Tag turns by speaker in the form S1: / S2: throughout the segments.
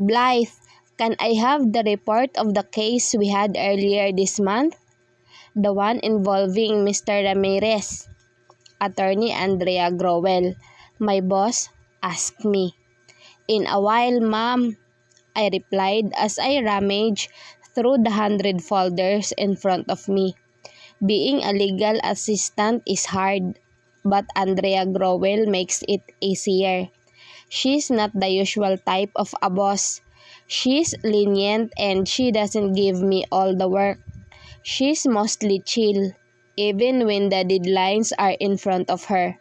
S1: Blythe, can I have the report of the case we had earlier this month? The one involving Mr. Ramirez. Attorney Andrea Growell, my boss, asked me. In a while, ma'am, I replied as I rummaged through the 100 folders in front of me. Being a legal assistant is hard, but Andrea Growell makes it easier. She's not the usual type of a boss. She's lenient and she doesn't give me all the work. She's mostly chill, even when the deadlines are in front of her.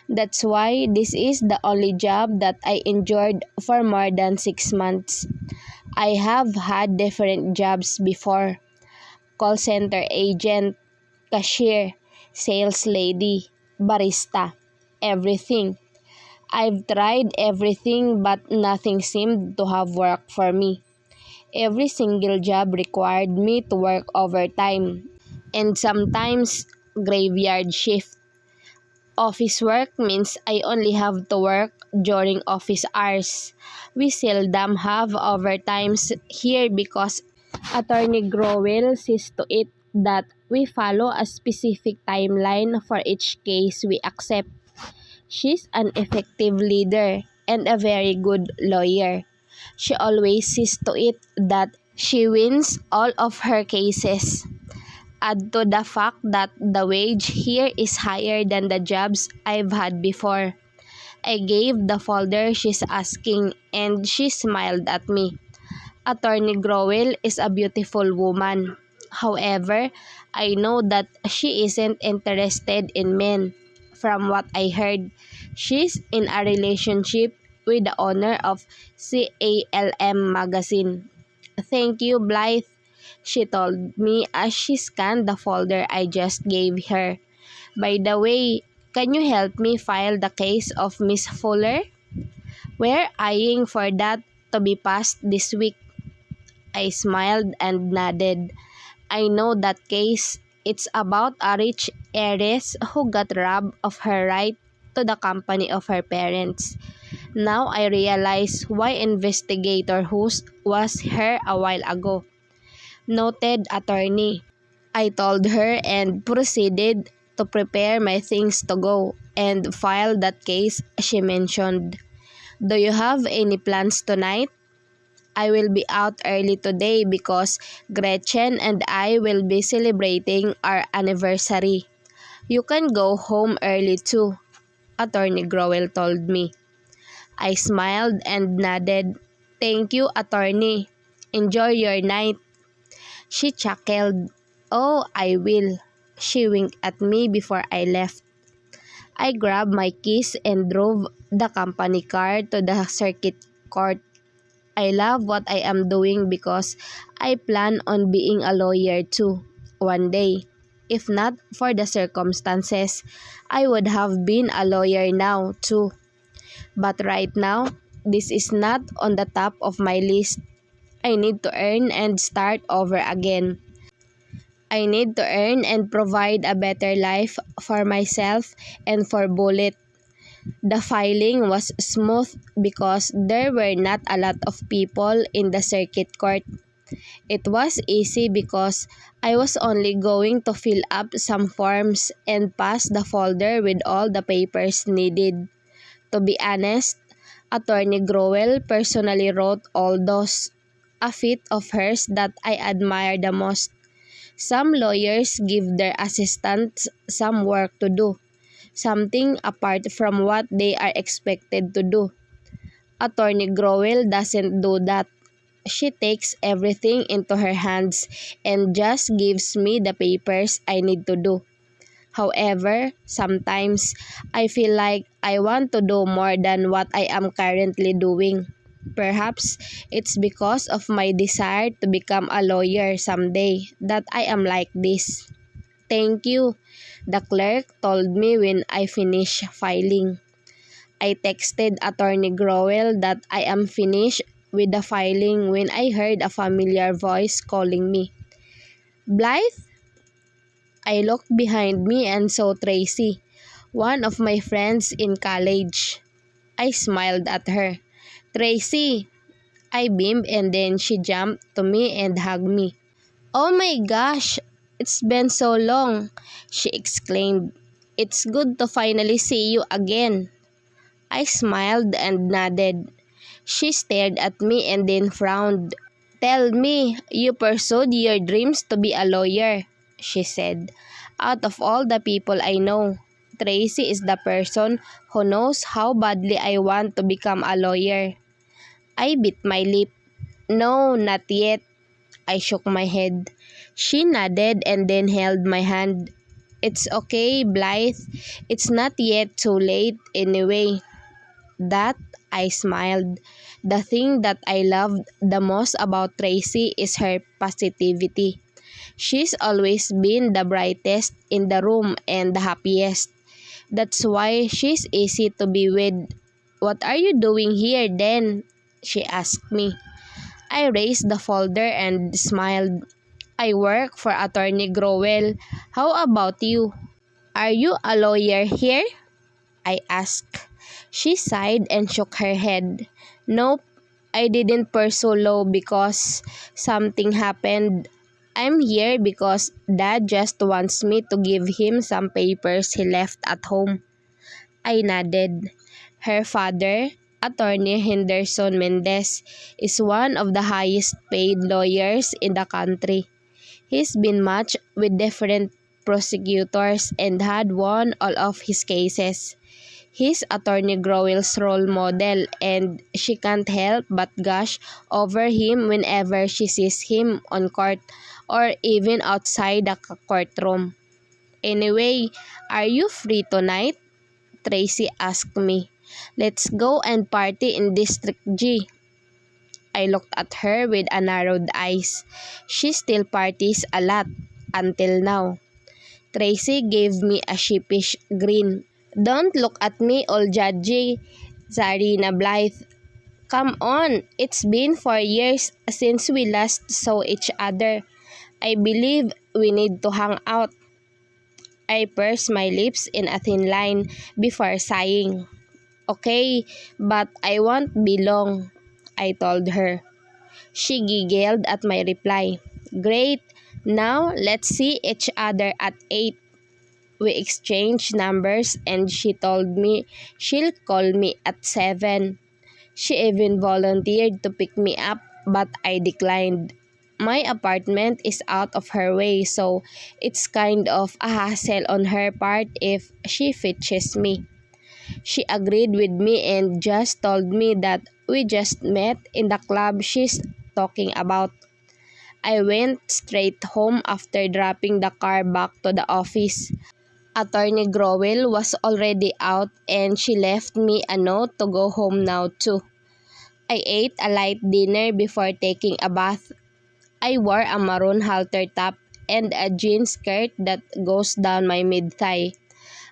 S1: That's why this is the only job that I enjoyed for more than 6 months. I have had different jobs before. Call center agent, cashier, sales lady, barista, everything. I've tried everything but nothing seemed to have worked for me. Every single job required me to work overtime and sometimes graveyard shift. Office work means I only have to work during office hours. We seldom have overtimes here because Attorney Growell sees to it that we follow a specific timeline for each case we accept. She's an effective leader and a very good lawyer. She always sees to it that she wins all of her cases. Add to the fact that the wage here is higher than the jobs I've had before. I gave the folder she's asking and she smiled at me. Attorney Growell is a beautiful woman. However, I know that she isn't interested in men. From what I heard, she's in a relationship with the owner of CALM magazine. Thank you, Blythe, she told me as she scanned the folder I just gave her. By the way, can you help me file the case of Miss Fuller? We're eyeing for that to be passed this week. I smiled and nodded. I know that case. It's about a rich heiress who got robbed of her right to the company of her parents. Now I realize why investigator Hus was her a while ago. Noted, attorney, I told her and proceeded to prepare my things to go and file that case she mentioned. Do you have any plans tonight? I will be out early today because Gretchen and I will be celebrating our anniversary. You can go home early too, Attorney Growell told me. I smiled and nodded. Thank you, attorney. Enjoy your night. She chuckled. Oh, I will. She winked at me before I left. I grabbed my keys and drove the company car to the circuit court. I love what I am doing because I plan on being a lawyer too, one day. If not for the circumstances, I would have been a lawyer now too. But right now, this is not on the top of my list. I need to earn and start over again. I need to earn and provide a better life for myself and for Bullet. The filing was smooth because there were not a lot of people in the circuit court. It was easy because I was only going to fill up some forms and pass the folder with all the papers needed. To be honest, Attorney Growell personally wrote all those, a feat of hers that I admire the most. Some lawyers give their assistants some work to do, something apart from what they are expected to do. Attorney Growell doesn't do that. She takes everything into her hands and just gives me the papers I need to do. However, sometimes I feel like I want to do more than what I am currently doing. Perhaps it's because of my desire to become a lawyer someday that I am like this. Thank you, the clerk told me when I finished filing. I texted Attorney Growell that I am finished with the filing when I heard a familiar voice calling me. Blythe? I looked behind me and saw Tracy, one of my friends in college. I smiled at her. Tracy, I beamed and then she jumped to me and hugged me. "Oh my gosh, it's been so long," she exclaimed. "It's good to finally see you again." I smiled and nodded. She stared at me and then frowned. "Tell me, you pursued your dreams to be a lawyer," she said. "Out of all the people I know, Tracy is the person who knows how badly I want to become a lawyer." I bit my lip. "No, not yet." I shook my head. She nodded and then held my hand. "It's okay, Blythe. It's not yet too late anyway." That, I smiled. The thing that I loved the most about Tracy is her positivity. She's always been the brightest in the room and the happiest. That's why she's easy to be with. "What are you doing here then?" she asked me. I raised the folder and smiled. "I work for Attorney Growell. How about you?" "Are you a lawyer here?" I asked. She sighed and shook her head. "Nope, I didn't pursue law because something happened. I'm here because Dad just wants me to give him some papers he left at home." I nodded. Her father, Attorney Henderson Mendez, is one of the highest paid lawyers in the country. He's been matched with different prosecutors and had won all of his cases. He's Attorney Growell's role model and she can't help but gush over him whenever she sees him on court or even outside the courtroom. "Anyway, are you free tonight?" Tracy asked me. "Let's go and party in District G." I looked at her with a narrowed eyes. She still parties a lot, until now. Tracy gave me a sheepish grin. "Don't look at me all judgy, Zarina Blythe. Come on, it's been 4 years since we last saw each other. I believe we need to hang out." I pursed my lips in a thin line before sighing. "Okay, but I won't be long," I told her. She giggled at my reply. "Great, now let's see each other at 8. We exchanged numbers and she told me she'll call me at 7. She even volunteered to pick me up, but I declined. My apartment is out of her way, so it's kind of a hassle on her part if she fetches me. She agreed with me and just told me that we just met in the club she's talking about. I went straight home after dropping the car back to the office. Attorney Growell was already out and she left me a note to go home now too. I ate a light dinner before taking a bath. I wore a maroon halter top and a jean skirt that goes down my mid-thigh.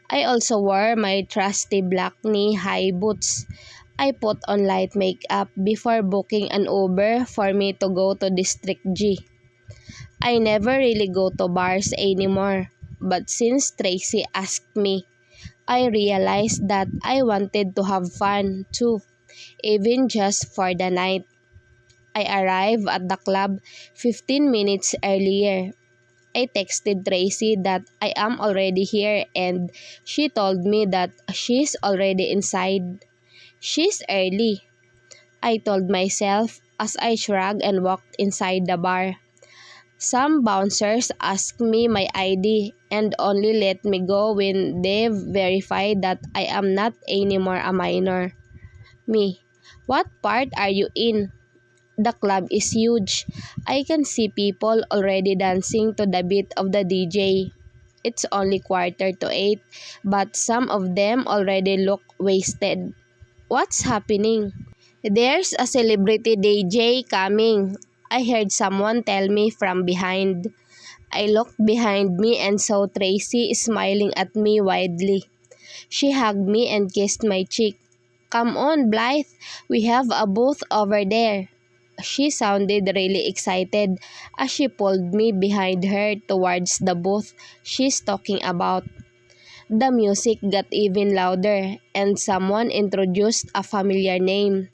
S1: I also wore my trusty black knee-high boots. I put on light makeup before booking an Uber for me to go to District G. I never really go to bars anymore, but since Tracy asked me, I realized that I wanted to have fun too, even just for the night. I arrived at the club 15 minutes earlier. I texted Tracy that I am already here and she told me that she's already inside. She's early, I told myself as I shrugged and walked inside the bar. Some bouncers asked me my ID and only let me go when they've verified that I am not anymore a minor. Me, what part are you in? The club is huge. I can see people already dancing to the beat of the DJ. It's only 7:45, but some of them already look wasted. What's happening? There's a celebrity DJ coming, I heard someone tell me from behind. I looked behind me and saw Tracy smiling at me widely. She hugged me and kissed my cheek. "Come on, Blythe, we have a booth over there." She sounded really excited as she pulled me behind her towards the booth she's talking about. The music got even louder, and someone introduced a familiar name.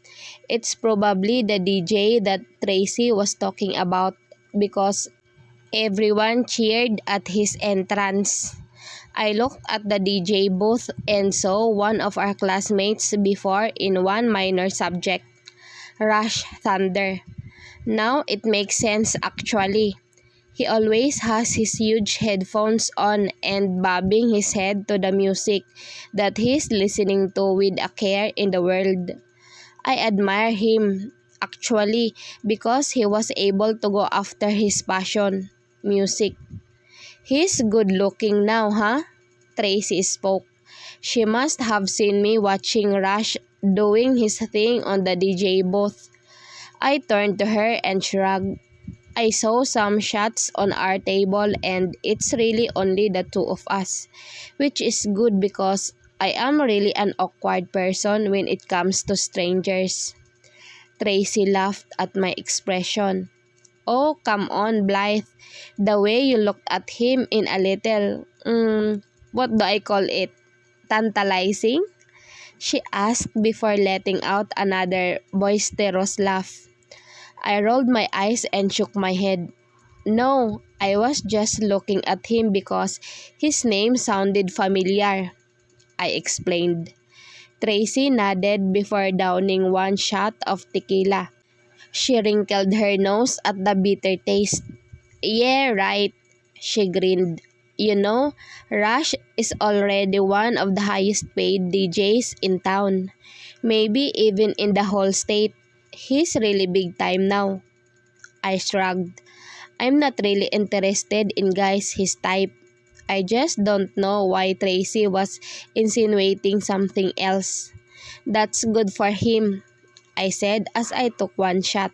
S1: It's probably the DJ that Tracy was talking about because everyone cheered at his entrance. I looked at the DJ booth and saw one of our classmates before in one minor subject, Rush Thunder. Now it makes sense actually. He always has his huge headphones on and bobbing his head to the music that he's listening to with a care in the world. I admire him, actually, because he was able to go after his passion, music. He's good looking now, huh? Tracy spoke. She must have seen me watching Rush doing his thing on the DJ booth. I turned to her and shrugged. I saw some shots on our table and it's really only the two of us, which is good because I am really an awkward person when it comes to strangers. Tracy laughed at my expression. Oh, come on, Blythe. The way you looked at him in a little, what do I call it? Tantalizing? She asked before letting out another boisterous laugh. I rolled my eyes and shook my head. No, I was just looking at him because his name sounded familiar, I explained. Tracy nodded before downing one shot of tequila. She wrinkled her nose at the bitter taste. Yeah, right, she grinned. You know, Rush is already one of the highest paid DJs in town. Maybe even in the whole state. He's really big time now. I shrugged. I'm not really interested in guys his type. I just don't know why Tracy was insinuating something else. That's good for him, I said as I took one shot.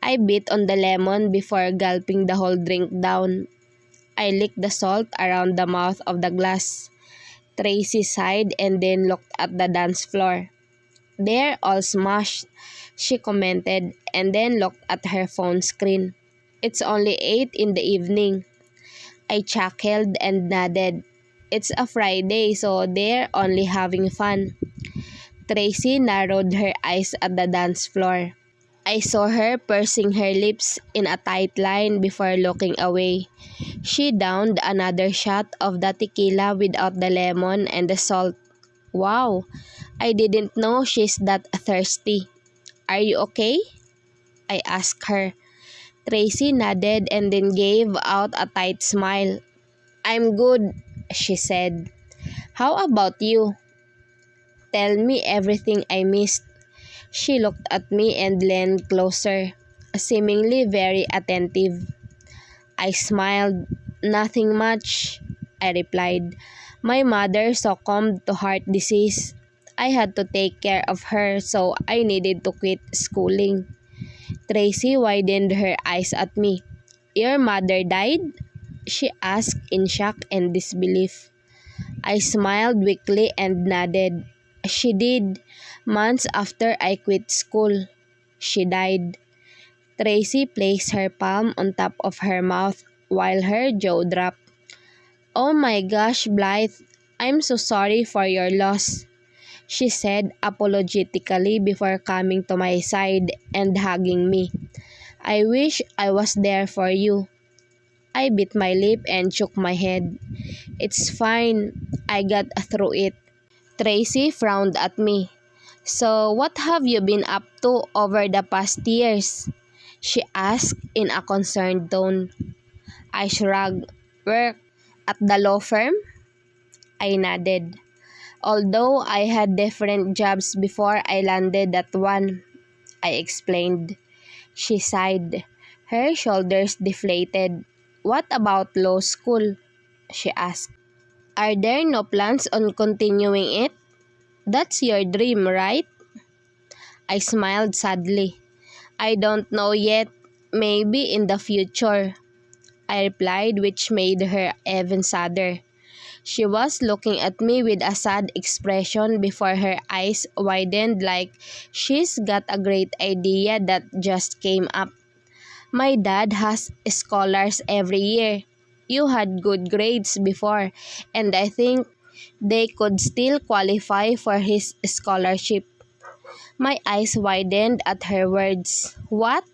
S1: I bit on the lemon before gulping the whole drink down. I licked the salt around the mouth of the glass. Tracy sighed and then looked at the dance floor. They're all smashed, she commented, and then looked at her phone screen. It's only 8 in the evening. I chuckled and nodded. It's a Friday, so they're only having fun. Tracy narrowed her eyes at the dance floor. I saw her pursing her lips in a tight line before looking away. She downed another shot of the tequila without the lemon and the salt. Wow, I didn't know she's that thirsty. Are you okay? I asked her. Tracy nodded and then gave out a tight smile. I'm good, she said. How about you? Tell me everything I missed. She looked at me and leaned closer, seemingly very attentive. I smiled. Nothing much, I replied. My mother succumbed to heart disease. I had to take care of her, so I needed to quit schooling. Tracy widened her eyes at me. Your mother died? She asked in shock and disbelief. I smiled weakly and nodded. She did. Months after I quit school. She died. Tracy placed her palm on top of her mouth while her jaw dropped. Oh my gosh, Blythe. I'm so sorry for your loss, she said apologetically before coming to my side and hugging me. I wish I was there for you. I bit my lip and shook my head. It's fine. I got through it. Tracy frowned at me. So what have you been up to over the past years? She asked in a concerned tone. I shrugged. Work at the law firm? I nodded. Although I had different jobs before I landed that one, I explained. She sighed. Her shoulders deflated. What about law school? She asked. Are there no plans on continuing it? That's your dream, right? I smiled sadly. I don't know yet. Maybe in the future, I replied, which made her even sadder. She was looking at me with a sad expression before her eyes widened like she's got a great idea that just came up. My dad has scholars every year. You had good grades before, and I think they could still qualify for his scholarship. My eyes widened at her words. What?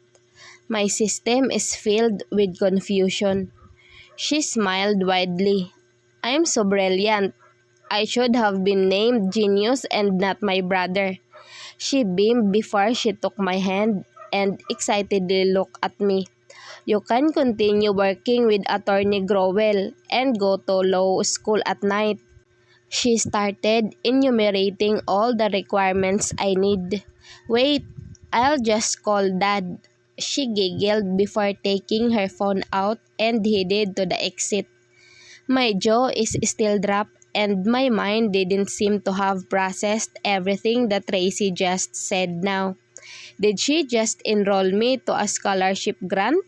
S1: My system is filled with confusion. She smiled widely. I'm so brilliant. I should have been named genius and not my brother. She beamed before she took my hand and excitedly looked at me. You can continue working with Attorney Growell and go to law school at night. She started enumerating all the requirements I need. Wait, I'll just call Dad. She giggled before taking her phone out and headed to the exit. My jaw is still dropped and my mind didn't seem to have processed everything that Tracy just said now. Did she just enroll me to a scholarship grant?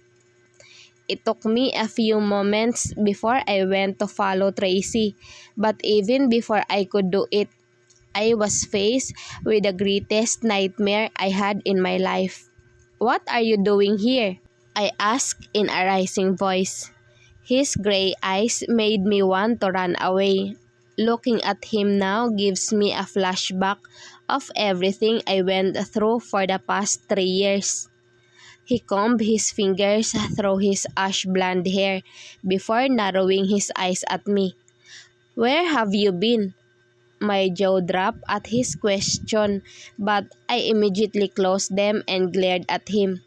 S1: It took me a few moments before I went to follow Tracy, but even before I could do it, I was faced with the greatest nightmare I had in my life. What are you doing here? I asked in a rising voice. His gray eyes made me want to run away. Looking at him now gives me a flashback of everything I went through for the past 3 years. He combed his fingers through his ash blonde hair before narrowing his eyes at me. Where have you been? My jaw dropped at his question, but I immediately closed them and glared at him.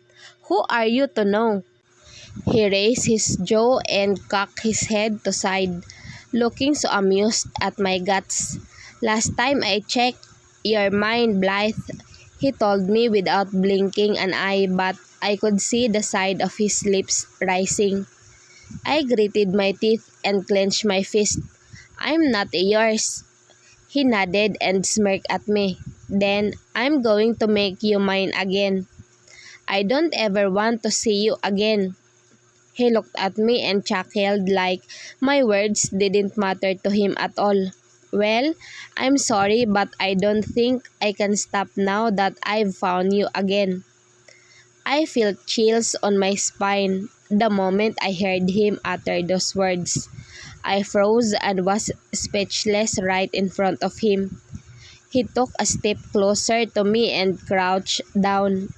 S1: Who are you to know? He raised his jaw and cocked his head to side, looking so amused at my guts. Last time I checked, you're mine, Blythe. He told me without blinking an eye, but I could see the side of his lips rising. I gritted my teeth and clenched my fist. I'm not yours. He nodded and smirked at me. Then, I'm going to make you mine again. I don't ever want to see you again. He looked at me and chuckled like my words didn't matter to him at all. Well, I'm sorry but I don't think I can stop now that I've found you again. I felt chills on my spine the moment I heard him utter those words. I froze and was speechless right in front of him. He took a step closer to me and crouched down.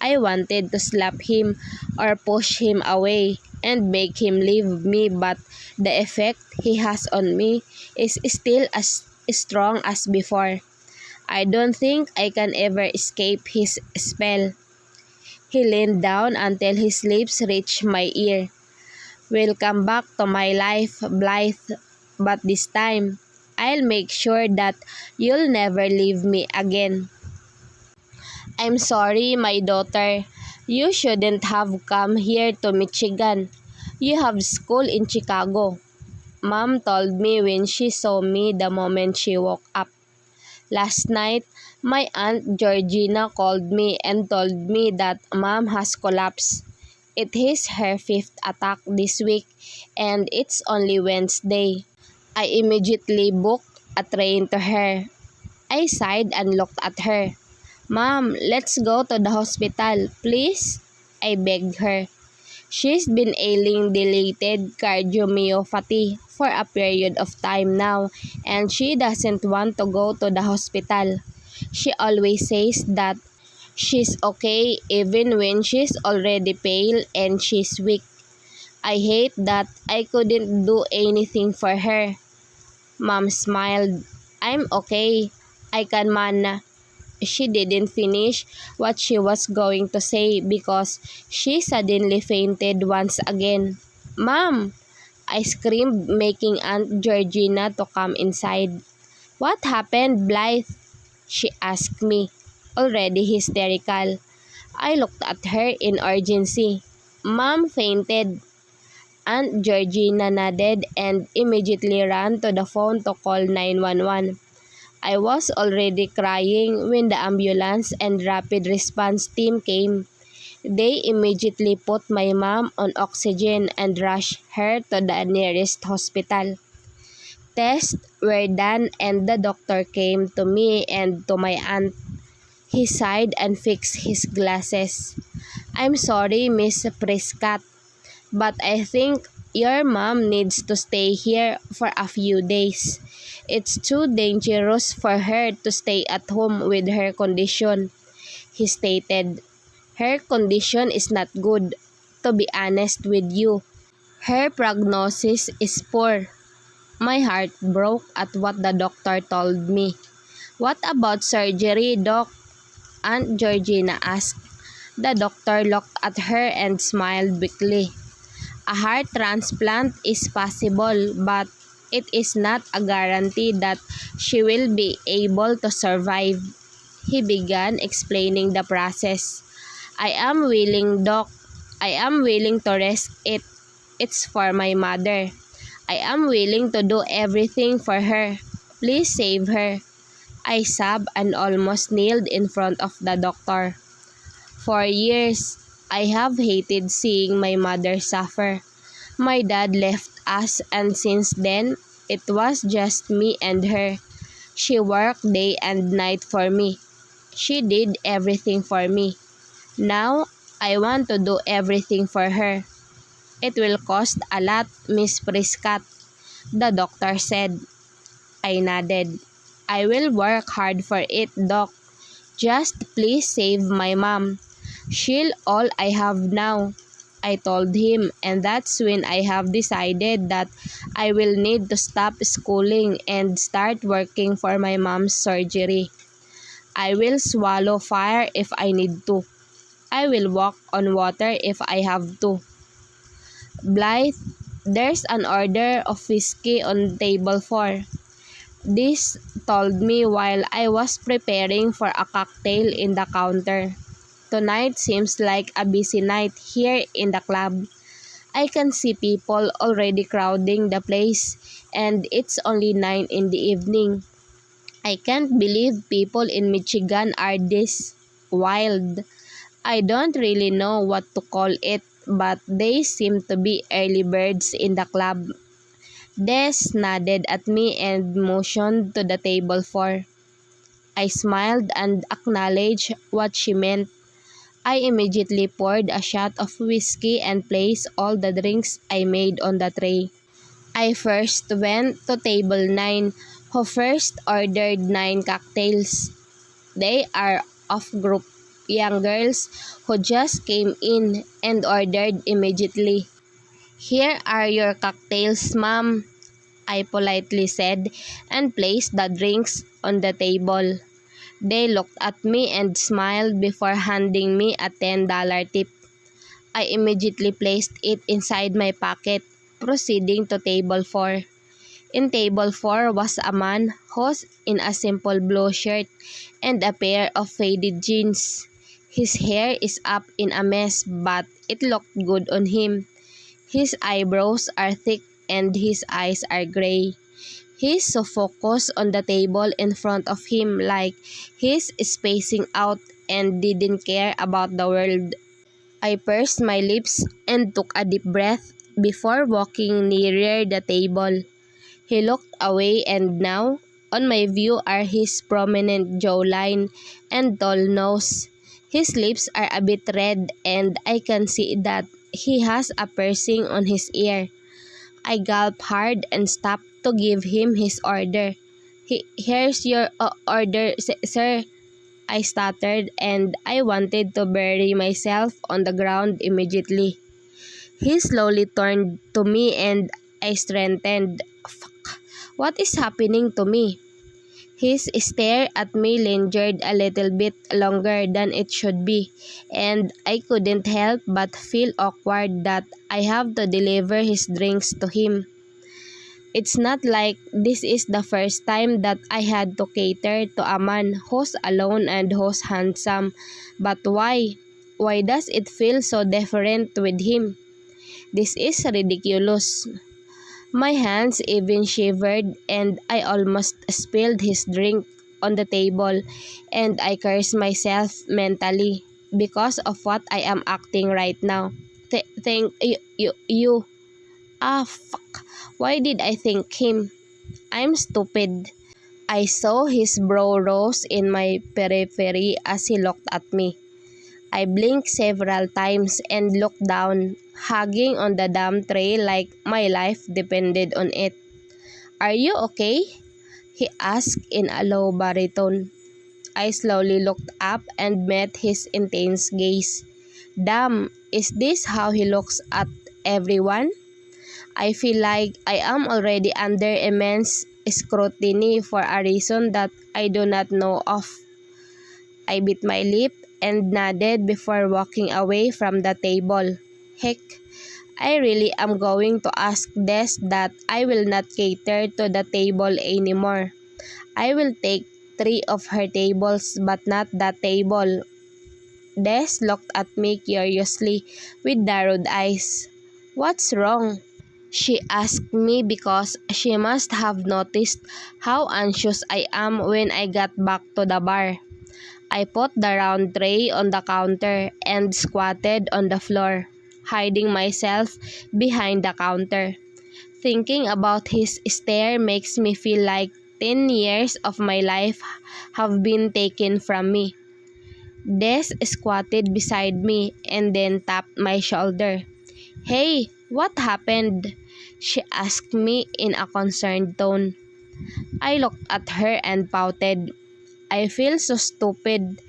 S1: I wanted to slap him or push him away and make him leave me, but the effect he has on me is still as strong as before. I don't think I can ever escape his spell. He leaned down until his lips reached my ear. Welcome back to my life, Blythe, but this time, I'll make sure that you'll never leave me again. I'm sorry, my daughter. You shouldn't have come here to Michigan. You have school in Chicago. Mom told me when she saw me the moment she woke up. Last night, my Aunt Georgina called me and told me that Mom has collapsed. It is her 5th attack this week and it's only Wednesday. I immediately booked a train to her. I sighed and looked at her. Mom, let's go to the hospital, please? I begged her. She's been ailing dilated cardiomyopathy for a period of time now and she doesn't want to go to the hospital. She always says that she's okay even when she's already pale and she's weak. I hate that I couldn't do anything for her. Mom smiled. I'm okay. I can manage. She didn't finish what she was going to say because she suddenly fainted once again. Mom! I screamed, making Aunt Georgina to come inside. What happened, Blythe? She asked me, already hysterical. I looked at her in urgency. Mom fainted. Aunt Georgina nodded and immediately ran to the phone to call 911. I was already crying when the ambulance and rapid response team came. They immediately put my mom on oxygen and rushed her to the nearest hospital. Tests were done and the doctor came to me and to my aunt. He sighed and fixed his glasses. I'm sorry, Miss Prescott, but I think your mom needs to stay here for a few days. It's too dangerous for her to stay at home with her condition, he stated. Her condition is not good, to be honest with you. Her prognosis is poor. My heart broke at what the doctor told me. What about surgery, Doc? Aunt Georgina asked. The doctor looked at her and smiled weakly. A heart transplant is possible, but it is not a guarantee that she will be able to survive. He began explaining the process. I am willing, Doc. I am willing to risk it. It's for my mother. I am willing to do everything for her. Please save her. I sobbed and almost kneeled in front of the doctor. For years, I have hated seeing my mother suffer. My dad left us, and since then, it was just me and her. She worked day and night for me. She did everything for me. Now, I want to do everything for her. It will cost a lot, Miss Prescott, the doctor said. I nodded. I will work hard for it, Doc. Just please save my mom. She's all I have now, I told him, and that's when I have decided that I will need to stop schooling and start working for my mom's surgery. I will swallow fire if I need to. I will walk on water if I have to. Blythe, there's an order of whiskey on table 4. This told me while I was preparing for a cocktail in the counter. Tonight seems like a busy night here in the club. I can see people already crowding the place, and it's only 9 in the evening. I can't believe people in Michigan are this wild. I don't really know what to call it, but they seem to be early birds in the club. Des nodded at me and motioned to the table 4. I smiled and acknowledged what she meant. I immediately poured a shot of whiskey and placed all the drinks I made on the tray. I first went to table 9, who first ordered 9 cocktails. They are off-group young girls who just came in and ordered immediately. Here are your cocktails, ma'am, I politely said, and placed the drinks on the table. They looked at me and smiled before handing me a $10 tip. I immediately placed it inside my pocket, proceeding to table 4. In table 4 was a man who's in a simple blue shirt and a pair of faded jeans. His hair is up in a mess, but it looked good on him. His eyebrows are thick and his eyes are gray. He's so focused on the table in front of him like he's spacing out and didn't care about the world. I pursed my lips and took a deep breath before walking nearer the table. He looked away, and now, on my view are his prominent jawline and tall nose. His lips are a bit red, and I can see that he has a piercing on his ear. I gulped hard and stopped to give him his order. Here's your order, sir, I stuttered, and I wanted to bury myself on the ground immediately. He slowly turned to me and I straightened. Fuck, what is happening to me? His stare at me lingered a little bit longer than it should be, and I couldn't help but feel awkward that I have to deliver his drinks to him. It's not like this is the first time that I had to cater to a man who's alone and who's handsome, but why? Why does it feel so different with him? This is ridiculous. My hands even shivered and I almost spilled his drink on the table, and I cursed myself mentally because of what I am acting right now. Thank you. Ah, fuck. Why did I think him? I'm stupid. I saw his brow rose in my periphery as he looked at me. I blinked several times and looked down, hugging on the damn tray like my life depended on it. Are you okay? he asked in a low baritone. I slowly looked up and met his intense gaze. Damn, is this how he looks at everyone? I feel like I am already under immense scrutiny for a reason that I do not know of. I bit my lip and nodded before walking away from the table. Heck, I really am going to ask Des that I will not cater to the table anymore. I will take 3 of her tables but not that table. Des looked at me curiously with narrowed eyes. What's wrong? She asked me because she must have noticed how anxious I am when I got back to the bar. I put the round tray on the counter and squatted on the floor, hiding myself behind the counter. Thinking about his stare makes me feel like 10 years of my life have been taken from me. Des squatted beside me and then tapped my shoulder. Hey, what happened? She asked me in a concerned tone. I looked at her and pouted. I feel so stupid,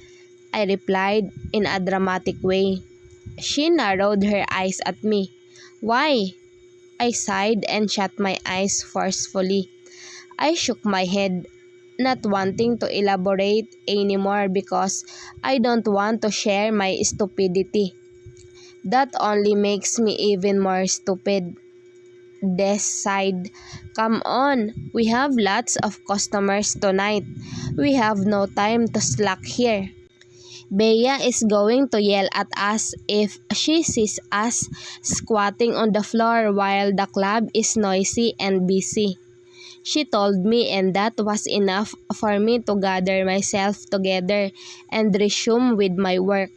S1: I replied in a dramatic way. She narrowed her eyes at me. Why? I sighed and shut my eyes forcefully. I shook my head, not wanting to elaborate anymore because I don't want to share my stupidity. That only makes me even more stupid. Des sighed. Come on, we have lots of customers tonight. We have no time to slack here. Bea is going to yell at us if she sees us squatting on the floor while the club is noisy and busy. She told me, and that was enough for me to gather myself together and resume with my work.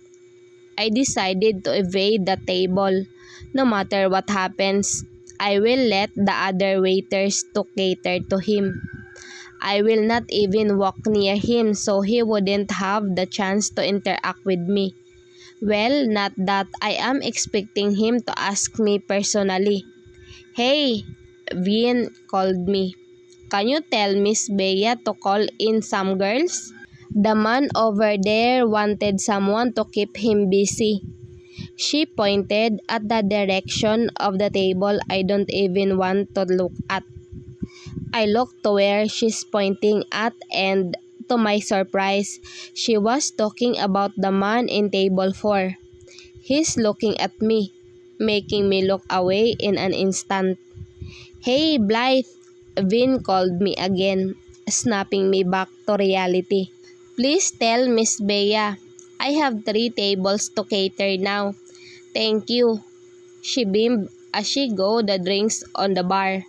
S1: I decided to evade the table. No matter what happens, I will let the other waiters to cater to him. I will not even walk near him so he wouldn't have the chance to interact with me. Well, not that I am expecting him to ask me personally. Hey, Vin called me. Can you tell Miss Bea to call in some girls? The man over there wanted someone to keep him busy. She pointed at the direction of the table I don't even want to look at. I looked to where she's pointing at and, to my surprise, she was talking about the man in table 4. He's looking at me, making me look away in an instant. Hey, Blythe, Vin called me again, snapping me back to reality. Please tell Miss Bea, I have 3 tables to cater now. Thank you. She beamed as she got the drinks on the bar.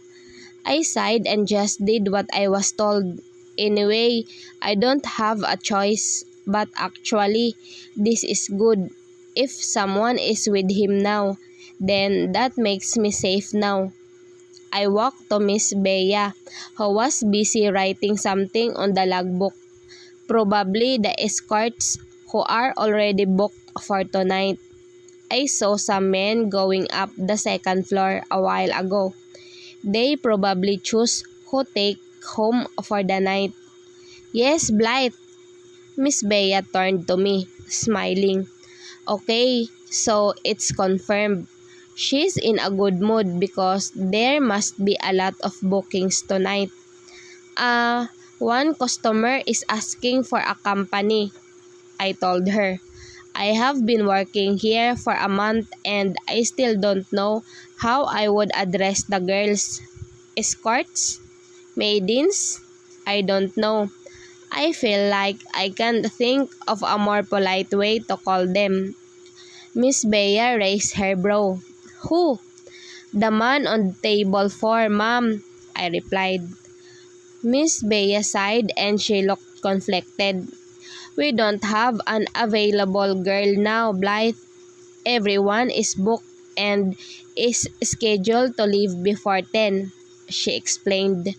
S1: I sighed and just did what I was told. Anyway, I don't have a choice, but actually, this is good. If someone is with him now, then that makes me safe now. I walked to Miss Bea, who was busy writing something on the logbook. Probably the escorts who are already booked for tonight. I saw some men going up the second floor a while ago. They probably choose who take home for the night. Yes, Blythe. Miss Bea turned to me, smiling. Okay, so it's confirmed. She's in a good mood because there must be a lot of bookings tonight. One customer is asking for a company, I told her. I have been working here for a month and I still don't know how I would address the girls. Escorts? Maidens? I don't know. I feel like I can't think of a more polite way to call them. Miss Bea raised her brow. Who? The man on table 4, ma'am, I replied. Miss Bea sighed and she looked conflicted. We don't have an available girl now, Blythe. Everyone is booked and is scheduled to leave before 10, she explained.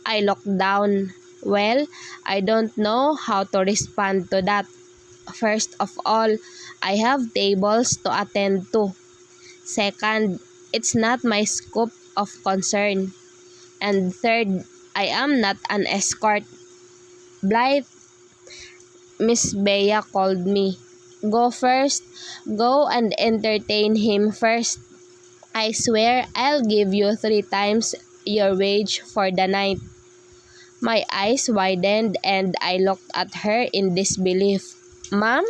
S1: I looked down. Well, I don't know how to respond to that. First of all, I have tables to attend to. Second, it's not my scope of concern. And third, I am not an escort. Blythe, Miss Bea called me. Go first. Go and entertain him first. I swear I'll give you 3 times your wage for the night. My eyes widened and I looked at her in disbelief. Ma'am?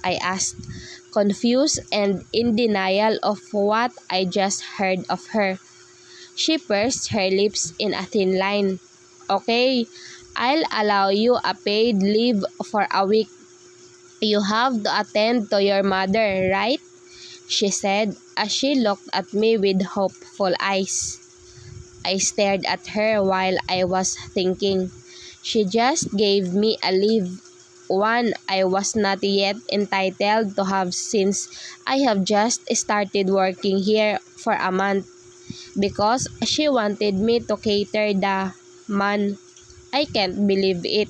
S1: I asked, confused and in denial of what I just heard of her. She pursed her lips in a thin line. Okay, I'll allow you a paid leave for a week. You have to attend to your mother, right? She said as she looked at me with hopeful eyes. I stared at her while I was thinking. She just gave me a leave, one I was not yet entitled to have since I have just started working here for a month, because she wanted me to cater the man. I can't believe it.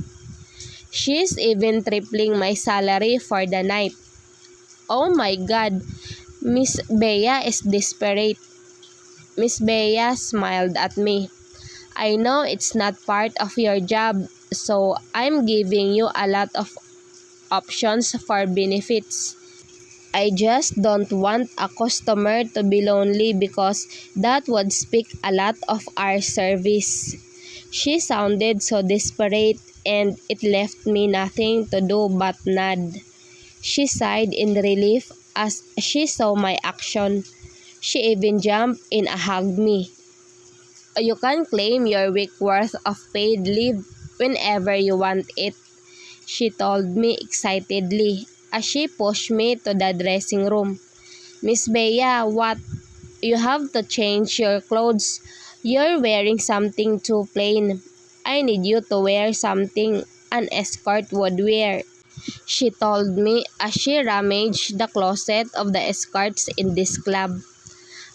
S1: She's even tripling my salary for the night. Oh my God, Miss Bea is desperate. Miss Bea smiled at me. I know it's not part of your job, so I'm giving you a lot of options for benefits. I just don't want a customer to be lonely because that would speak a lot of our service. She sounded so desperate and it left me nothing to do but nod. She sighed in relief as she saw my action. She even jumped in and hugged me. You can claim your week worth of paid leave whenever you want it, she told me excitedly as she pushed me to the dressing room. Miss Bea, what? You have to change your clothes. You're wearing something too plain. I need you to wear something an escort would wear, she told me as she rummaged the closet of the escorts in this club.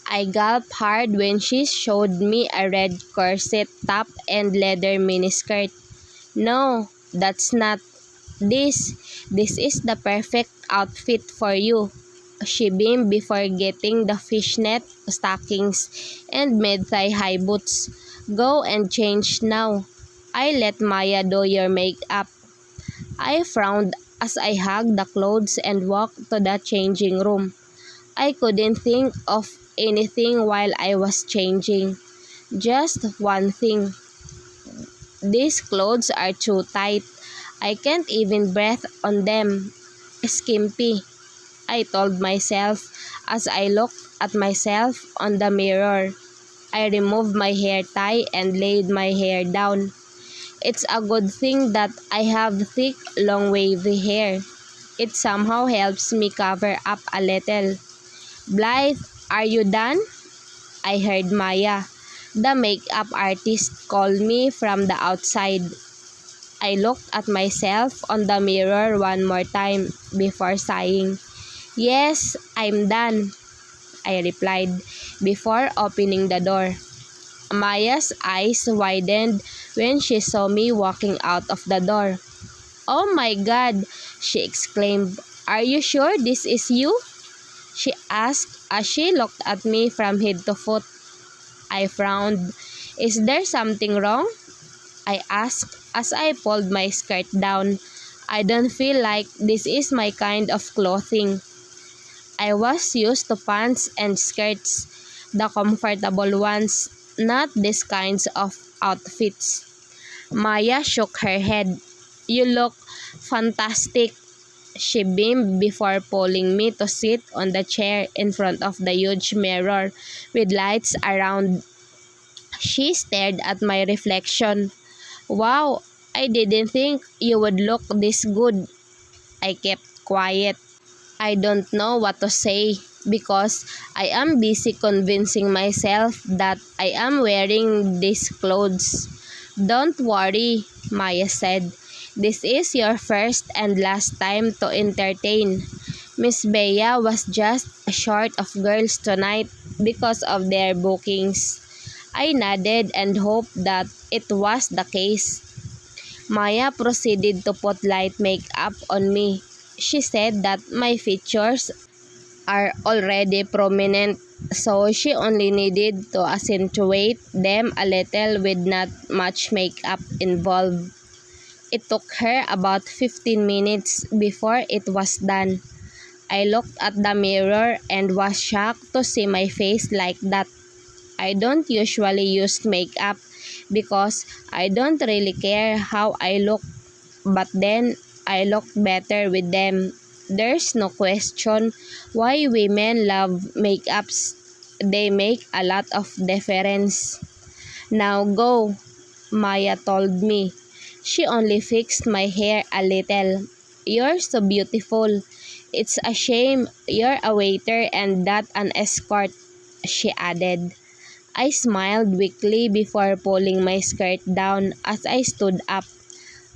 S1: I gulped hard when she showed me a red corset top and leather miniskirt. No, that's not. This is the perfect outfit for you, she beamed before getting the fishnet stockings and mid-thigh high boots. Go and change now. I let Maya do your makeup. I frowned as I hugged the clothes and walked to the changing room. I couldn't think of anything while I was changing. Just one thing. These clothes are too tight. I can't even breathe on them. Skimpy, I told myself as I looked at myself on the mirror. I removed my hair tie and laid my hair down. It's a good thing that I have thick, long wavy hair. It somehow helps me cover up a little. Blythe, are you done? I heard Maya, the makeup artist, call me from the outside. I looked at myself on the mirror one more time before sighing. Yes, I'm done, I replied before opening the door. Maya's eyes widened when she saw me walking out of the door. Oh my God, she exclaimed. Are you sure this is you? She asked as she looked at me from head to foot. I frowned. Is there something wrong? I asked as I pulled my skirt down. I don't feel like this is my kind of clothing. I was used to pants and skirts, the comfortable ones, not these kinds of outfits. Maya shook her head. You look fantastic, she beamed before pulling me to sit on the chair in front of the huge mirror with lights around. She stared at my reflection. Wow, I didn't think you would look this good. I kept quiet. I don't know what to say because I am busy convincing myself that I am wearing these clothes. Don't worry, Maya said. This is your first and last time to entertain. Miss Bea was just short of girls tonight because of their bookings. I nodded and hoped that it was the case. Maya proceeded to put light makeup on me. She said that my features are already prominent, so she only needed to accentuate them a little with not much makeup involved. It took her about 15 minutes before it was done. I looked at the mirror and was shocked to see my face like that. I don't usually use makeup because I don't really care how I look, but then I look better with them. There's no question why women love makeups. They make a lot of difference. Now go, Maya told me. She only fixed my hair a little. You're so beautiful. It's a shame you're a waiter and not an escort, she added. I smiled weakly before pulling my skirt down as I stood up.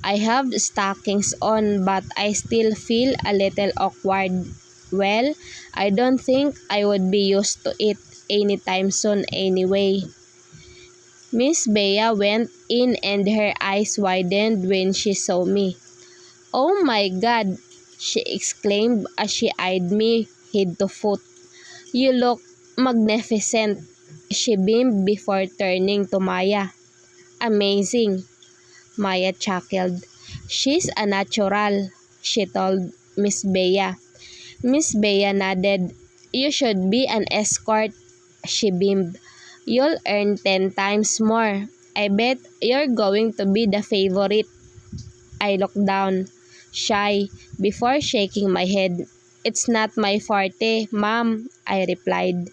S1: I have stockings on, but I still feel a little awkward. Well, I don't think I would be used to it anytime soon anyway. Miss Bea went in and her eyes widened when she saw me. "Oh my God!" she exclaimed as she eyed me head to foot. "You look magnificent," she beamed before turning to Maya. "Amazing," Maya chuckled. "She's a natural," she told Miss Bea. Miss Bea nodded. "You should be an escort," she beamed. "You'll earn 10 times more. I bet you're going to be the favorite." I looked down, shy, before shaking my head. "It's not my forte, Ma'am," I replied.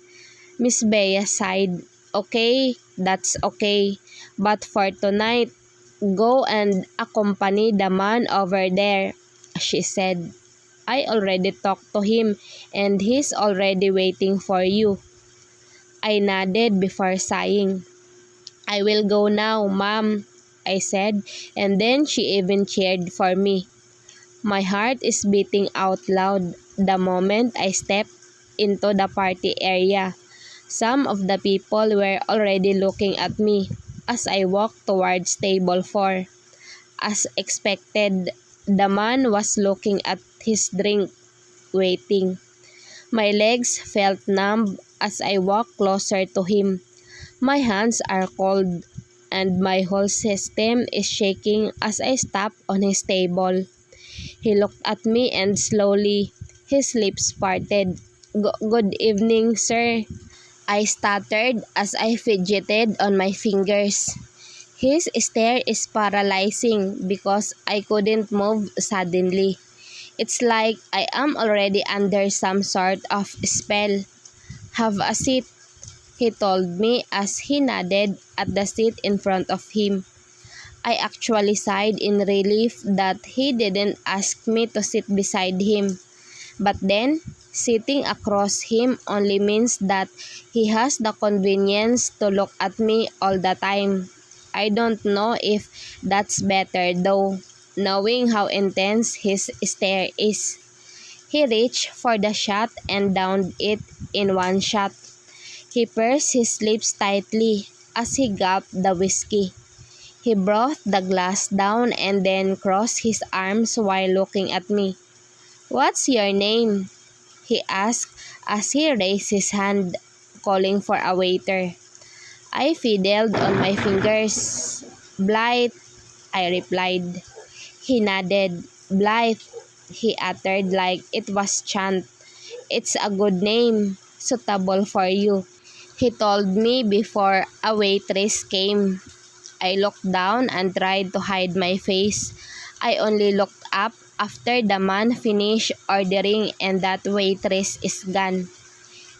S1: Miss Bea sighed. "Okay, that's okay. But for tonight, go and accompany the man over there," she said. "I already talked to him and he's already waiting for you." I nodded before sighing. "I will go now, Ma'am," I said, and then she even cheered for me. My heart is beating out loud the moment I stepped into the party area. Some of the people were already looking at me as I walked towards table 4. As expected, the man was looking at his drink, waiting. My legs felt numb as I walked closer to him. My hands are cold, and my whole system is shaking as I stop on his table. He looked at me and slowly, his lips parted. Good evening, sir," I stuttered as I fidgeted on my fingers. His stare is paralyzing because I couldn't move suddenly. It's like I am already under some sort of spell. "Have a seat," he told me as he nodded at the seat in front of him. I actually sighed in relief that he didn't ask me to sit beside him. But then, sitting across him only means that he has the convenience to look at me all the time. I don't know if that's better though, knowing how intense his stare is. He reached for the shot and downed it in one shot. He pursed his lips tightly as he gulped the whiskey. He brought the glass down and then crossed his arms while looking at me. "What's your name?" he asked as he raised his hand, calling for a waiter. I fiddled on my fingers. "Blythe," I replied. He nodded. "Blythe," he uttered like it was chant. "It's a good name, suitable for you," he told me before a waitress came. I looked down and tried to hide my face. I only looked up after the man finished ordering and that waitress is gone.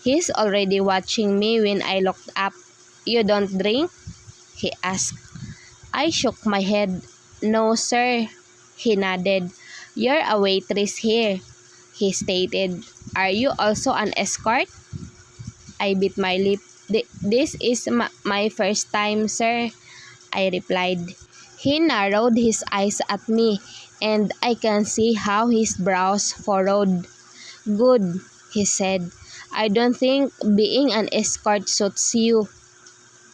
S1: He's already watching me when I looked up. "You don't drink?" he asked. I shook my head. "No, sir," he nodded. "You're a waitress here," he stated. "Are you also an escort?" I bit my lip. This is my first time, sir," I replied. He narrowed his eyes at me, and I can see how his brows furrowed. "Good," he said. "I don't think being an escort suits you."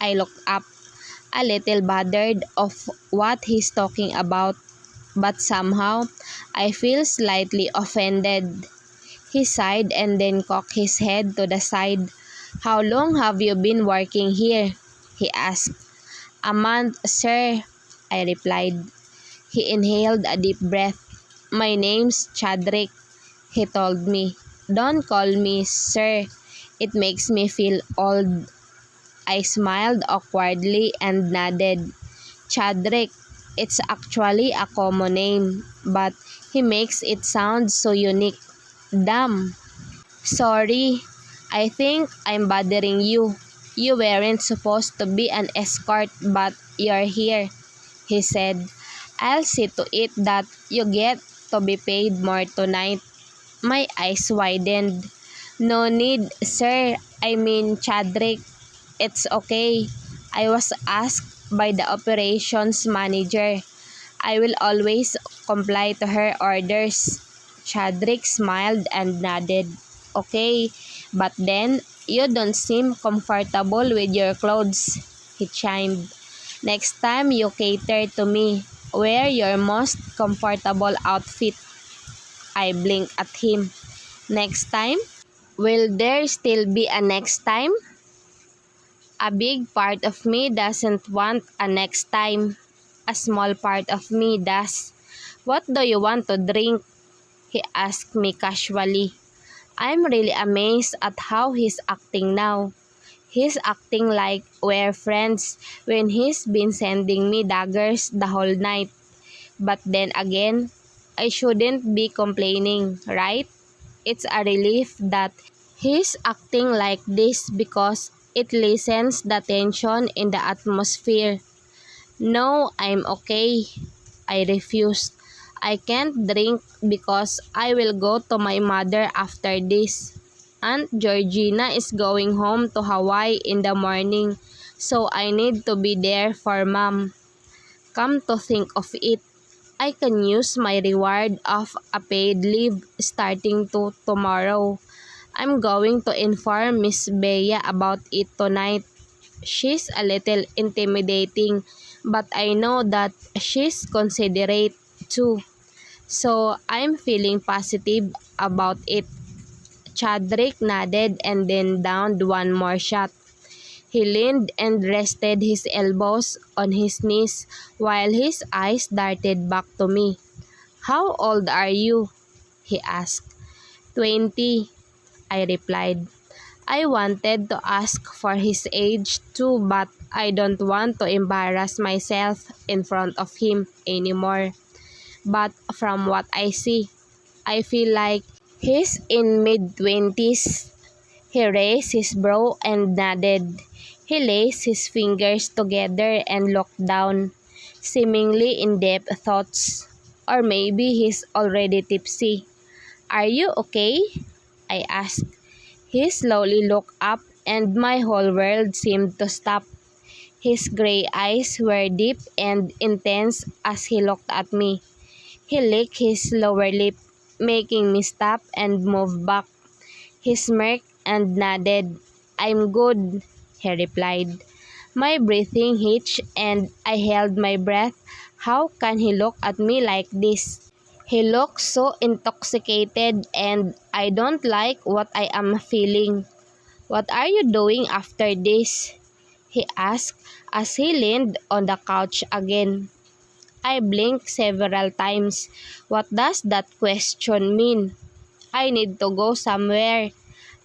S1: I looked up, a little bothered of what he's talking about, but somehow I feel slightly offended. He sighed and then cocked his head to the side. "How long have you been working here?" he asked. "A month, sir," I replied. He inhaled a deep breath. "My name's Chadrick," he told me. "Don't call me sir. It makes me feel old." I smiled awkwardly and nodded. "Chadrick, it's actually a common name, but he makes it sound so unique." "Damn. Sorry. I think I'm bothering you. You weren't supposed to be an escort, but you're here," he said. "I'll see to it that you get to be paid more tonight." My eyes widened. "No need, sir. I mean, Chadrick. It's okay. I was asked by the operations manager. I will always comply to her orders." Chadrick smiled and nodded. "Okay, but then you don't seem comfortable with your clothes," he chimed. "Next time you cater to me, wear your most comfortable outfit." I blinked at him. "Next time? Will there still be a next time?" A big part of me doesn't want a next time. A small part of me does. "What do you want to drink?" he asked me casually. I'm really amazed at how he's acting now. He's acting like we're friends when he's been sending me daggers the whole night. But then again, I shouldn't be complaining, right? It's a relief that he's acting like this because it lessens the tension in the atmosphere. "No, I'm okay," I refused. "I can't drink because I will go to my mother after this. Aunt Georgina is going home to Hawaii in the morning, so I need to be there for Mom. Come to think of it, I can use my reward of a paid leave starting to tomorrow. I'm going to inform Miss Bea about it tonight. She's a little intimidating, but I know that she's considerate too. So I'm feeling positive about it." Chadrick nodded and then downed one more shot. He leaned and rested his elbows on his knees while his eyes darted back to me. "How old are you?" he asked. 20, I replied. I wanted to ask for his age too, but I don't want to embarrass myself in front of him anymore. But from what I see, I feel like he's in mid-20s. He raised his brow and nodded. He laced his fingers together and looked down, seemingly in deep thoughts. Or maybe he's already tipsy. "Are you okay?" I asked. He slowly looked up and my whole world seemed to stop. His gray eyes were deep and intense as he looked at me. He licked his lower lip, making me stop and move back. He smirked and nodded. "I'm good," he replied. My breathing hitched and I held my breath. How can he look at me like this? He looks so intoxicated and I don't like what I am feeling. "What are you doing after this?" he asked as he leaned on the couch again. I blinked several times. What does that question mean? "I need to go somewhere,"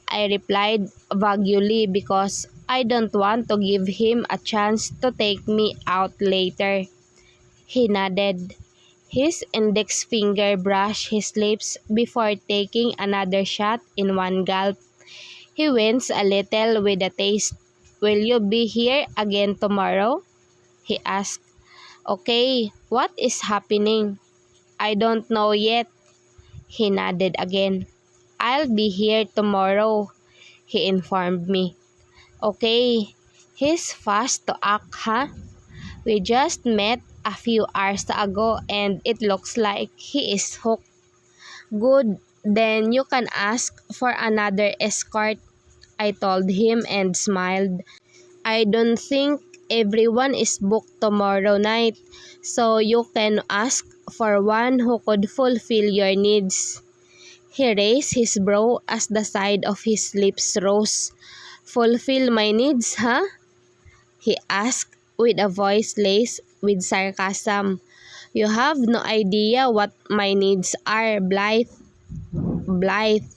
S1: I replied vaguely because I don't want to give him a chance to take me out later. He nodded. His index finger brushed his lips before taking another shot in one gulp. He winced a little with the taste. "Will you be here again tomorrow?" he asked. "Okay, what is happening?" "I don't know yet." He nodded again. "I'll be here tomorrow," he informed me. "Okay, he's fast to act, huh? We just met a few hours ago and it looks like he is hooked." "Good, then you can ask for another escort," I told him and smiled. "I don't think everyone is booked tomorrow night, so you can ask for one who could fulfill your needs." He raised his brow as the side of his lips rose. "Fulfill my needs, huh?" he asked with a voice laced with sarcasm. "You have no idea what my needs are, Blythe. Blythe.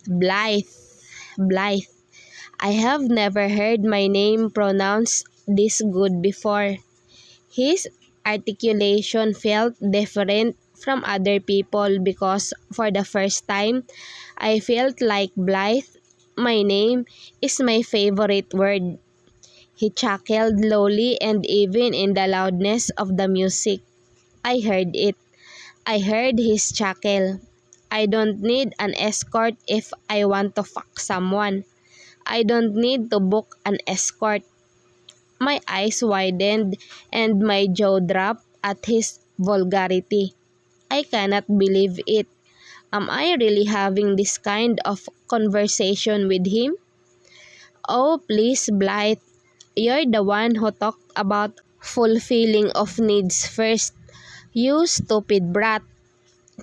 S1: Blythe. Blythe." I have never heard my name pronounced this good before. His articulation felt different from other people because for the first time, I felt like Blythe, my name, is my favorite word. He chuckled lowly, and even in the loudness of the music, I heard it. I heard his chuckle. "I don't need an escort if I want to fuck someone. I don't need to book an escort." My eyes widened and my jaw dropped at his vulgarity. I cannot believe it. Am I really having this kind of conversation with him? "Oh, please, Blythe. You're the one who talked about fulfilling of needs first. You stupid brat."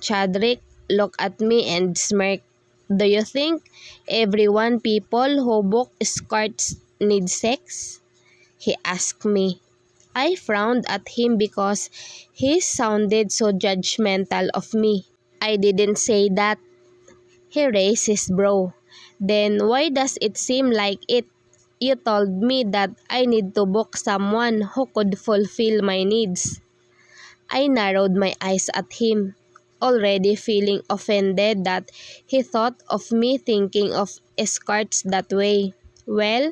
S1: Chadrick looked at me and smirked. "Do you think everyone people who book escorts need sex?" he asked me. I frowned at him because he sounded so judgmental of me. "I didn't say that." He raised his brow. "Then why does it seem like it? You told me that I need to book someone who could fulfill my needs." I narrowed my eyes at him, already feeling offended that he thought of me thinking of escorts that way. "Well,"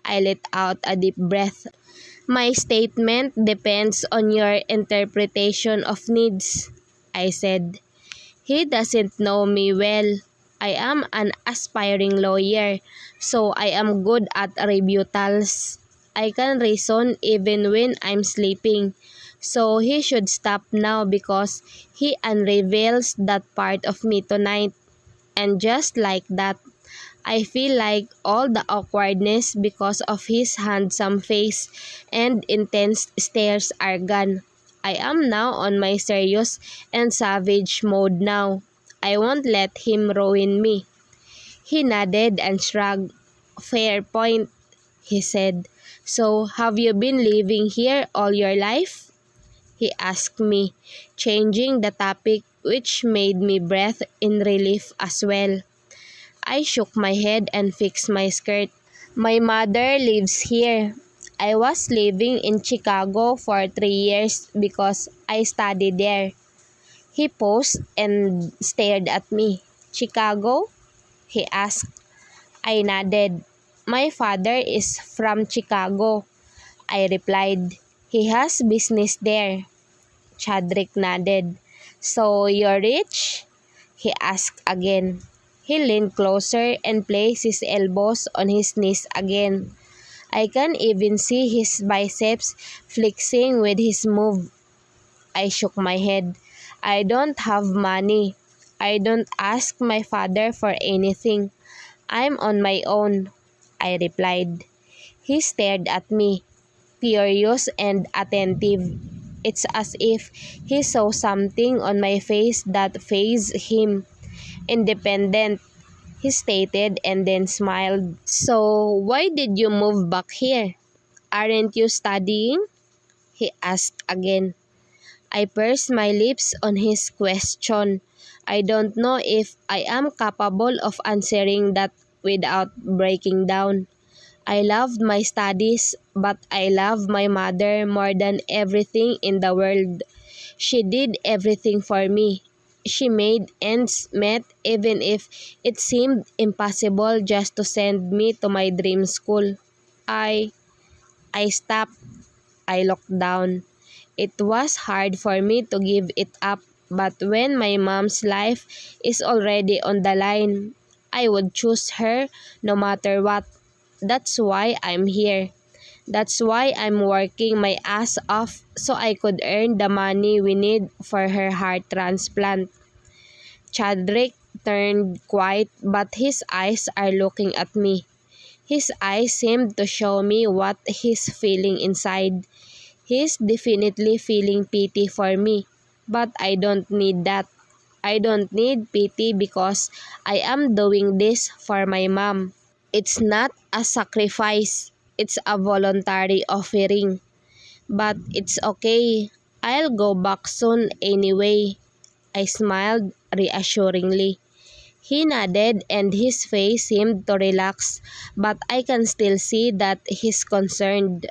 S1: I let out a deep breath, "my statement depends on your interpretation of needs," I said. "He doesn't know me well. I am an aspiring lawyer, so I am good at rebuttals. I can reason even when I'm sleeping. So he should stop now because he unravels that part of me tonight." And just like that, I feel like all the awkwardness because of his handsome face and intense stares are gone. I am now on my serious and savage mode now. I won't let him ruin me. He nodded and shrugged. "Fair point," he said. "So, have you been living here all your life?" he asked me, changing the topic, which made me breathe in relief as well. I shook my head and fixed my skirt. "My mother lives here. I was living in Chicago for 3 years because I studied there." He paused and stared at me. "Chicago?" he asked. I nodded. "My father is from Chicago," I replied. "He has business there." Chadrick nodded. "So you're rich?" he asked again. He leaned closer and placed his elbows on his knees again. I can even see his biceps flexing with his move. I shook my head. "I don't have money. I don't ask my father for anything. I'm on my own," I replied. He stared at me, curious and attentive. It's as if he saw something on my face that fazed him. "Independent," he stated and then smiled. "So, why did you move back here? Aren't you studying?" he asked again. I pursed my lips on his question. I don't know if I am capable of answering that without breaking down. I loved my studies, but I love my mother more than everything in the world. She did everything for me. She made ends meet even if it seemed impossible just to send me to my dream school. I stopped. I looked down. It was hard for me to give it up, but when my mom's life is already on the line, I would choose her no matter what. That's why I'm here. That's why I'm working my ass off so I could earn the money we need for her heart transplant. Chadrick turned quiet, but his eyes are looking at me. His eyes seem to show me what he's feeling inside. He's definitely feeling pity for me, but I don't need that. I don't need pity because I am doing this for my mom. It's not a sacrifice, it's a voluntary offering. But it's okay. I'll go back soon anyway. I smiled reassuringly. He nodded and his face seemed to relax, but I can still see that he's concerned.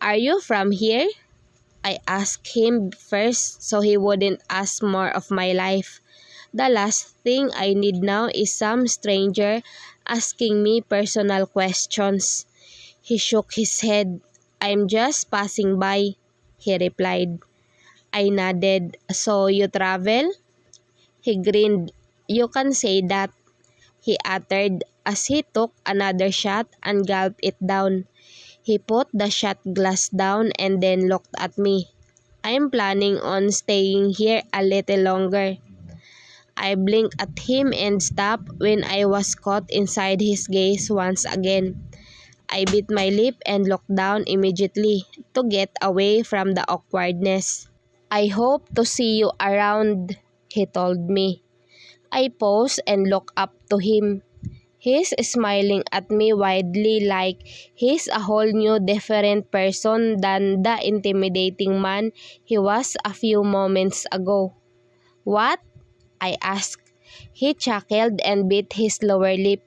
S1: Are you from here? I asked him first so he wouldn't ask more of my life. The last thing I need now is some stranger asking me personal questions. He shook his head. I'm just passing by, he replied. I nodded. So you travel? He grinned. You can say that, he uttered as he took another shot and gulped it down. He put the shot glass down and then looked at me. I'm planning on staying here a little longer. I blinked at him and stopped when I was caught inside his gaze once again. I bit my lip and looked down immediately to get away from the awkwardness. I hope to see you around, he told me. I paused and looked up to him. He's smiling at me widely like he's a whole new different person than the intimidating man he was a few moments ago. What? I asked. He chuckled and bit his lower lip.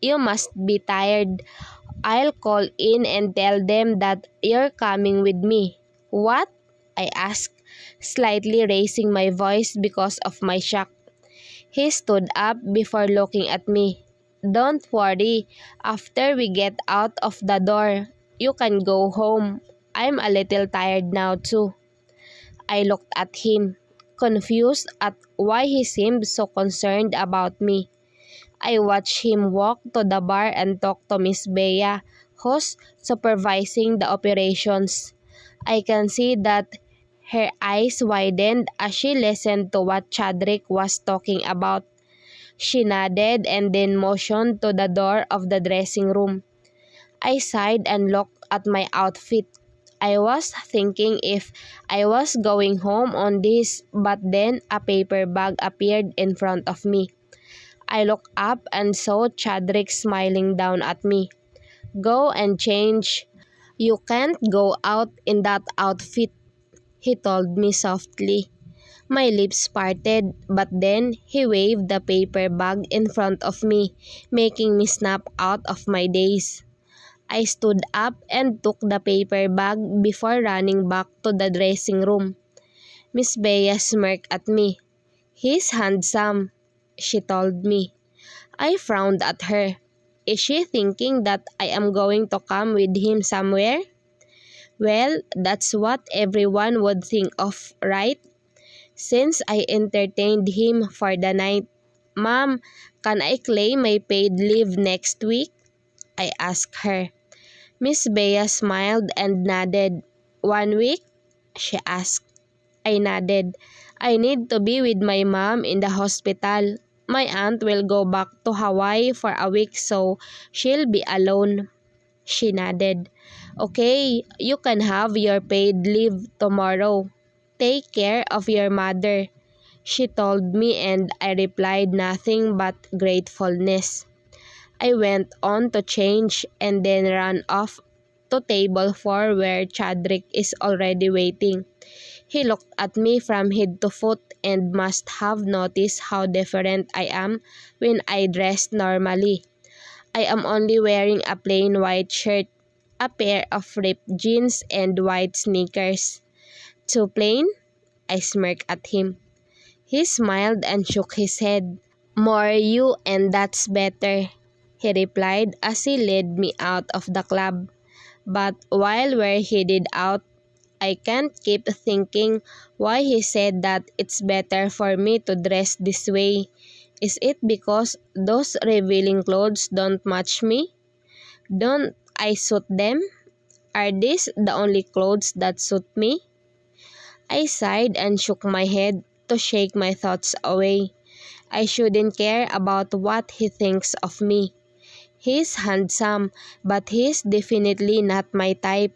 S1: You must be tired. I'll call in and tell them that you're coming with me. What? I asked, slightly raising my voice because of my shock. He stood up before looking at me. Don't worry, after we get out of the door, you can go home. I'm a little tired now too. I looked at him, confused at why he seemed so concerned about me. I watched him walk to the bar and talk to Miss Bea, who's supervising the operations. I can see that her eyes widened as she listened to what Chadrick was talking about. She nodded and then motioned to the door of the dressing room. I sighed and looked at my outfit. I was thinking if I was going home on this, but then a paper bag appeared in front of me. I looked up and saw Chadrick smiling down at me. Go and change. You can't go out in that outfit, he told me softly. My lips parted, but then he waved the paper bag in front of me, making me snap out of my daze. I stood up and took the paper bag before running back to the dressing room. Miss Bea smirked at me. He's handsome, she told me. I frowned at her. Is she thinking that I am going to come with him somewhere? Well, that's what everyone would think of, right? Since I entertained him for the night. Mom, can I claim my paid leave next week? I asked her. Miss Bea smiled and nodded. 1 week? She asked. I nodded. I need to be with my mom in the hospital. My aunt will go back to Hawaii for a week so she'll be alone. She nodded. Okay, you can have your paid leave tomorrow. Take care of your mother, she told me, and I replied nothing but gratefulness. I went on to change and then ran off to table 4 where Chadrick is already waiting. He looked at me from head to foot and must have noticed how different I am when I dress normally. I am only wearing a plain white shirt, a pair of ripped jeans, and white sneakers. Too plain? I smirked at him. He smiled and shook his head. More you and that's better, he replied as he led me out of the club. But while we're headed out, I can't keep thinking why he said that it's better for me to dress this way. Is it because those revealing clothes don't match me? Don't I suit them? Are these the only clothes that suit me? I sighed and shook my head to shake my thoughts away. I shouldn't care about what he thinks of me. He's handsome, but he's definitely not my type.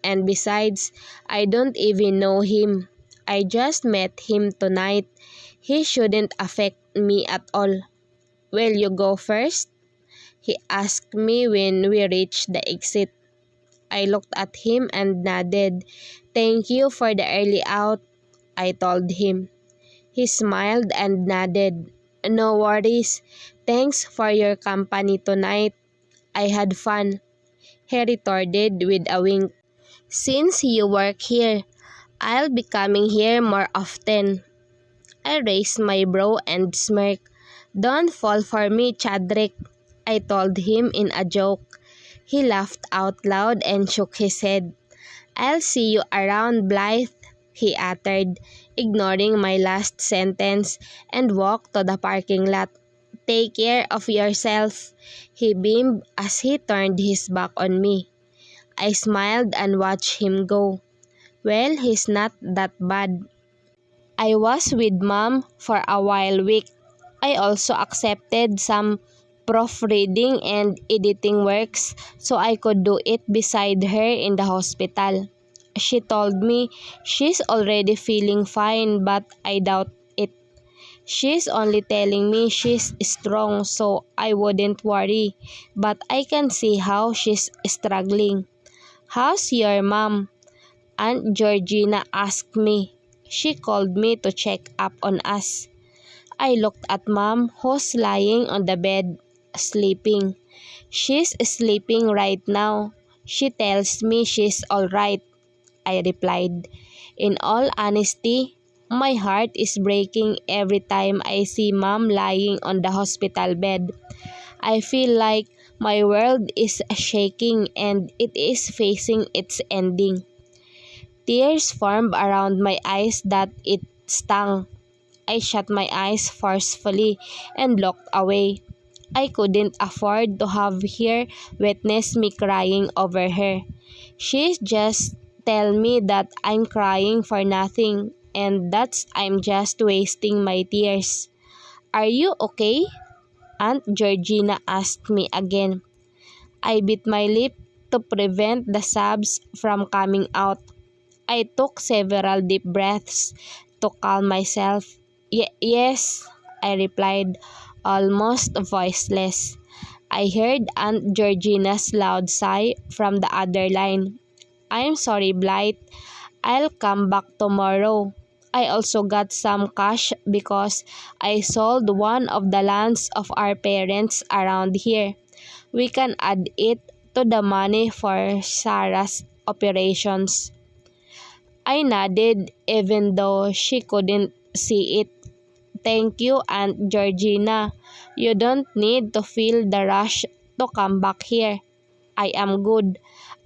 S1: And besides, I don't even know him. I just met him tonight. He shouldn't affect me at all. Will you go first? He asked me when we reached the exit. I looked at him and nodded. Thank you for the early out, I told him. He smiled and nodded. No worries. Thanks for your company tonight. I had fun, he retorted with a wink. Since you work here, I'll be coming here more often. I raised my brow and smirked. Don't fall for me, Chadrick, I told him in a joke. He laughed out loud and shook his head. I'll see you around, Blythe, he uttered, ignoring my last sentence, and walked to the parking lot. Take care of yourself, he beamed as he turned his back on me. I smiled and watched him go. Well, he's not that bad. I was with Mom for a week. I also accepted some proofreading and editing works so I could do it beside her in the hospital. She told me she's already feeling fine, but I doubt it. She's only telling me she's strong so I wouldn't worry, but I can see how she's struggling. How's your mom? Aunt Georgina asked me. She called me to check up on us. I looked at Mom, who's lying on the bed, sleeping. She's sleeping right now. She tells me she's alright, I replied. In all honesty, my heart is breaking every time I see Mom lying on the hospital bed. I feel like my world is shaking and it is facing its ending. Tears formed around my eyes that it stung. I shut my eyes forcefully and looked away. I couldn't afford to have her witness me crying over her. She just tell me that I'm crying for nothing and that I'm just wasting my tears. Are you okay? Aunt Georgina asked me again. I bit my lip to prevent the sobs from coming out. I took several deep breaths to calm myself. Yes, I replied, almost voiceless. I heard Aunt Georgina's loud sigh from the other line. I'm sorry, Blythe. I'll come back tomorrow. I also got some cash because I sold one of the lands of our parents around here. We can add it to the money for Sarah's operations. I nodded even though she couldn't see it. Thank you, Aunt Georgina. You don't need to feel the rush to come back here. I am good.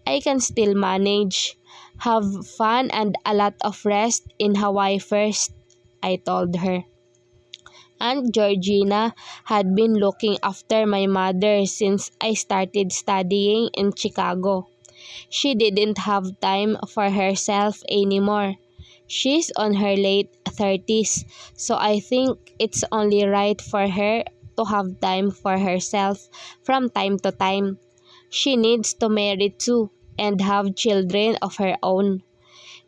S1: I can still manage. Have fun and a lot of rest in Hawaii first, I told her. Aunt Georgina had been looking after my mother since I started studying in Chicago. She didn't have time for herself anymore. She's on her late 30s, so I think it's only right for her to have time for herself from time to time. She needs to marry too and have children of her own.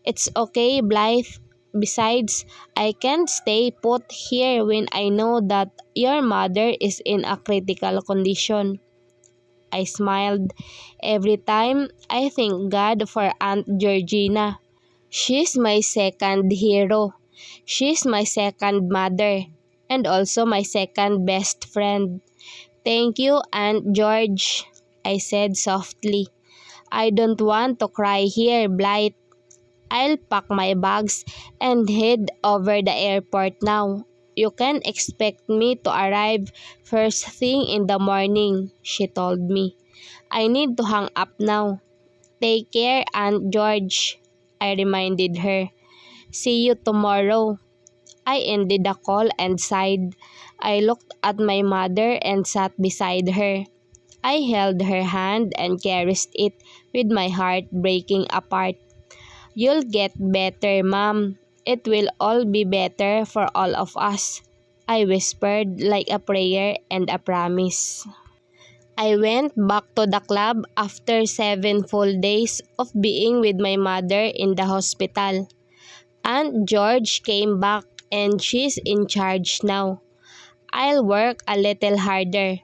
S1: It's okay, Blythe. Besides, I can't stay put here when I know that your mother is in a critical condition. I smiled. Every time I thank God for Aunt Georgina. She's my second hero. She's my second mother. And also my second best friend. Thank you, Aunt George, I said softly. I don't want to cry here, Blythe. I'll pack my bags and head over the airport now. You can expect me to arrive first thing in the morning, she told me. I need to hang up now. Take care, Aunt George, I reminded her. See you tomorrow. I ended the call and sighed. I looked at my mother and sat beside her. I held her hand and caressed it with my heart breaking apart. You'll get better, Mom. It will all be better for all of us, I whispered like a prayer and a promise. I went back to the club after 7 full days of being with my mother in the hospital. Aunt George came back and she's in charge now. I'll work a little harder.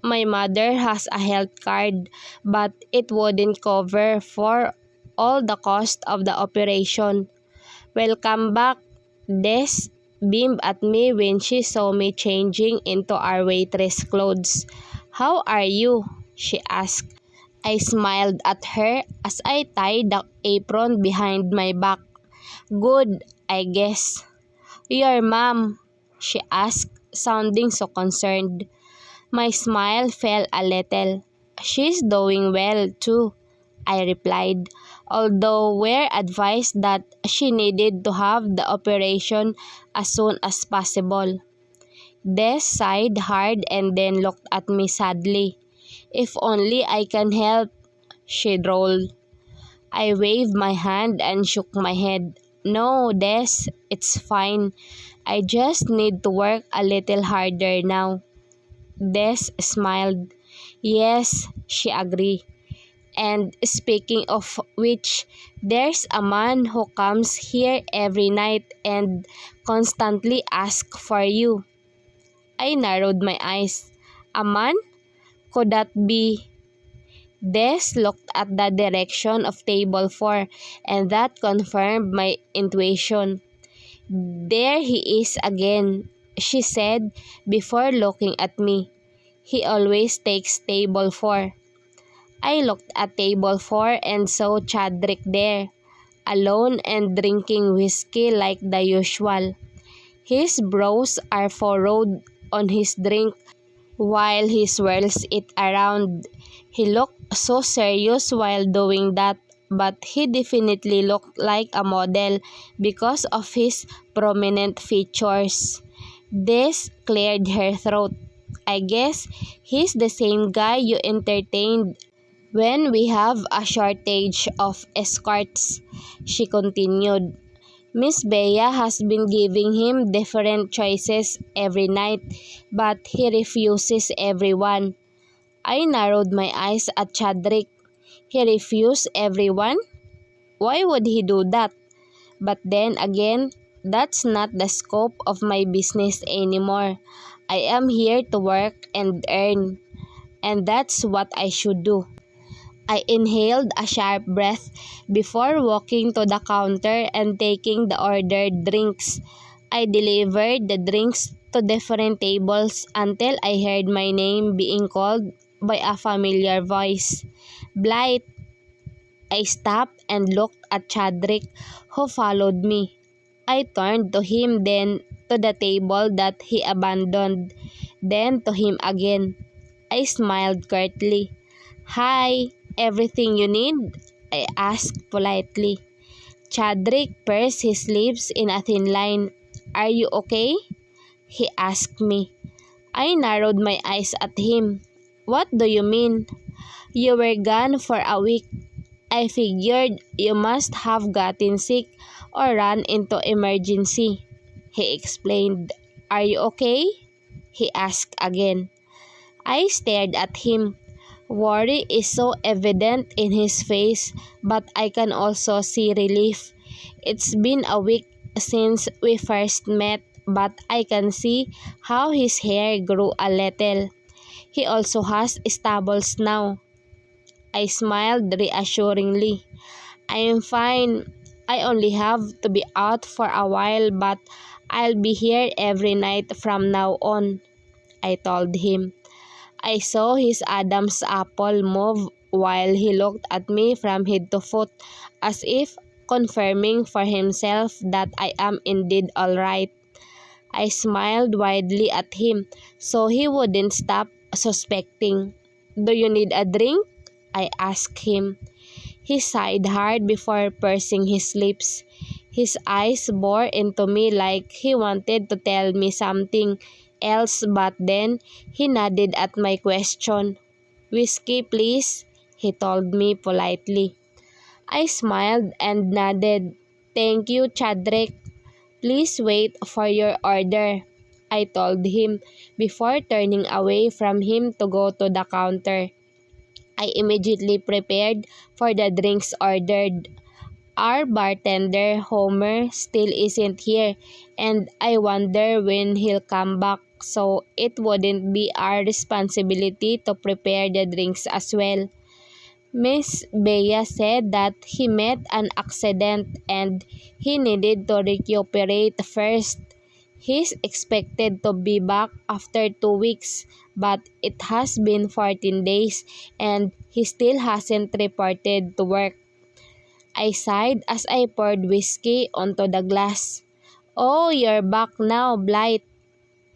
S1: My mother has a health card, but it wouldn't cover for all the cost of the operation. Welcome back. Des beamed at me when she saw me changing into our waitress clothes. How are you? She asked. I smiled at her as I tied the apron behind my back. Good, I guess. Your mom? She asked, sounding so concerned. My smile fell a little. She's doing well, too, I replied, although we're advised that she needed to have the operation as soon as possible. Des sighed hard and then looked at me sadly. If only I can help, she drawled. I waved my hand and shook my head. No, Des, it's fine. I just need to work a little harder now. Des smiled. Yes, she agreed. And speaking of which, there's a man who comes here every night and constantly asks for you. I narrowed my eyes. A man? Could that be? Des looked at the direction of table 4 and that confirmed my intuition. There he is again, she said before looking at me. He always takes table 4. I looked at table 4 and saw Chadrick there, alone and drinking whiskey like the usual. His brows are furrowed on his drink while he swirls it around. He looked so serious while doing that, but he definitely looked like a model because of his prominent features. This cleared her throat. I guess he's the same guy you entertained when we have a shortage of escorts, she continued. Miss Bea has been giving him different choices every night, but he refuses everyone. I narrowed my eyes at Chadrick. He refused everyone? Why would he do that? But then again, that's not the scope of my business anymore. I am here to work and earn, and that's what I should do. I inhaled a sharp breath before walking to the counter and taking the ordered drinks. I delivered the drinks to different tables until I heard my name being called by a familiar voice. Blight. I stopped and looked at Chadrick, who followed me. I turned to him, then to the table that he abandoned, then to him again. I smiled curtly. Hi, everything you need? I asked politely. Chadrick pursed his lips in a thin line. Are you okay? He asked me. I narrowed my eyes at him. What do you mean? You were gone for a week. I figured you must have gotten sick or run into emergency. He explained. Are you okay? He asked again. I stared at him. Worry is so evident in his face, but I can also see relief. It's been a week since we first met, but I can see how his hair grew a little. He also has stubbles now. I smiled reassuringly. I am fine. I only have to be out for a while, but I'll be here every night from now on, I told him. I saw his Adam's apple move while he looked at me from head to foot, as if confirming for himself that I am indeed all right. I smiled widely at him so he wouldn't stop suspecting. Do you need a drink? I asked him. He sighed hard before pursing his lips. His eyes bored into me like he wanted to tell me something else, but then he nodded at my question. Whiskey, please, he told me politely. I smiled and nodded. Thank you, Chadrick. Please wait for your order, I told him before turning away from him to go to the counter. I immediately prepared for the drinks ordered. Our bartender, Homer, still isn't here, and I wonder when he'll come back, so it wouldn't be our responsibility to prepare the drinks as well. Miss Bea said that he met an accident and he needed to recuperate first. He's expected to be back after 2 weeks, but it has been 14 days and he still hasn't reported to work. I sighed as I poured whiskey onto the glass. "Oh, you're back now, Blight."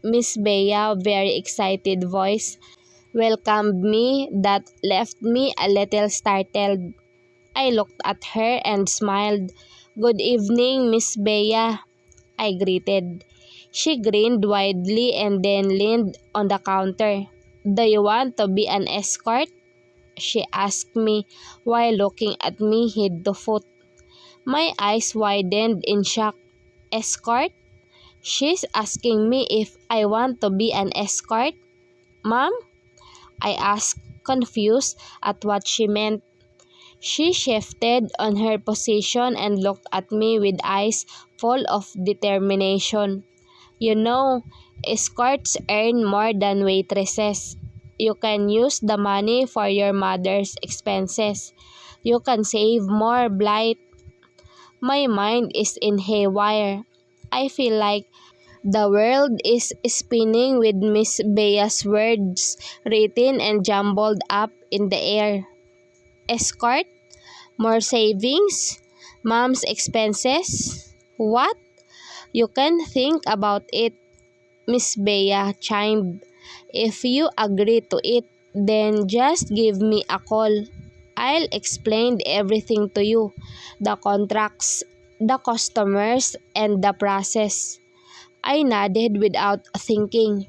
S1: Miss Bea, very excited voice, welcomed me that left me a little startled. I looked at her and smiled. "Good evening, Miss Bea," I greeted. She grinned widely and then leaned on the counter. "Do you want to be an escort?" she asked me while looking at me head to foot. My eyes widened in shock. "Escort? She's asking me if I want to be an escort? Ma'am?" I asked, confused at what she meant. She shifted on her position and looked at me with eyes full of determination. "You know, escorts earn more than waitresses. You can use the money for your mother's expenses. You can save more, Blight." My mind is in haywire. I feel like the world is spinning with Miss Bea's words written and jumbled up in the air. Escort? More savings? Mom's expenses? What? You can think about it, Miss Bea chimed. "If you agree to it, then just give me a call. I'll explain everything to you. The contracts, the customers, and the process." I nodded without thinking.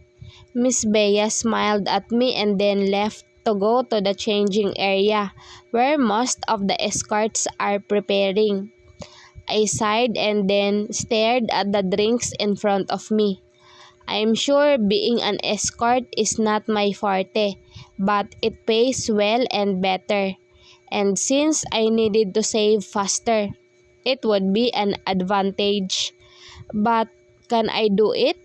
S1: Miss Bea smiled at me and then left to go to the changing area, where most of the escorts are preparing. I sighed and then stared at the drinks in front of me. I'm sure being an escort is not my forte, but it pays well and better. And since I needed to save faster, it would be an advantage. But can I do it?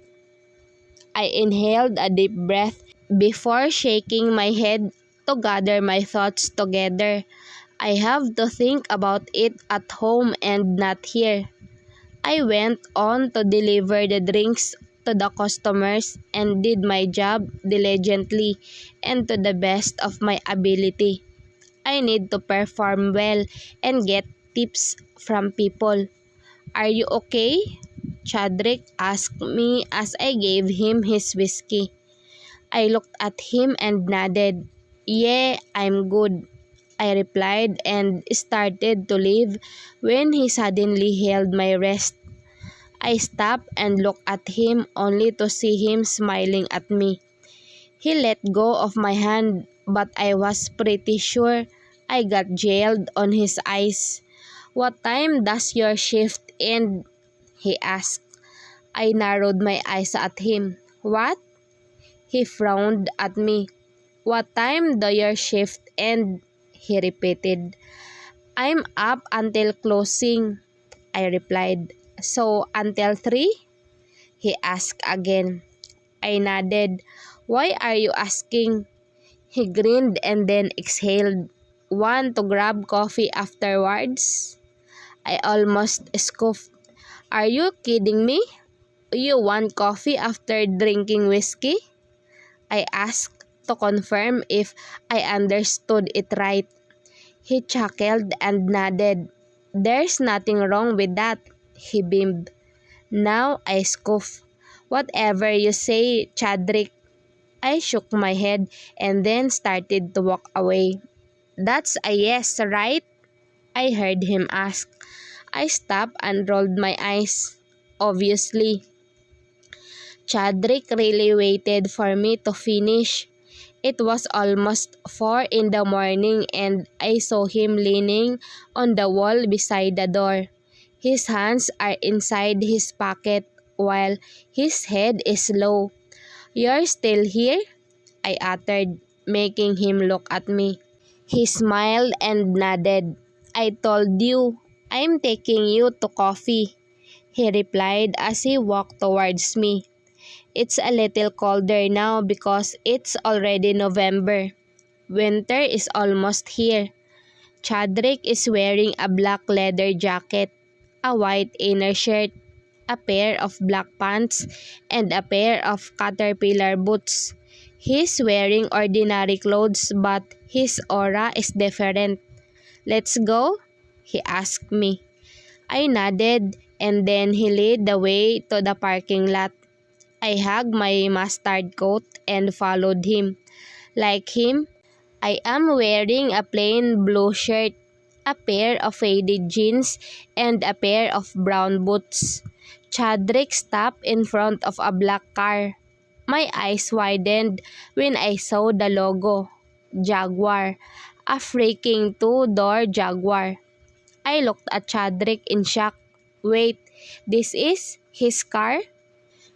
S1: I inhaled a deep breath before shaking my head to gather my thoughts together. I have to think about it at home and not here. I went on to deliver the drinks to the customers and did my job diligently and to the best of my ability. I need to perform well and get tips from people. "Are you okay?" Chadrick asked me as I gave him his whiskey. I looked at him and nodded. "Yeah, I'm good," I replied and started to leave when he suddenly held my wrist. I stopped and looked at him only to see him smiling at me. He let go of my hand, but I was pretty sure I got jailed on his eyes. "What time does your shift end?" he asked. I narrowed my eyes at him. "What?" He frowned at me. "What time do your shift end?" he repeated. "I'm up until closing," I replied. "So until 3? He asked again. I nodded. "Why are you asking?" He grinned and then exhaled. "Want to grab coffee afterwards?" I almost scoffed. "Are you kidding me? You want coffee after drinking whiskey?" I asked to confirm if I understood it right. He chuckled and nodded. "There's nothing wrong with that," he beamed. Now I scoffed. "Whatever you say, Chadrick." I shook my head and then started to walk away. "That's a yes, right?" I heard him ask. I stopped and rolled my eyes. Obviously. Chadrick really waited for me to finish. It was almost 4 in the morning and I saw him leaning on the wall beside the door. His hands are inside his pocket while his head is low. "You're still here?" I uttered, making him look at me. He smiled and nodded. "I told you," "I'm taking you to coffee," he replied as he walked towards me. "It's a little colder now because it's already November. Winter is almost here." Chadrick is wearing a black leather jacket, a white inner shirt, a pair of black pants, and a pair of caterpillar boots. He's wearing ordinary clothes but his aura is different. "Let's go?" he asked me. I nodded and then he led the way to the parking lot. I hugged my mustard coat and followed him. Like him, I am wearing a plain blue shirt, a pair of faded jeans, and a pair of brown boots. Chadrick stopped in front of a black car. My eyes widened when I saw the logo, Jaguar, a freaking two-door Jaguar. I looked at Chadrick in shock. "Wait, this is his car?"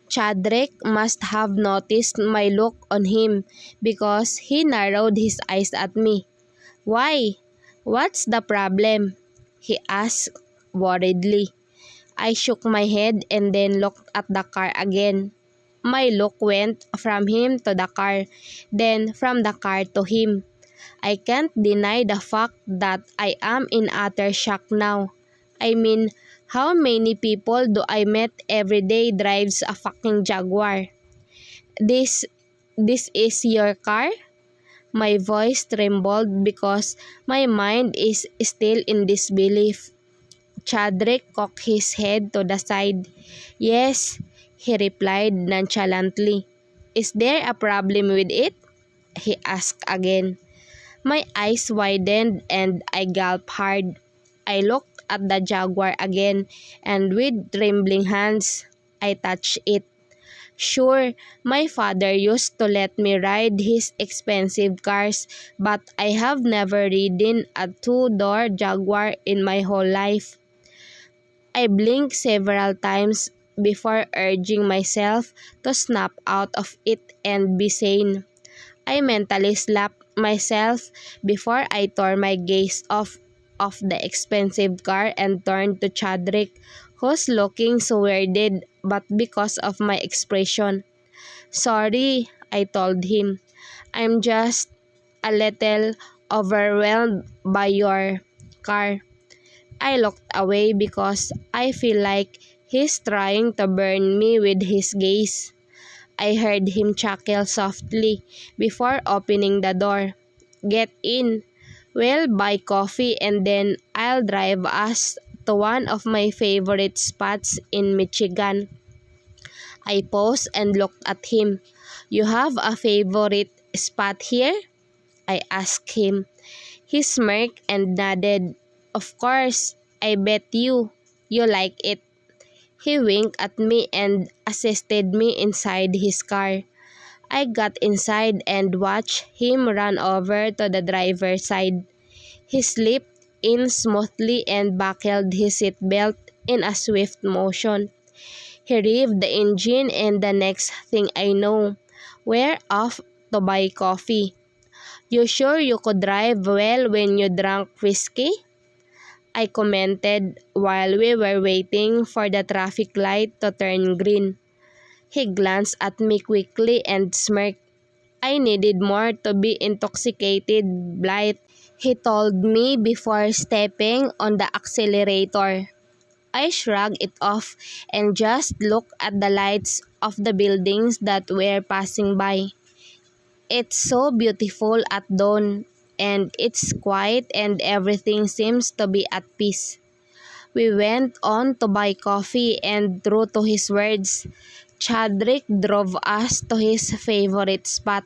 S1: Chadrick must have noticed my look on him because he narrowed his eyes at me. "Why? What's the problem?" he asked worriedly. I shook my head and then looked at the car again. My look went from him to the car, then from the car to him. I can't deny the fact that I am in utter shock now. I mean, how many people do I met every day drives a fucking Jaguar? This, this is your car?" My voice trembled because my mind is still in disbelief. Chadrick cocked his head to the side. "Yes," he replied nonchalantly. "Is there a problem with it?" he asked again. My eyes widened and I gulped hard. I looked at the Jaguar again and with trembling hands, I touched it. Sure, my father used to let me ride his expensive cars, but I have never ridden a two-door Jaguar in my whole life. I blinked several times before urging myself to snap out of it and be sane. I mentally slapped myself before I tore my gaze off of the expensive car and turned to Chadrick, who's looking so weirded but because of my expression. "Sorry," I told him. "I'm just a little overwhelmed by your car." I looked away because I feel like he's trying to burn me with his gaze. I heard him chuckle softly before opening the door. "Get in. We'll buy coffee and then I'll drive us to one of my favorite spots in Michigan." I paused and looked at him. "You have a favorite spot here?" I asked him. He smirked and nodded. "Of course, I bet you like it." He winked at me and assisted me inside his car. I got inside and watched him run over to the driver's side. He slipped in smoothly and buckled his seatbelt in a swift motion. He revved the engine and the next thing I know, we're off to buy coffee. "You sure you could drive well when you drank whiskey?" I commented while we were waiting for the traffic light to turn green. He glanced at me quickly and smirked. "I needed more to be intoxicated, Blythe," he told me before stepping on the accelerator. I shrugged it off and just looked at the lights of the buildings that were passing by. It's so beautiful at dawn, and it's quiet and everything seems to be at peace. We went on to buy coffee and true to his words, Chadrick drove us to his favorite spot.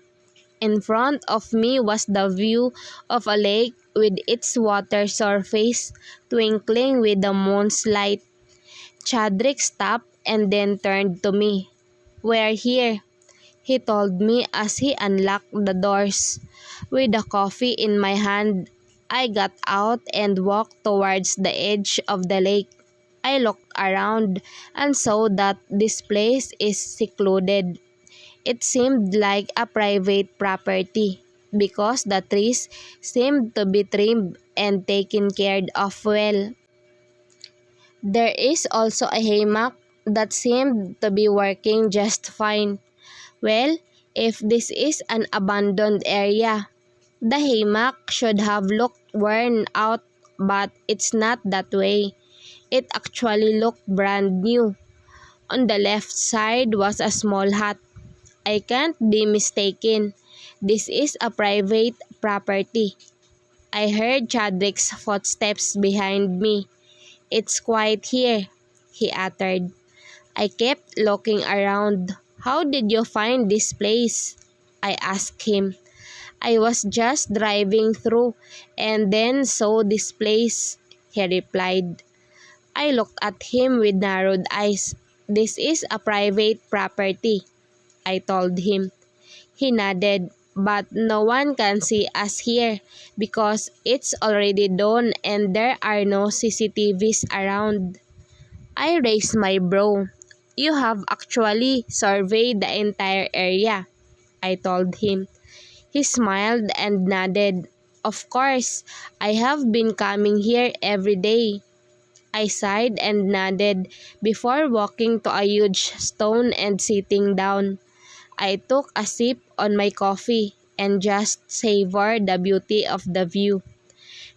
S1: In front of me was the view of a lake with its water surface twinkling with the moon's light. Chadrick stopped and then turned to me. "We're here," he told me as he unlocked the doors. With the coffee in my hand, I got out and walked towards the edge of the lake. I looked around and saw that this place is secluded. It seemed like a private property because the trees seemed to be trimmed and taken care of well. There is also a hammock that seemed to be working just fine. Well, if this is an abandoned area, the hammock should have looked worn out, but it's not that way. It actually looked brand new. On the left side was a small hut. I can't be mistaken. This is a private property. I heard Chadwick's footsteps behind me. "It's quiet here," he uttered. I kept looking around. "How did you find this place?" I asked him. "I was just driving through and then saw this place," he replied. I looked at him with narrowed eyes. "This is a private property," I told him. He nodded. "But no one can see us here because it's already dawn and there are no CCTVs around." I raised my brow. "You have actually surveyed the entire area," I told him. He smiled and nodded. "Of course, I have been coming here every day." I sighed and nodded before walking to a huge stone and sitting down. I took a sip on my coffee and just savored the beauty of the view.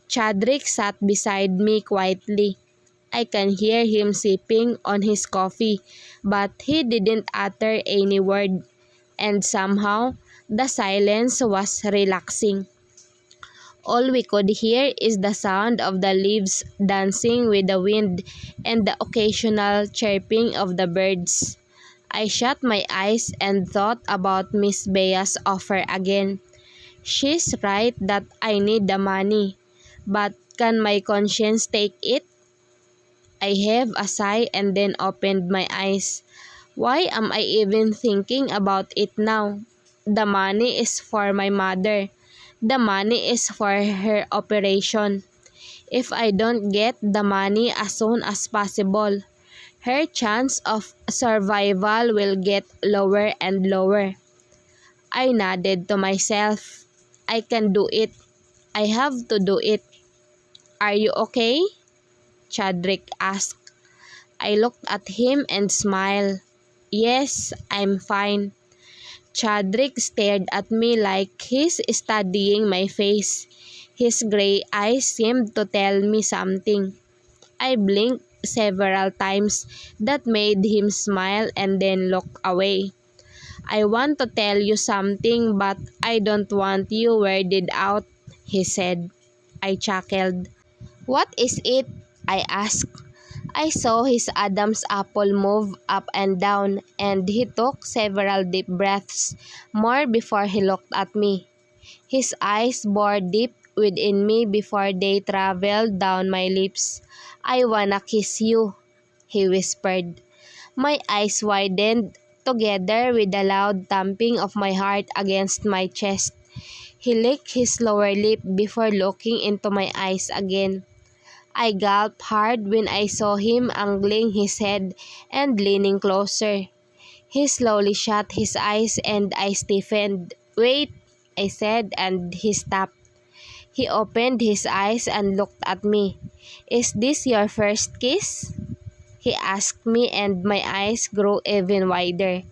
S1: Chadrick sat beside me quietly. I can hear him sipping on his coffee, but he didn't utter any word, and somehow the silence was relaxing. All we could hear is the sound of the leaves dancing with the wind and the occasional chirping of the birds. I shut my eyes and thought about Miss Bea's offer again. She's right that I need the money, but can my conscience take it? I heaved a sigh and then opened my eyes. Why am I even thinking about it now? The money is for my mother. The money is for her operation. If I don't get the money as soon as possible, her chance of survival will get lower and lower. I nodded to myself. I can do it. I have to do it. "Are you okay?" Chadrick asked. I looked at him and smiled. "Yes, I'm fine." Chadrick stared at me like he's studying my face. His gray eyes seemed to tell me something. I blinked several times. That made him smile and then look away. "I want to tell you something, but I don't want you weirded out," he said. I chuckled. "What is it?" I asked. I saw his Adam's apple move up and down, and he took several deep breaths, more before he looked at me. His eyes bored deep within me before they traveled down my lips. "I wanna kiss you," he whispered. My eyes widened together with the loud thumping of my heart against my chest. He licked his lower lip before looking into my eyes again. I gulped hard when I saw him angling his head and leaning closer. He slowly shut his eyes and I stiffened. "Wait," I said, and he stopped. He opened his eyes and looked at me. "Is this your first kiss?" he asked me, and my eyes grew even wider.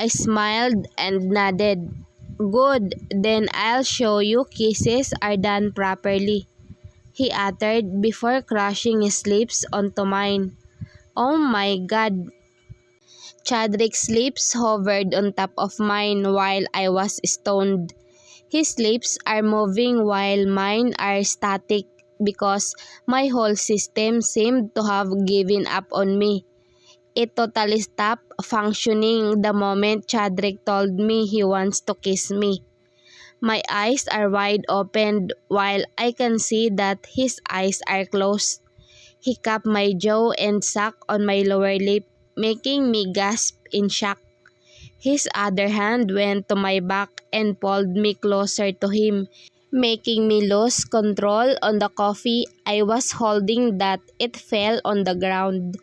S1: I smiled and nodded. "Good, then I'll show you kisses are done properly," he uttered before crushing his lips onto mine. Oh my God! Chadrick's lips hovered on top of mine while I was stoned. His lips are moving while mine are static because my whole system seemed to have given up on me. It totally stopped functioning the moment Chadrick told me he wants to kiss me. My eyes are wide open while I can see that his eyes are closed. He cupped my jaw and sucked on my lower lip, making me gasp in shock. His other hand went to my back and pulled me closer to him, making me lose control on the coffee I was holding that it fell on the ground.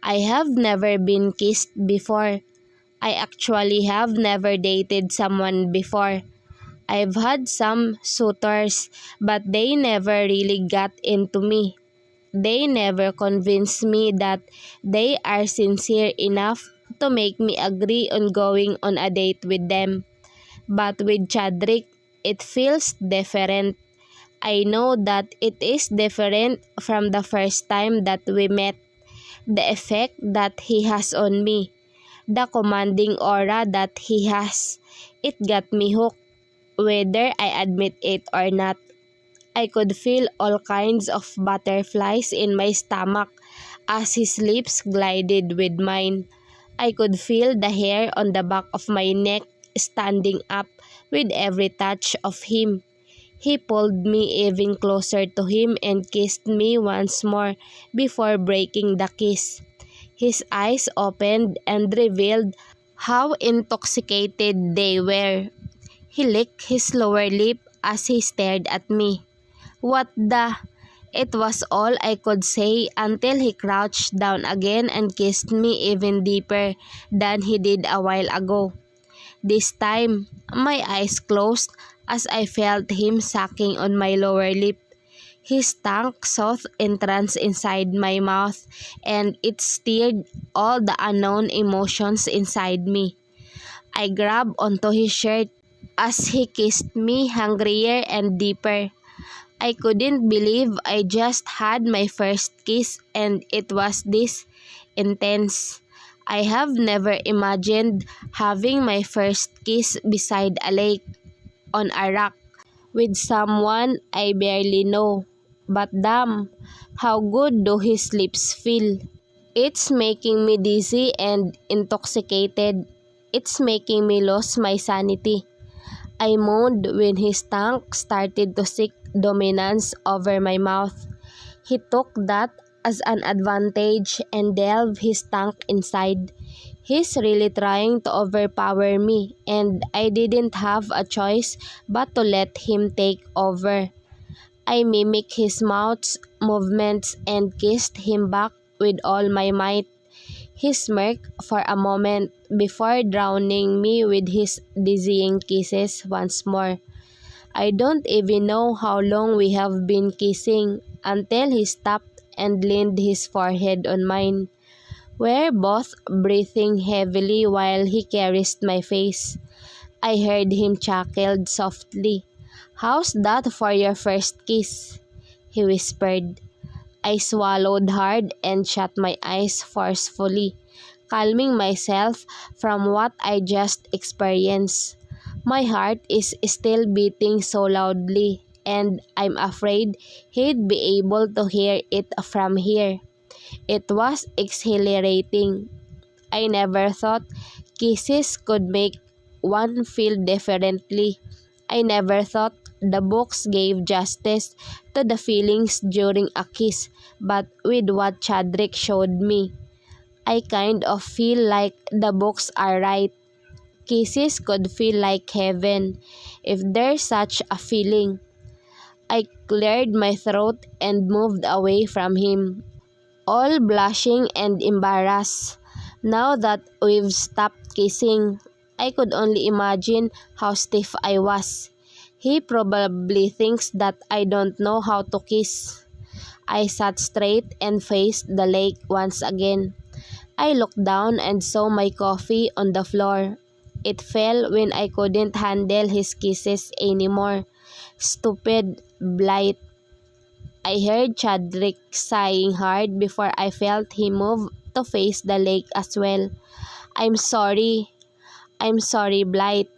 S1: I have never been kissed before. I actually have never dated someone before. I've had some suitors, but they never really got into me. they never convince me that they are sincere enough to make me agree on going on a date with them. But with Chadrick, it feels different. I know that it is different from the first time that we met. The effect that he has on me, the commanding aura that he has, it got me hooked, whether I admit it or not. I could feel all kinds of butterflies in my stomach as his lips glided with mine. I could feel the hair on the back of my neck standing up with every touch of him. He pulled me even closer to him and kissed me once more before breaking the kiss. His eyes opened and revealed how intoxicated they were. He licked his lower lip as he stared at me. What the? It was all I could say until he crouched down again and kissed me even deeper than he did a while ago. This time, my eyes closed as I felt him sucking on my lower lip. His tongue sought entrance inside my mouth, and it stirred all the unknown emotions inside me. I grabbed onto his shirt as he kissed me hungrier and deeper. I couldn't believe I just had my first kiss and it was this intense. I have never imagined having my first kiss beside a lake, on a rock, with someone I barely know. But damn, how good do his lips feel? It's making me dizzy and intoxicated. It's making me lose my sanity. I moaned when his tongue started to seek dominance over my mouth. He took that as an advantage and delved his tongue inside. He's really trying to overpower me, and I didn't have a choice but to let him take over. I mimicked his mouth's movements and kissed him back with all my might. He smirked for a moment before drowning me with his dizzying kisses once more. I don't even know how long we have been kissing until he stopped and leaned his forehead on mine. We're both breathing heavily while he caressed my face. I heard him chuckled softly. "How's that for your first kiss?" he whispered. I swallowed hard and shut my eyes forcefully, calming myself from what I just experienced. My heart is still beating so loudly, and I'm afraid he'd be able to hear it from here. It was exhilarating. I never thought kisses could make one feel differently. I never thought the books gave justice to the feelings during a kiss, but with what Chadrick showed me, I kind of feel like the books are right. Kisses could feel like heaven, if there's such a feeling. I cleared my throat and moved away from him, all blushing and embarrassed. Now that we've stopped kissing, I could only imagine how stiff I was. He probably thinks that I don't know how to kiss. I sat straight and faced the lake once again. I looked down and saw my coffee on the floor. It fell when I couldn't handle his kisses anymore. Stupid, blight. I heard Chadrick sighing hard before I felt him move to face the lake as well. I'm sorry. I'm sorry, Blight."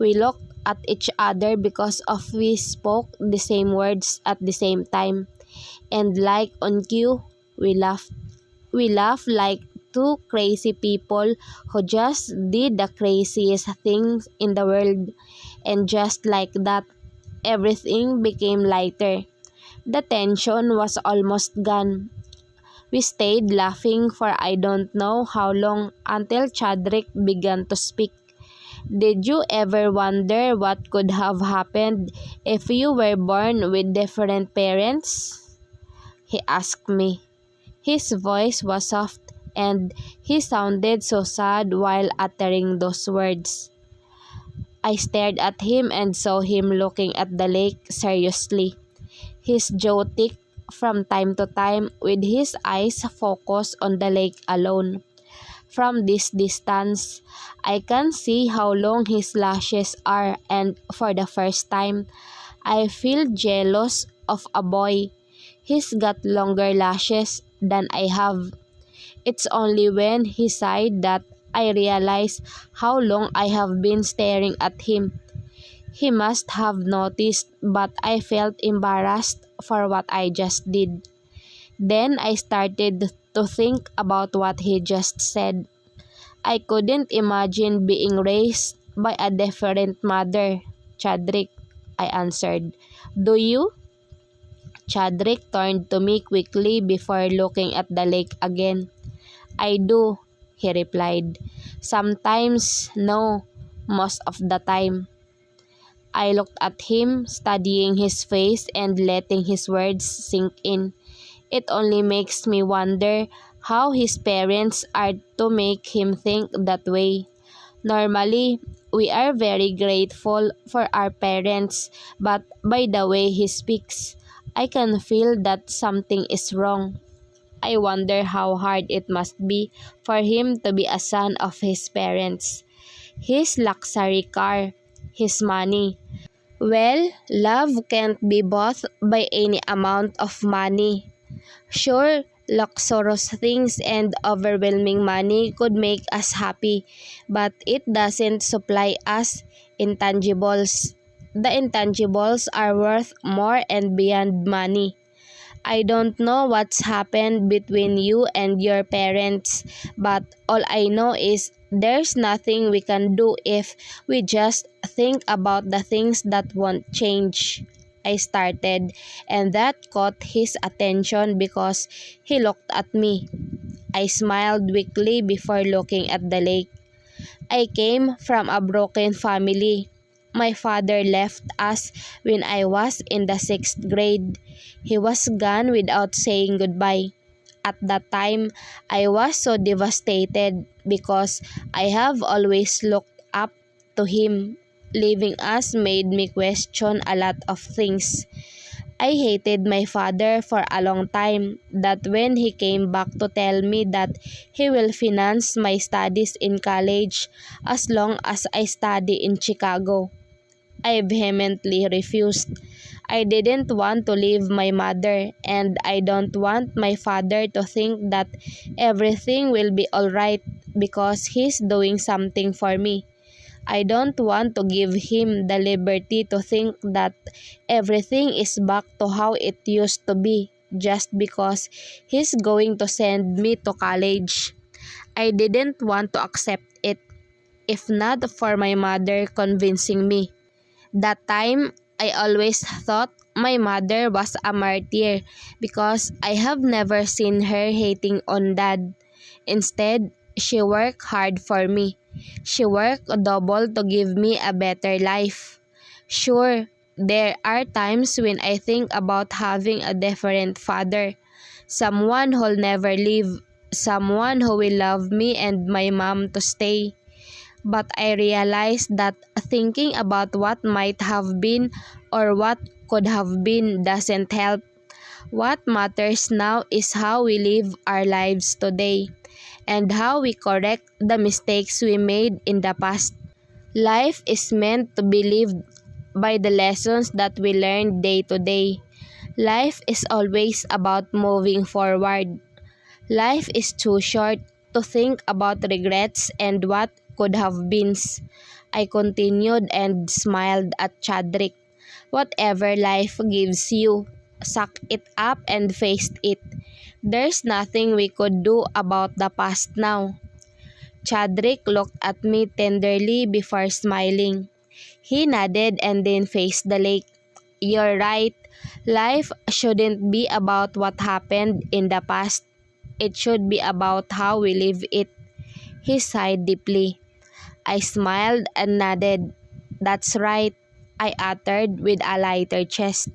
S1: We looked at each other because of we spoke the same words at the same time. And like on cue, we laughed. We laughed like two crazy people who just did the craziest things in the world. And just like that, everything became lighter. The tension was almost gone. We stayed laughing for I don't know how long until Chadrick began to speak. "Did you ever wonder what could have happened if you were born with different parents?" he asked me. His voice was soft and he sounded so sad while uttering those words. I stared at him and saw him looking at the lake seriously. His jaw ticked from time to time with his eyes focused on the lake alone. From this distance, I can see how long his lashes are, and for the first time, I feel jealous of a boy. He's got longer lashes than I have. It's only when he sighed that I realized how long I have been staring at him. He must have noticed, but I felt embarrassed for what I just did. Then I started to think about what he just said. I couldn't imagine being raised by a different mother, Chadrick, I answered. Do you? Chadrick turned to me quickly before looking at the lake again. I do, he replied. Sometimes, no, most of the time. I looked at him, studying his face and letting his words sink in. It only makes me wonder how his parents are to make him think that way. Normally, we are very grateful for our parents, but by the way he speaks, I can feel that something is wrong. I wonder how hard it must be for him to be a son of his parents. His luxury car, his money. Well, love can't be bought by any amount of money. Sure, luxurious things and overwhelming money could make us happy, but it doesn't supply us intangibles. The intangibles are worth more and beyond money. I don't know what's happened between you and your parents, but all I know is there's nothing we can do if we just think about the things that won't change. I started, and that caught his attention because he looked at me. I smiled weakly before looking at the lake. I came from a broken family. My father left us when I was in the 6th grade. He was gone without saying goodbye. At that time, I was so devastated because I have always looked up to him. Leaving us made me question a lot of things. I hated my father for a long time, that when he came back to tell me that he will finance my studies in college as long as I study in Chicago, I vehemently refused. I didn't want to leave my mother, and I don't want my father to think that everything will be alright because he's doing something for me. I don't want to give him the liberty to think that everything is back to how it used to be just because he's going to send me to college. I didn't want to accept it, if not for my mother convincing me. That time, I always thought my mother was a martyr because I have never seen her hating on dad. Instead, she worked hard for me. She worked double to give me a better life. Sure, there are times when I think about having a different father. Someone who'll never leave. Someone who will love me and my mom to stay. But I realized that thinking about what might have been or what could have been doesn't help. What matters now is how we live our lives today and how we correct the mistakes we made in the past. Life is meant to be lived by the lessons that we learn day to day. Life is always about moving forward. Life is too short to think about regrets and what could have been. I continued and smiled at Chadrick. Whatever life gives you, suck it up and face it. There's nothing we could do about the past now. Chadrick looked at me tenderly before smiling. He nodded and then faced the lake. You're right. Life shouldn't be about what happened in the past. It should be about how we live it. He sighed deeply. I smiled and nodded. That's right, I uttered with a lighter chest.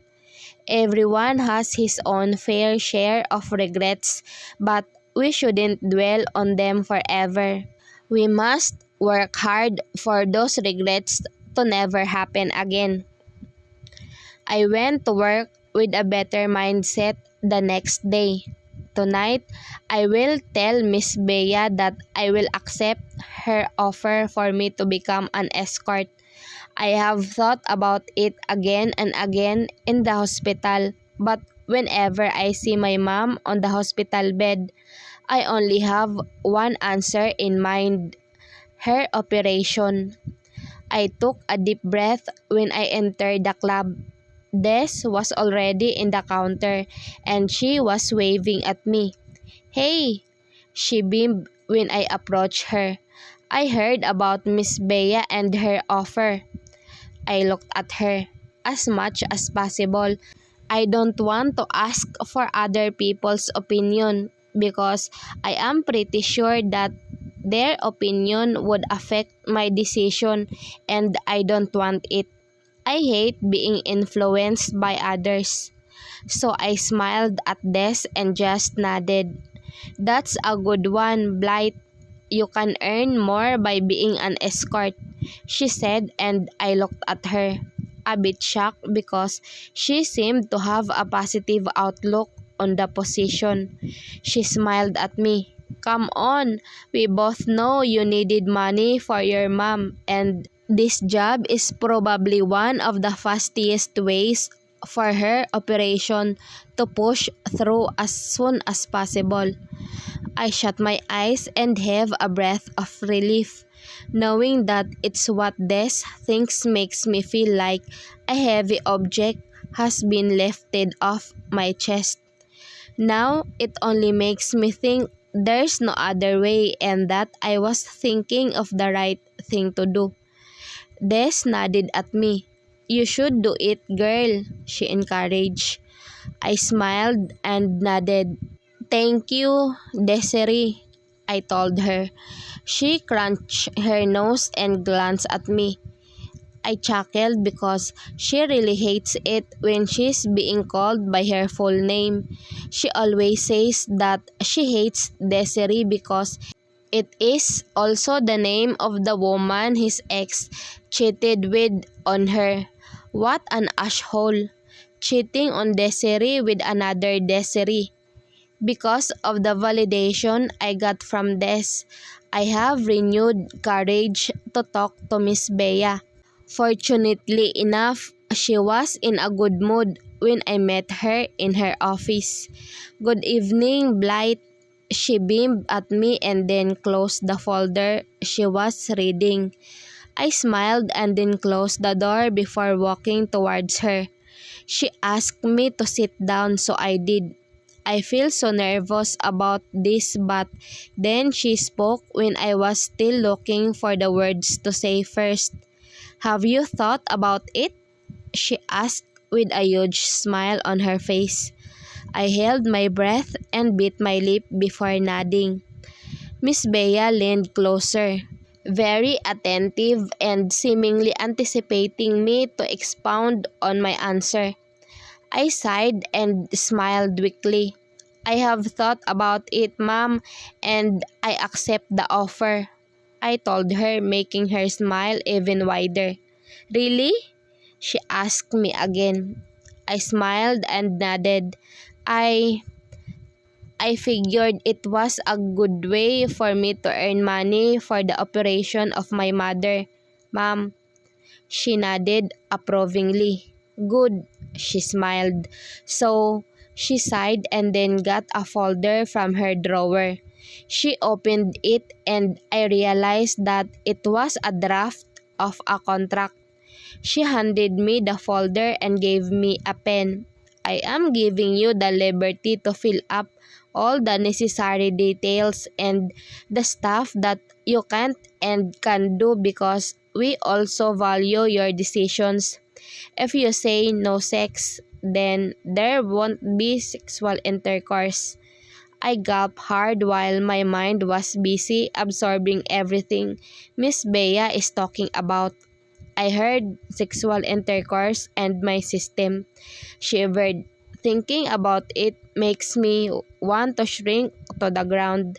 S1: Everyone has his own fair share of regrets, but we shouldn't dwell on them forever. We must work hard for those regrets to never happen again. I went to work with a better mindset the next day. Tonight, I will tell Miss Bea that I will accept her offer for me to become an escort. I have thought about it again and again in the hospital, but whenever I see my mom on the hospital bed, I only have one answer in mind: her operation. I took a deep breath when I entered the club. Des was already in the counter and she was waving at me. "Hey!" She beamed when I approached her. "I heard about Miss Bea and her offer." I looked at her. As much as possible, I don't want to ask for other people's opinion because I am pretty sure that their opinion would affect my decision and I don't want it. I hate being influenced by others. So I smiled at Des and just nodded. "That's a good one, Blight. You can earn more by being an escort," she said, and I looked at her, a bit shocked because she seemed to have a positive outlook on the position. She smiled at me. "Come on, we both know you needed money for your mom, and this job is probably one of the fastest ways for her operation to push through as soon as possible." I shut my eyes and have a breath of relief, knowing that it's what Des thinks makes me feel like a heavy object has been lifted off my chest. Now it only makes me think there's no other way and that I was thinking of the right thing to do. Des nodded at me. "You should do it, girl," she encouraged. I smiled and nodded. "Thank you, Desiree," I told her. She crunched her nose and glanced at me. I chuckled because she really hates it when she's being called by her full name. She always says that she hates Desiree because it is also the name of the woman his ex cheated with on her. What an asshole! Cheating on Desiree with another Desiree. Because of the validation I got from Des, I have renewed courage to talk to Miss Bea. Fortunately enough, she was in a good mood when I met her in her office. "Good evening, Blight." She beamed at me and then closed the folder she was reading. I smiled and then closed the door before walking towards her. She asked me to sit down, so I did. I feel so nervous about this, but then she spoke when I was still looking for the words to say first. "Have you thought about it?" she asked with a huge smile on her face. I held my breath and bit my lip before nodding. Miss Bea leaned closer, very attentive and seemingly anticipating me to expound on my answer. I sighed and smiled weakly. "I have thought about it, ma'am, and I accept the offer," I told her, making her smile even wider. "Really?" she asked me again. I smiled and nodded. I I figured it was a good way for me to earn money for the operation of my mother, ma'am. She nodded approvingly. "Good," she smiled. So she sighed and then got a folder from her drawer. She opened it and I realized that it was a draft of a contract. She handed me the folder and gave me a pen. "I am giving you the liberty to fill up all the necessary details and the stuff that you can't and can do because we also value your decisions. If you say no sex, then there won't be sexual intercourse." I gulped hard while my mind was busy absorbing everything Miss Bea is talking about. I heard sexual intercourse and my system shivered. Thinking about it makes me want to shrink to the ground.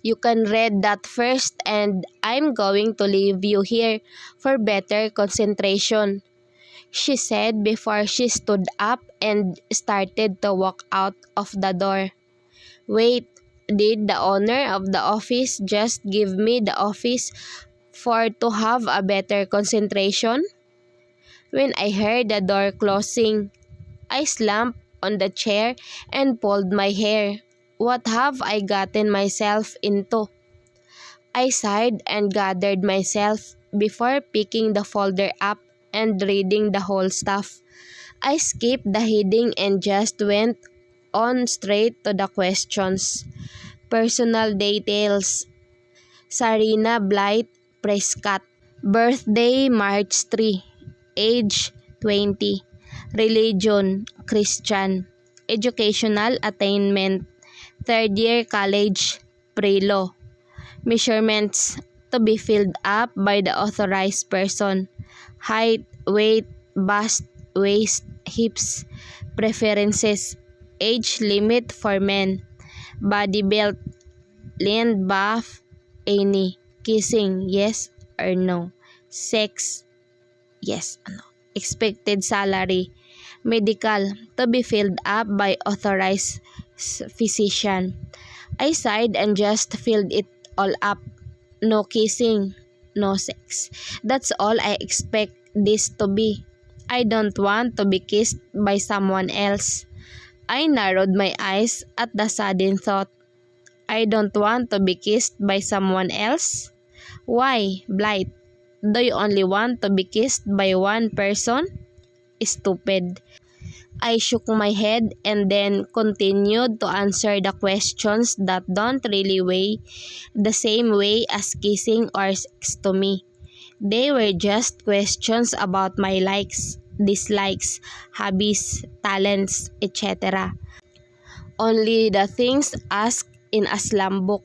S1: "You can read that first and I'm going to leave you here for better concentration." she said before she stood up and started to walk out of the door. Wait, did the owner of the office just give me the office for to have a better concentration? When I heard the door closing, I slumped on the chair and pulled my hair. What have I gotten myself into? I sighed and gathered myself before picking the folder up and reading the whole stuff. I skipped the heading and just went on straight to the questions. Personal details. Sarina Blight Prescott. Birthday March 3. Age 20. Religion Christian. Educational attainment. Third year college pre-law. Measurements to be filled up by the authorized person. Height, weight, bust, waist, hips. Preferences. Age limit for men. Body build. Lean, buff, any. Kissing, yes or no. Sex, yes or no. Expected salary. Medical, to be filled up by authorized physician. I sighed and just filled it all up. No kissing, no sex. That's all I expect this to be. I don't want to be kissed by someone else. I narrowed my eyes at the sudden thought. I don't want to be kissed by someone else? Why, Blight? Do you only want to be kissed by one person? Stupid. I shook my head and then continued to answer the questions that don't really weigh the same way as kissing or sex to me. They were just questions about my likes, dislikes, hobbies, talents, etc. Only the things asked in a slam book.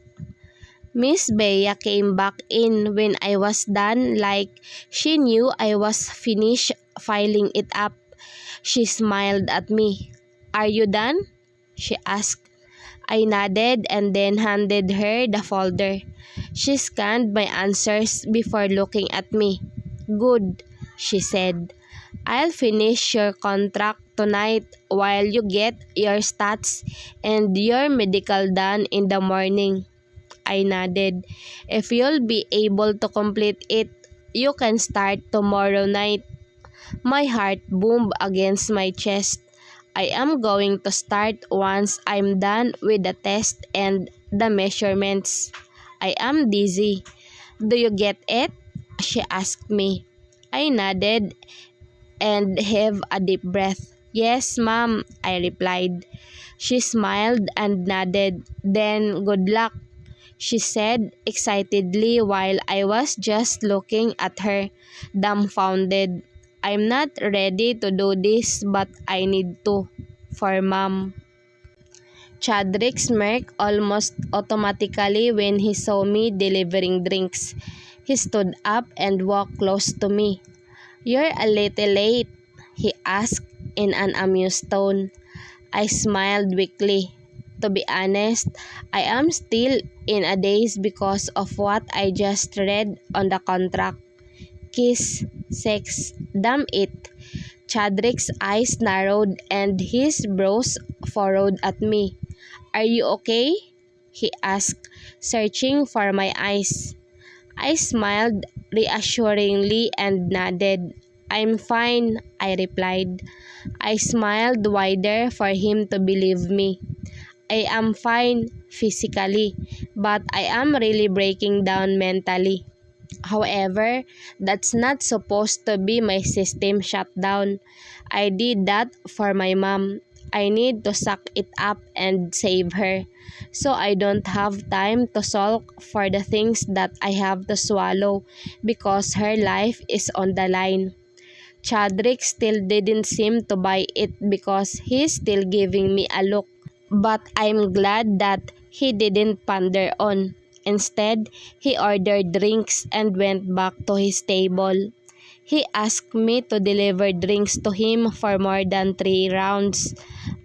S1: Miss Bea came back in when I was done, like she knew I was finished filing it up. She smiled at me. "Are you done?" she asked. I nodded and then handed her the folder. She scanned my answers before looking at me. "Good," she said. "I'll finish your contract tonight while you get your stats and your medical done in the morning." I nodded. "If you'll be able to complete it, you can start tomorrow night." My heart boomed against my chest. I am going to start once I'm done with the test and the measurements. I am dizzy. "Do you get it?" she asked me. I nodded and heaved a deep breath. "Yes, ma'am," I replied. She smiled and nodded. "Then good luck," she said excitedly while I was just looking at her, dumbfounded. "I'm not ready to do this, but I need to. For Mom." Chadrick smirked almost automatically when he saw me delivering drinks. He stood up and walked close to me. "You're a little late," he asked in an amused tone. I smiled weakly. To be honest, I am still in a daze because of what I just read on the contract. Kiss, sex, damn it. Chadrick's eyes narrowed and his brows furrowed at me. "Are you okay?" he asked, searching for my eyes. I smiled reassuringly and nodded. "I'm fine," I replied. I smiled wider for him to believe me. I am fine physically, but I am really breaking down mentally. However, that's not supposed to be my system shutdown. I did that for my mom. I need to suck it up and save her, so I don't have time to sulk for the things that I have to swallow because her life is on the line. Chadrick still didn't seem to buy it because he's still giving me a look. But I'm glad that he didn't ponder on. Instead, he ordered drinks and went back to his table. He asked me to deliver drinks to him for more than 3 rounds.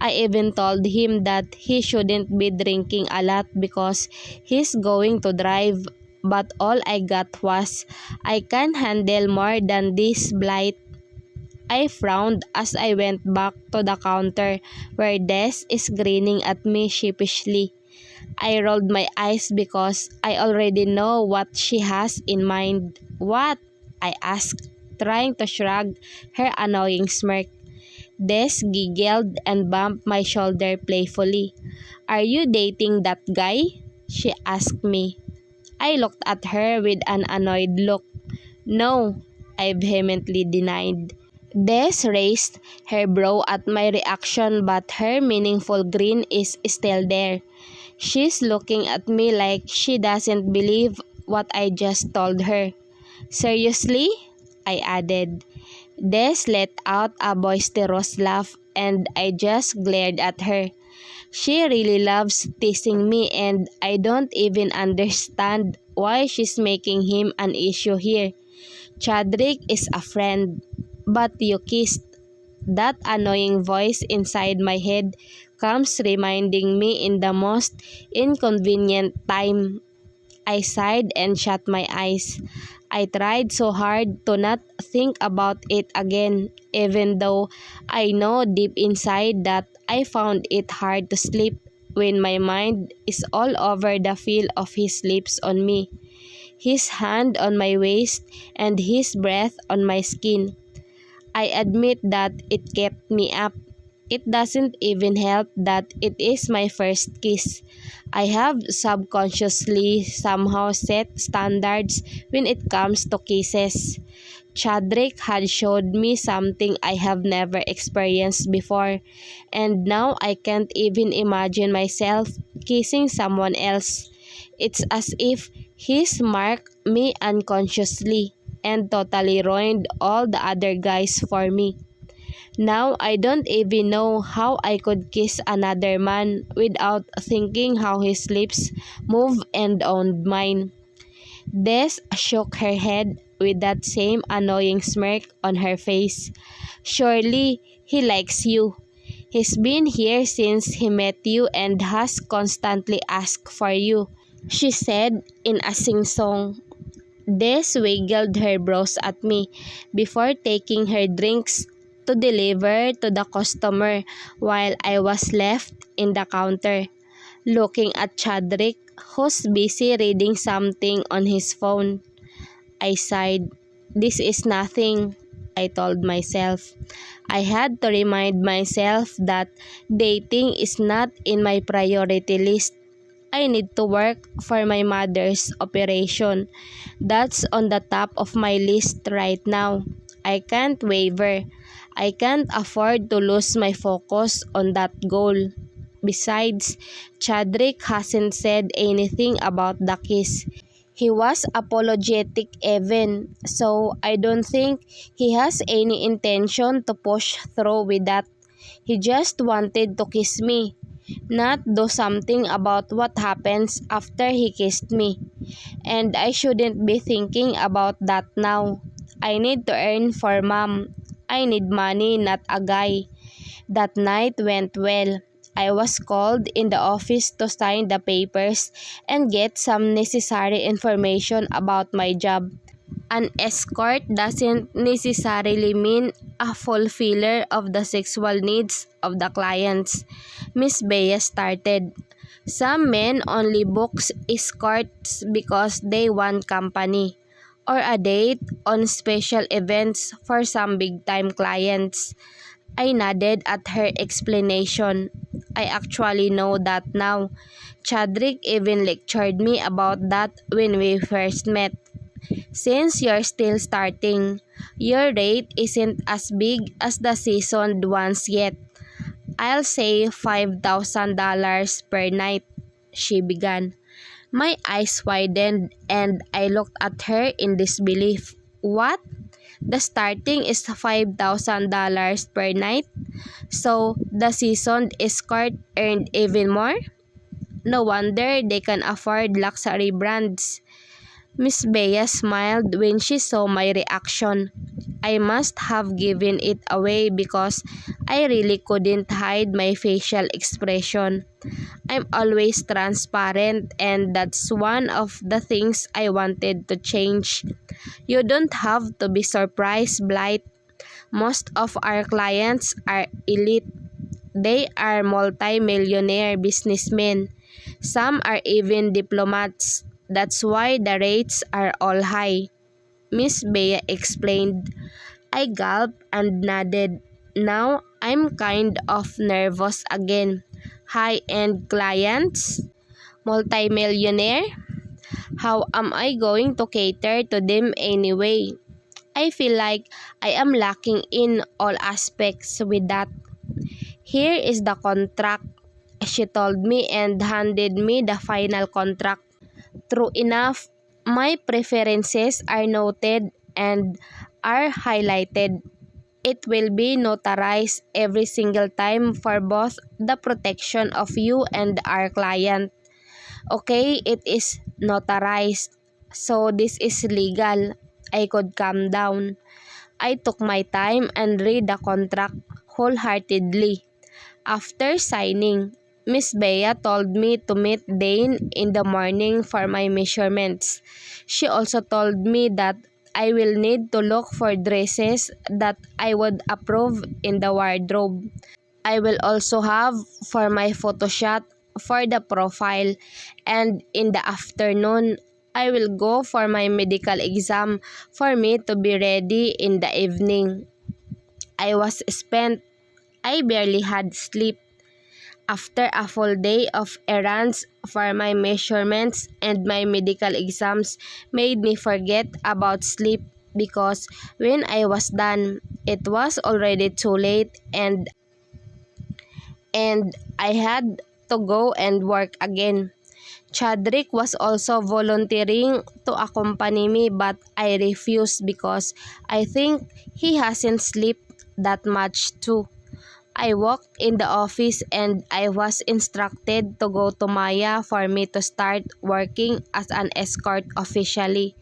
S1: I even told him that he shouldn't be drinking a lot because he's going to drive. But all I got was, "I can handle more than this, Blight." I frowned as I went back to the counter where Des is grinning at me sheepishly. I rolled my eyes because I already know what she has in mind. "What?" I asked, trying to shrug her annoying smirk. Des giggled and bumped my shoulder playfully. "Are you dating that guy?" she asked me. I looked at her with an annoyed look. "No," I vehemently denied. Des raised her brow at my reaction, but her meaningful grin is still there. She's looking at me like she doesn't believe what I just told her. "Seriously?" I added. Des let out a boisterous laugh and I just glared at her. She really loves teasing me and I don't even understand why she's making him an issue here. Chadrick is a friend. "But you kissed." That annoying voice inside my head comes reminding me in the most inconvenient time. I sighed and shut my eyes. I tried so hard to not think about it again, even though I know deep inside that I found it hard to sleep when my mind is all over the feel of his lips on me, his hand on my waist, and his breath on my skin. I admit that it kept me up. It doesn't even help that it is my first kiss. I have subconsciously somehow set standards when it comes to kisses. Chadrick had showed me something I have never experienced before, and now I can't even imagine myself kissing someone else. It's as if he's marked me unconsciously and totally ruined all the other guys for me. Now I don't even know how I could kiss another man without thinking how his lips move and owned mine. Des shook her head with that same annoying smirk on her face. "Surely he likes you. He's been here since he met you and has constantly asked for you," she said in a sing-song. Des wiggled her brows at me before taking her drinks to deliver to the customer while I was left in the counter, looking at Chadrick, who's busy reading something on his phone. I sighed. "This is nothing," I told myself. I had to remind myself that dating is not in my priority list. I need to work for my mother's operation. That's on the top of my list right now. I can't waver. I can't afford to lose my focus on that goal. Besides, Chadrick hasn't said anything about the kiss. He was apologetic even, so I don't think he has any intention to push through with that. He just wanted to kiss me, not do something about what happens after he kissed me. And I shouldn't be thinking about that now. I need to earn for mom. I need money, not a guy. That night went well. I was called in the office to sign the papers and get some necessary information about my job. An escort doesn't necessarily mean a fulfiller of the sexual needs of the clients. Miss Bea started. Some men only book escorts because they want company or a date on special events for some big-time clients. I nodded at her explanation. I actually know that now. Chadrick even lectured me about that when we first met. "Since you're still starting, your rate isn't as big as the seasoned ones yet. I'll say $5,000 per night," she began. My eyes widened and I looked at her in disbelief. "What? The starting is $5,000 per night? So the seasoned escort earned even more? No wonder they can afford luxury brands." Miss Bea smiled when she saw my reaction. I must have given it away because I really couldn't hide my facial expression. I'm always transparent and that's one of the things I wanted to change. "You don't have to be surprised, Blight. Most of our clients are elite. They are multi-millionaire businessmen. Some are even diplomats. That's why the rates are all high," Miss Bea explained. I gulped and nodded. Now I'm kind of nervous again. High-end clients? Multi-millionaire? How am I going to cater to them anyway? I feel like I am lacking in all aspects with that. "Here is the contract," she told me and handed me the final contract. True enough, my preferences are noted and are highlighted. It will be notarized every single time for both the protection of you and our client. Okay, it is notarized. So this is legal. I could calm down. I took my time and read the contract wholeheartedly. After signing, Miss Bea told me to meet Dane in the morning for my measurements. She also told me that I will need to look for dresses that I would approve in the wardrobe. I will also have for my photo shot for the profile, and in the afternoon, I will go for my medical exam for me to be ready in the evening. I was spent. I barely had sleep. After a full day of errands for my measurements and my medical exams made me forget about sleep because when I was done, it was already too late and I had to go and work again. Chadrick was also volunteering to accompany me but I refused because I think he hasn't slept that much too. I walked in the office and I was instructed to go to Maya for me to start working as an escort officially.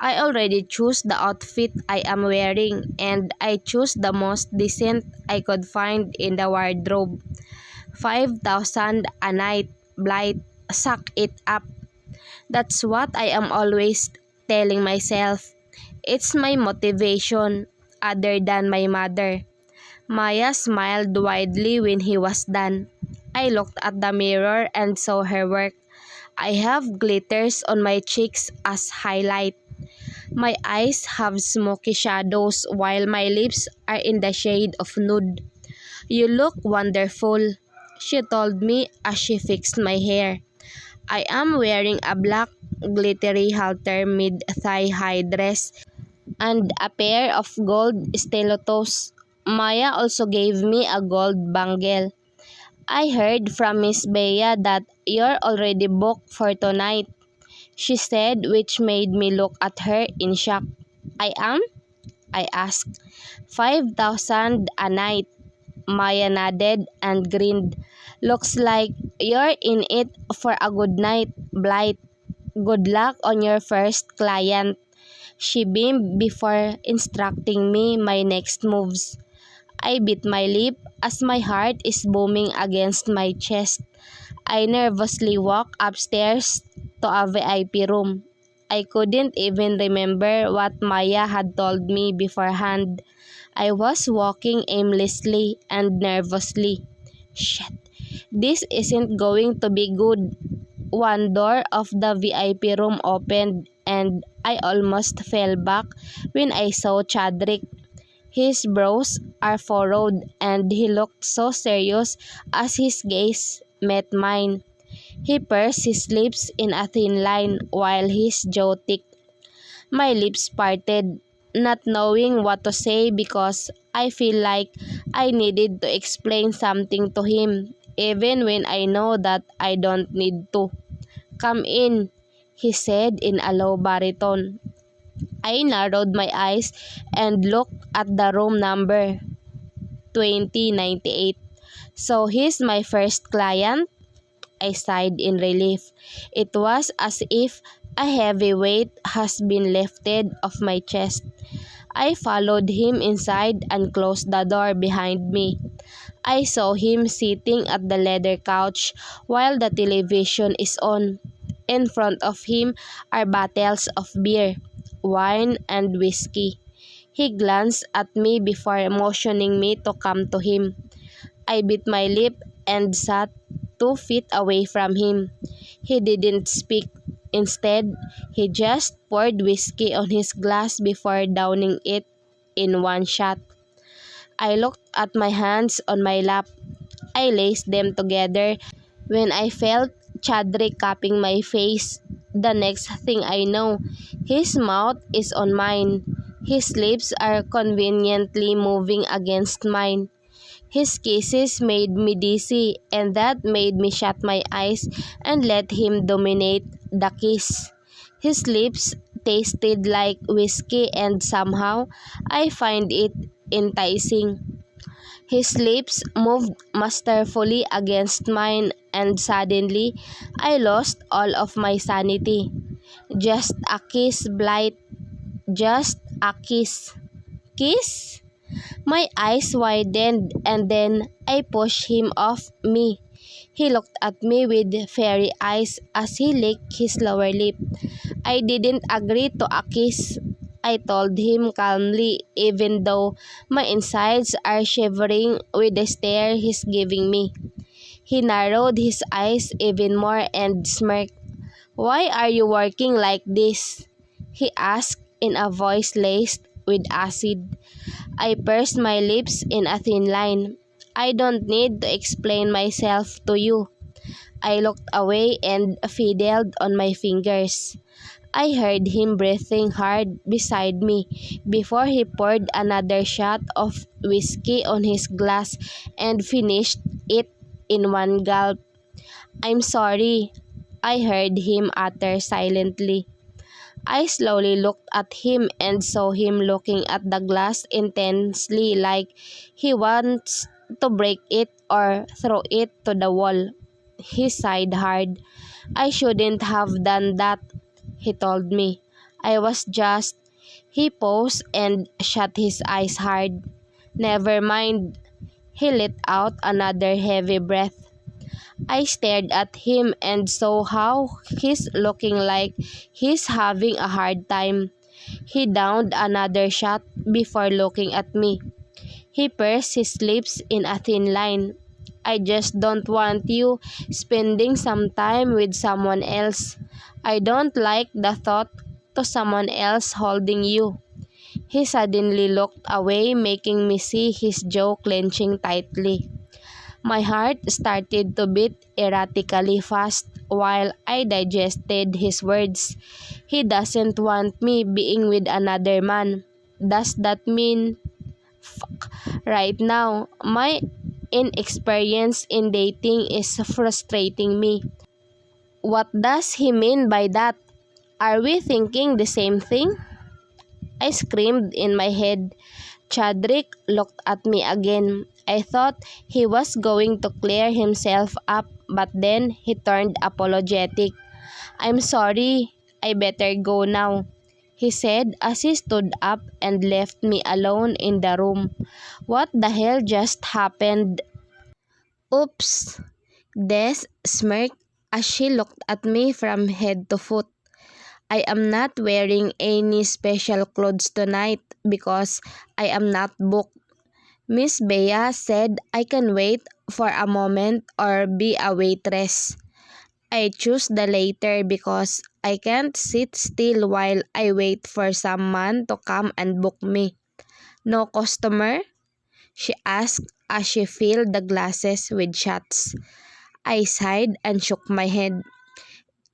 S1: I already chose the outfit I am wearing and I chose the most decent I could find in the wardrobe. 5,000 a night, Blight, suck it up. That's what I am always telling myself. It's my motivation, other than my mother. Maya smiled widely when he was done. I looked at the mirror and saw her work. I have glitters on my cheeks as highlight. My eyes have smoky shadows while my lips are in the shade of nude. "You look wonderful," she told me as she fixed my hair. I am wearing a black glittery halter mid-thigh high dress and a pair of gold stilettos. Maya also gave me a gold bangle. "I heard from Miss Bea that you're already booked for tonight," she said, which made me look at her in shock. "I am?" I asked. 5,000 a night." Maya nodded and grinned. "Looks like you're in it for a good night, Blight. Good luck on your first client," she beamed before instructing me my next moves. I bit my lip as my heart is booming against my chest. I nervously walked upstairs to a VIP room. I couldn't even remember what Maya had told me beforehand. I was walking aimlessly and nervously. Shit, this isn't going to be good. One door of the VIP room opened and I almost fell back when I saw Chadrick. His brows are furrowed and he looked so serious as his gaze met mine. He pursed his lips in a thin line while his jaw ticked. My lips parted, not knowing what to say because I feel like I needed to explain something to him, even when I know that I don't need to. "Come in," he said in a low baritone. I narrowed my eyes and looked at the room number, 2098. "So he's my first client?" I sighed in relief. It was as if a heavy weight has been lifted off my chest. I followed him inside and closed the door behind me. I saw him sitting at the leather couch while the television is on. In front of him are bottles of beer, wine, and whiskey. He glanced at me before motioning me to come to him. I bit my lip and sat 2 feet away from him. He didn't speak. Instead, he just poured whiskey on his glass before downing it in one shot. I looked at my hands on my lap. I laced them together when I felt Chadrick cupping my face. The next thing I know, his mouth is on mine. His lips are conveniently moving against mine. His kisses made me dizzy, and that made me shut my eyes and let him dominate the kiss. His lips tasted like whiskey, and somehow I find it enticing. His lips moved masterfully against mine, and suddenly I lost all of my sanity. Just a kiss, Blight. Just a kiss. Kiss? My eyes widened, and then I pushed him off me. He looked at me with fairy eyes as he licked his lower lip. I didn't agree to a kiss, I told him calmly, even though my insides are shivering with the stare he's giving me. He narrowed his eyes even more and smirked. "Why are you working like this?" he asked in a voice laced with acid. I pursed my lips in a thin line. "I don't need to explain myself to you." I looked away and fiddled on my fingers. I heard him breathing hard beside me before he poured another shot of whiskey on his glass and finished it in one gulp. "I'm sorry," I heard him utter silently. I slowly looked at him and saw him looking at the glass intensely, like he wants to break it or throw it to the wall. He sighed hard. "I shouldn't have done that," he told me. "I was just—" He paused and shut his eyes hard. "Never mind." He let out another heavy breath. I stared at him and saw how he's looking like he's having a hard time. He downed another shot before looking at me. He pursed his lips in a thin line. "I just don't want you spending some time with someone else. I don't like the thought to someone else holding you." He suddenly looked away, making me see his jaw clenching tightly. My heart started to beat erratically fast while I digested his words. He doesn't want me being with another man. Does that mean— Fuck. Right now, my inexperience in dating is frustrating me. What does he mean by that? Are we thinking the same thing? I screamed in my head. Chadrick looked at me again. I thought he was going to clear himself up, but then he turned apologetic. "I'm sorry, I better go now," he said as he stood up and left me alone in the room. What the hell just happened? Oops. Des smirked as she looked at me from head to foot. "I am not wearing any special clothes tonight because I am not booked. Miss Bea said I can wait for a moment or be a waitress. I choose the latter because I can't sit still while I wait for some man to come and book me." "No customer?" she asked as she filled the glasses with shots. I sighed and shook my head.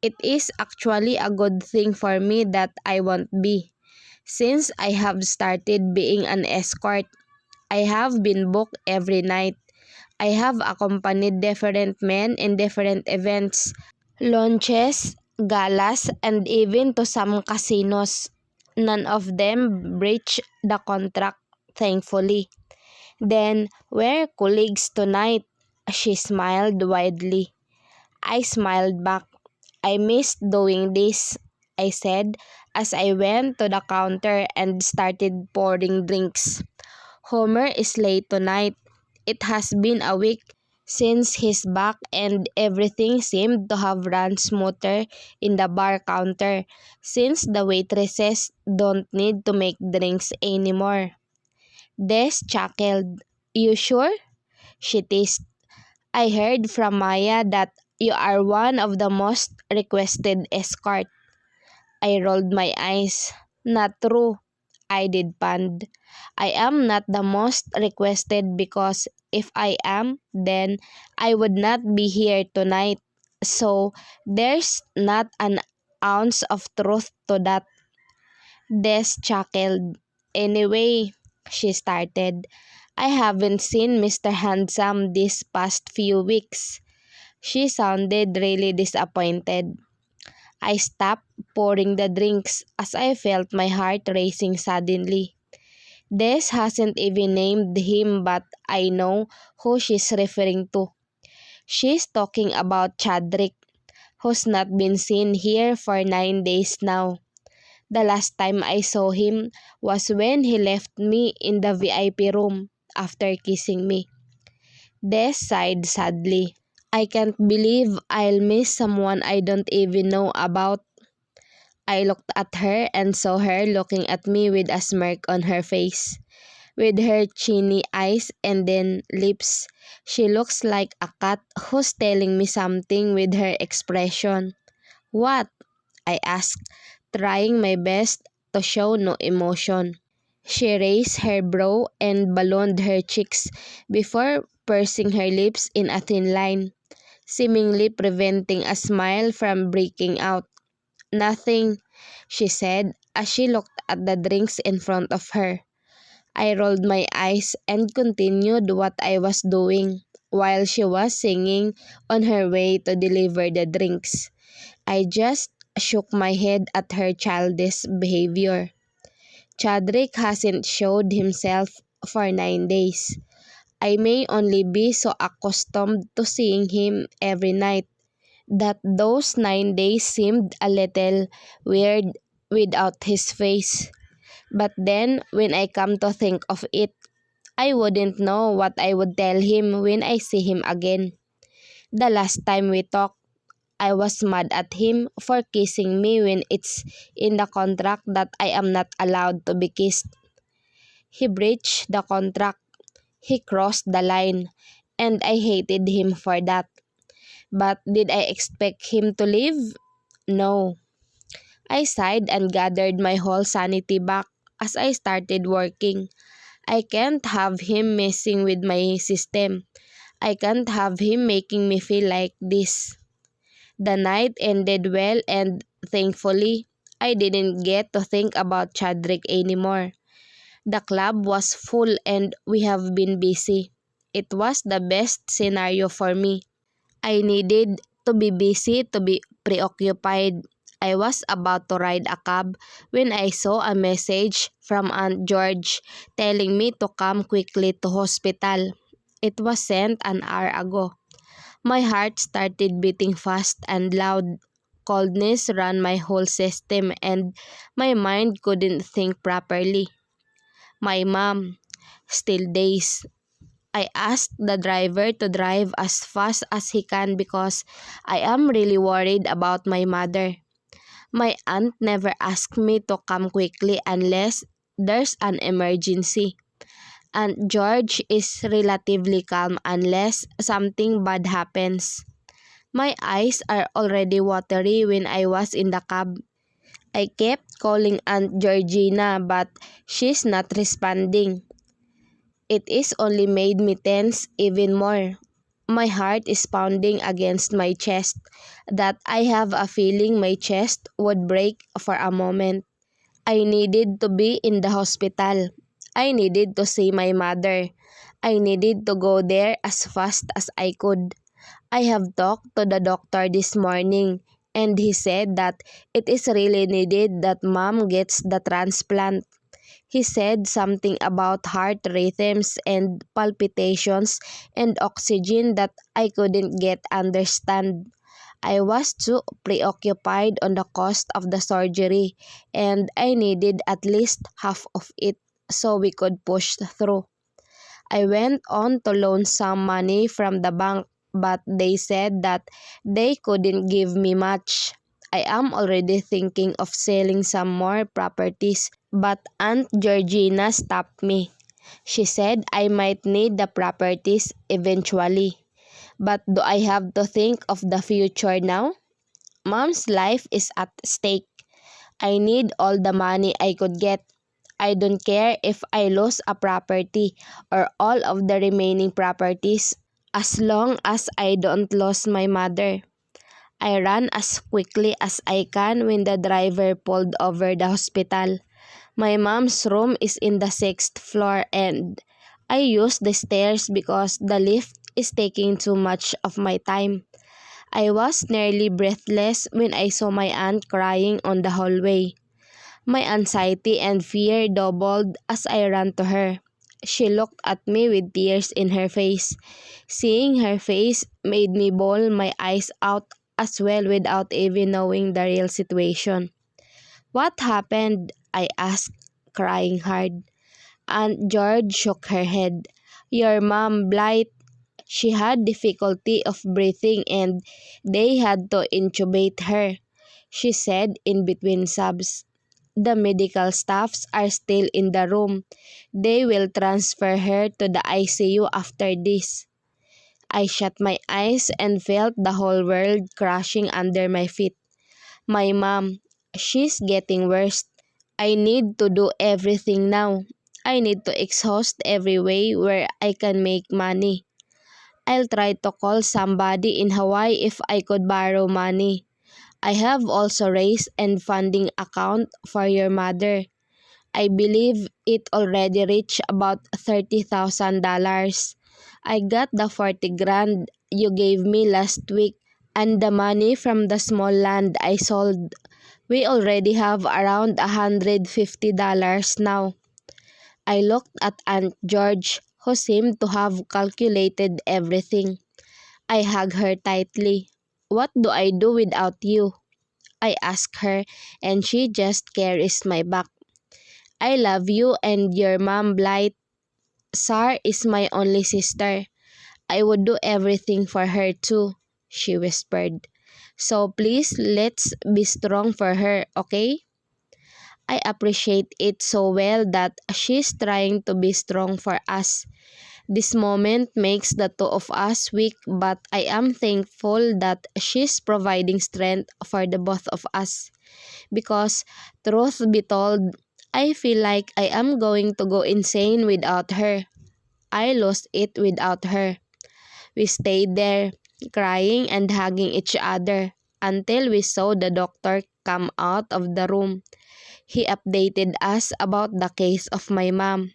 S1: It is actually a good thing for me that I won't be. Since I have started being an escort, I have been booked every night. I have accompanied different men in different events, launches, galas, and even to some casinos. None of them breached the contract, thankfully. "Then we're colleagues tonight," she smiled widely. I smiled back. "I missed doing this," I said as I went to the counter and started pouring drinks. "Homer is late tonight. It has been a week since he's back and everything seemed to have run smoother in the bar counter since the waitresses don't need to make drinks anymore. Des chuckled. You sure? She teased. I heard from Maya that you are one of the most requested escort. I rolled my eyes. Not true. I did pond. I am not the most requested because if I am, then I would not be here tonight. So there's not an ounce of truth to that. Des chuckled. Anyway, she started. I haven't seen Mr. Handsome these past few weeks. She sounded really disappointed. I stopped pouring the drinks as I felt my heart racing suddenly. Des hasn't even named him, but I know who she's referring to. She's talking about Chadrick, who's not been seen here for 9 days now. The last time I saw him was when he left me in the VIP room after kissing me. Des sighed sadly. I can't believe I'll miss someone I don't even know about. I looked at her and saw her looking at me with a smirk on her face. With her chinny eyes and then lips, she looks like a cat who's telling me something with her expression. What? I asked, trying my best to show no emotion. She raised her brow and ballooned her cheeks before pursing her lips in a thin line, seemingly preventing a smile from breaking out. Nothing, she said as she looked at the drinks in front of her. I rolled my eyes and continued what I was doing while she was singing on her way to deliver the drinks. I just shook my head at her childish behavior. Chadrick hasn't showed himself for 9 days. I may only be so accustomed to seeing him every night that those 9 days seemed a little weird without his face. But then, when I come to think of it, I wouldn't know what I would tell him when I see him again. The last time we talked, I was mad at him for kissing me when it's in the contract that I am not allowed to be kissed. He breached the contract. He crossed the line, and I hated him for that. But did I expect him to leave? No. I sighed and gathered my whole sanity back as I started working. I can't have him messing with my system. I can't have him making me feel like this. The night ended well and thankfully, I didn't get to think about Chadrick anymore. The club was full and we have been busy. It was the best scenario for me. I needed to be busy to be preoccupied. I was about to ride a cab when I saw a message from Aunt George telling me to come quickly to hospital. It was sent an hour ago. My heart started beating fast and loud. Coldness ran my whole system and my mind couldn't think properly. My mom, still dazed. I asked the driver to drive as fast as he can because I am really worried about my mother. My aunt never asked me to come quickly unless there's an emergency. Aunt George is relatively calm unless something bad happens. My eyes are already watery when I was in the cab. I kept calling Aunt Georgina but she's not responding. It is only made me tense even more. My heart is pounding against my chest that I have a feeling my chest would break for a moment. I needed to be in the hospital. I needed to see my mother. I needed to go there as fast as I could. I have talked to the doctor this morning and he said that it is really needed that mom gets the transplant. He said something about heart rhythms and palpitations and oxygen that I couldn't get understand. I was too preoccupied on the cost of the surgery and I needed at least half of it so we could push through. I went on to loan some money from the bank, but they said that they couldn't give me much. I am already thinking of selling some more properties, but Aunt Georgina stopped me. She said I might need the properties eventually. But do I have to think of the future now? Mom's life is at stake. I need all the money I could get. I don't care if I lose a property or all of the remaining properties as long as I don't lose my mother. I ran as quickly as I can when the driver pulled over the hospital. My mom's room is in the 6th floor and I use the stairs because the lift is taking too much of my time. I was nearly breathless when I saw my aunt crying on the hallway. My anxiety and fear doubled as I ran to her. She looked at me with tears in her face. Seeing her face made me bawl my eyes out as well without even knowing the real situation. "What happened?" I asked, crying hard. Aunt George shook her head. "Your mom, Blight, she had difficulty of breathing and they had to intubate her," she said in between sobs. "The medical staffs are still in the room. They will transfer her to the ICU after this." I shut my eyes and felt the whole world crashing under my feet. My mom, she's getting worse. I need to do everything now. I need to exhaust every way where I can make money. I'll try to call somebody in Hawaii if I could borrow money. I have also raised a funding account for your mother. I believe it already reached about $30,000. I got the 40 grand you gave me last week and the money from the small land I sold. We already have around $150 now. I looked at Aunt George, who seemed to have calculated everything. I hugged her tightly. "What do I do without you?" I asked her, and she just caressed my back. "I love you and your mom, Blight. Sar is my only sister. I would do everything for her too," she whispered. "So please, let's be strong for her, okay?" I appreciate it so well that she's trying to be strong for us. This moment makes the two of us weak, but I am thankful that she's providing strength for the both of us. Because, truth be told, I feel like I am going to go insane without her. I lost it without her. We stayed there, crying and hugging each other, until we saw the doctor come out of the room. He updated us about the case of my mom.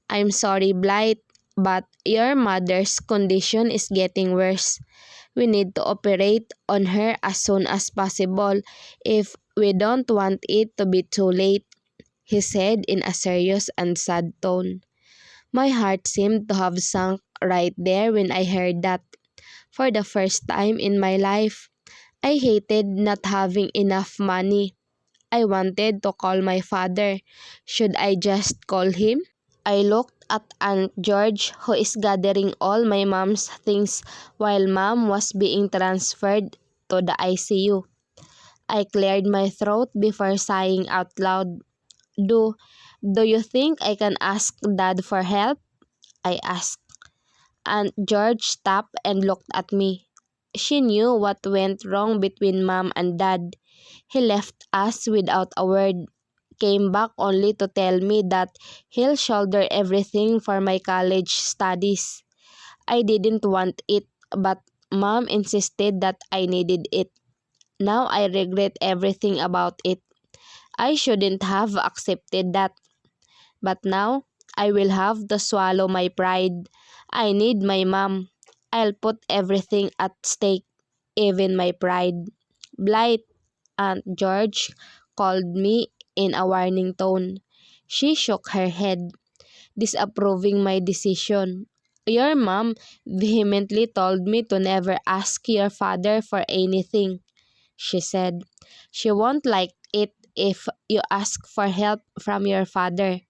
S1: "I'm sorry, Blight, but your mother's condition is getting worse. We need to operate on her as soon as possible if we don't want it to be too late," he said in a serious and sad tone. My heart seemed to have sunk right there when I heard that. For the first time in my life, I hated not having enough money. I wanted to call my father. Should I just call him? I looked at Aunt George, who is gathering all my mom's things while mom was being transferred to the ICU. I cleared my throat before sighing out loud. Do, do you think I can ask Dad for help?" I asked. Aunt George stopped and looked at me. She knew what went wrong between Mom and Dad. He left us without a word, came back only to tell me that he'll shoulder everything for my college studies. I didn't want it, but Mom insisted that I needed it. Now I regret everything about it. I shouldn't have accepted that. But now, I will have to swallow my pride. I need my mom. I'll put everything at stake, even my pride. "Blight," Aunt George called me in a warning tone. She shook her head, disapproving my decision. "Your mom vehemently told me to never ask your father for anything," she said. "She won't like it if you ask for help from your father."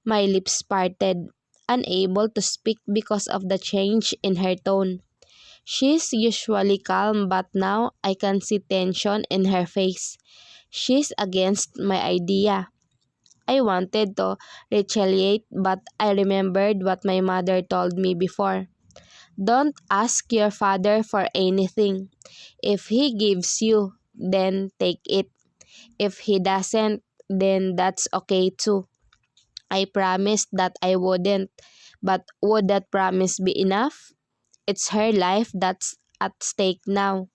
S1: My lips parted. unable to speak because of the change in her tone. She's usually calm, but now I can see tension in her face. She's against my idea. I wanted to retaliate, but I remembered what my mother told me before. Don't ask your father for anything. If he gives you, then take it. If he doesn't, then that's okay too. I promised that I wouldn't, but would that promise be enough? It's her life that's at stake now.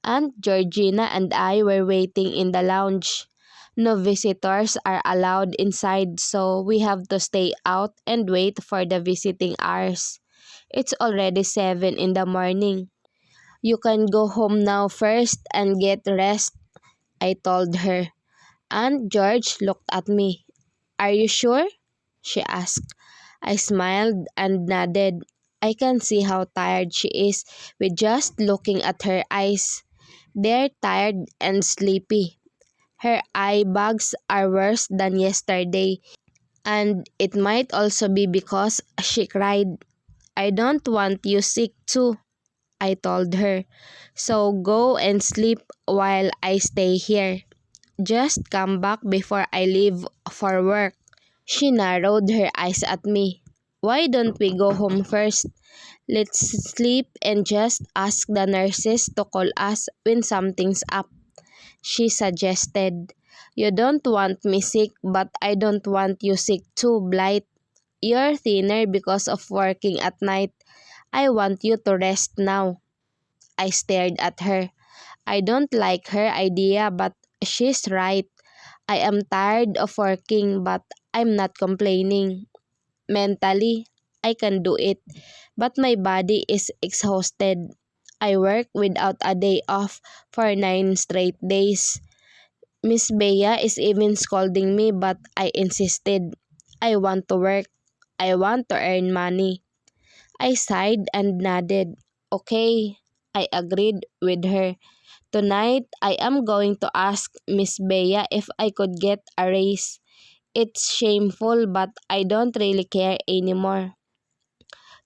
S1: Aunt Georgina and I were waiting in the lounge. No visitors are allowed inside, so we have to stay out and wait for the visiting hours. It's already 7 in the morning. You can go home now first and get rest, I told her. Aunt George looked at me. Are you sure? She asked. I smiled and nodded. I can see how tired she is with just looking at her eyes. They're tired and sleepy. Her eye bags are worse than yesterday, and it might also be because she cried. I don't want you sick too, I told her. So go and sleep while I stay here. Just come back before I leave for work. She narrowed her eyes at me. Why don't we go home first? Let's sleep and just ask the nurses to call us when something's up, she suggested. You don't want me sick, but I don't want you sick too, Blight. You're thinner because of working at night. I want you to rest now. I stared at her. I don't like her idea, but she's right. I am tired of working, but I'm not complaining. Mentally, I can do it, but my body is exhausted. I work without a day off for 9 straight days. Miss Bea is even scolding me, but I insisted. I want to work. I want to earn money. I sighed and nodded. Okay, I agreed with her. Tonight, I am going to ask Miss Bea if I could get a raise. It's shameful, but I don't really care anymore.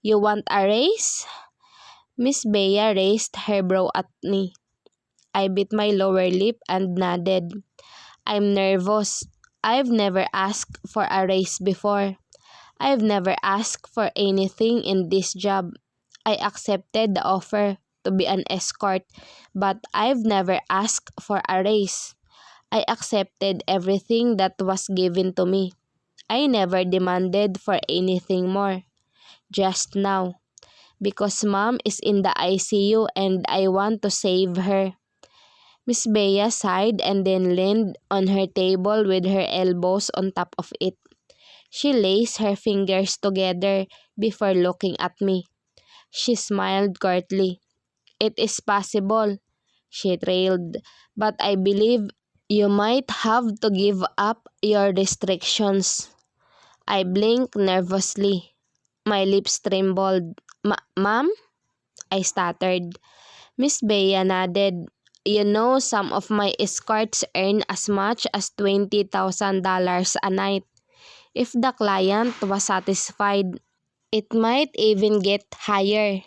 S1: You want a raise? Miss Bea raised her brow at me. I bit my lower lip and nodded. I'm nervous. I've never asked for a raise before. I've never asked for anything in this job. I accepted the offer to be an escort, but I've never asked for a raise. I accepted everything that was given to me. I never demanded for anything more. Just now, because Mom is in the ICU and I want to save her. Miss Bea sighed and then leaned on her table with her elbows on top of it. She laced her fingers together before looking at me. She smiled curtly. It is possible, she trailed, but I believe you might have to give up your restrictions. I blinked nervously. My lips trembled. Ma'am? I stuttered. Miss Bea nodded. You know, some of my escorts earn as much as $20,000 a night. If the client was satisfied, it might even get higher.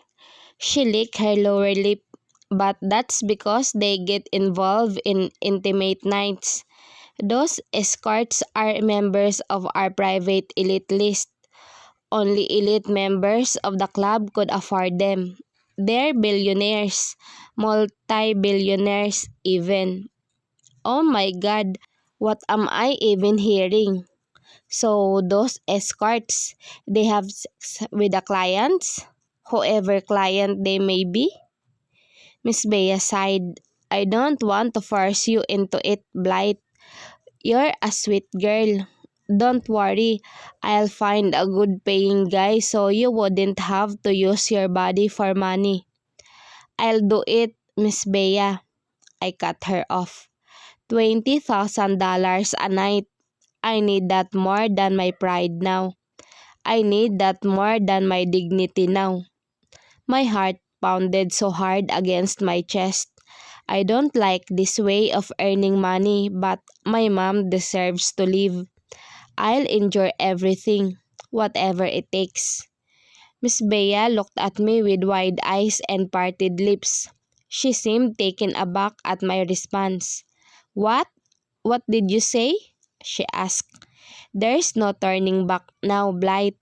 S1: She licked her lower lip, but that's because they get involved in intimate nights. Those escorts are members of our private elite list. Only elite members of the club could afford them. They're billionaires, multi-billionaires even. Oh my God, what am I even hearing? So those escorts, they have sex with the clients, whoever client they may be? Miss Bea sighed. I don't want to force you into it, Blight. You're a sweet girl. Don't worry, I'll find a good paying guy so you wouldn't have to use your body for money. I'll do it, Miss Bea. I cut her off. $20,000 a night. I need that more than my pride now. I need that more than my dignity now. My heart pounded so hard against my chest. I don't like this way of earning money, but my mom deserves to live. I'll enjoy everything. whatever it takes. Miss Bea looked at me with wide eyes and parted lips. She seemed taken aback at my response. "What? What did you say?" she asked. "There's no turning back now, Blight."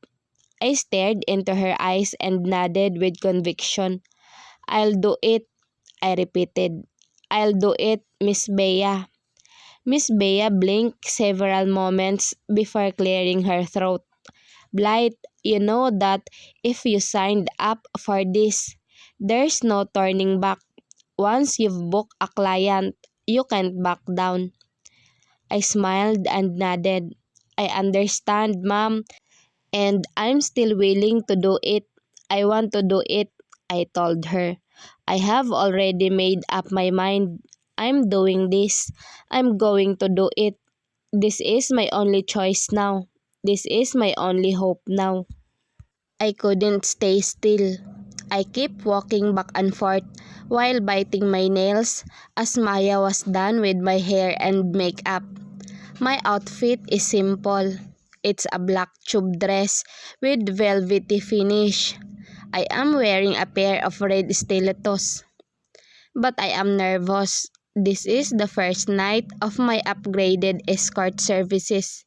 S1: I stared into her eyes and nodded with conviction. "I'll do it," I repeated. "I'll do it, Miss Bea." Miss Bea blinked several moments before clearing her throat. "Blight, you know that if you signed up for this, there's no turning back. Once you've booked a client, you can't back down." I smiled and nodded. "I understand, ma'am, and I'm still willing to do it. I want to do it," I told her. "I have already made up my mind. I'm doing this. I'm going to do it. This is my only choice now. This is my only hope now." I couldn't stay still. I kept walking back and forth while biting my nails as Maya was done with my hair and makeup. My outfit is simple. It's a black tube dress with velvety finish. I am wearing a pair of red stilettos. But I am nervous. This is the first night of my upgraded escort services.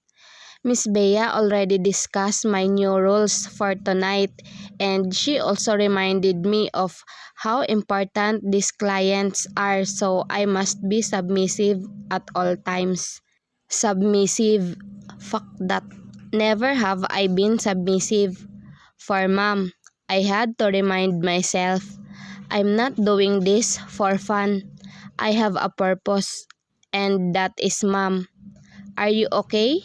S1: Miss Bea already discussed my new rules for tonight, and she also reminded me of how important these clients are, so I must be submissive at all times. Submissive. Fuck that. Never have I been submissive. For mom, I had to remind myself, I'm not doing this for fun. I have a purpose, and that is mom. "Are you okay?"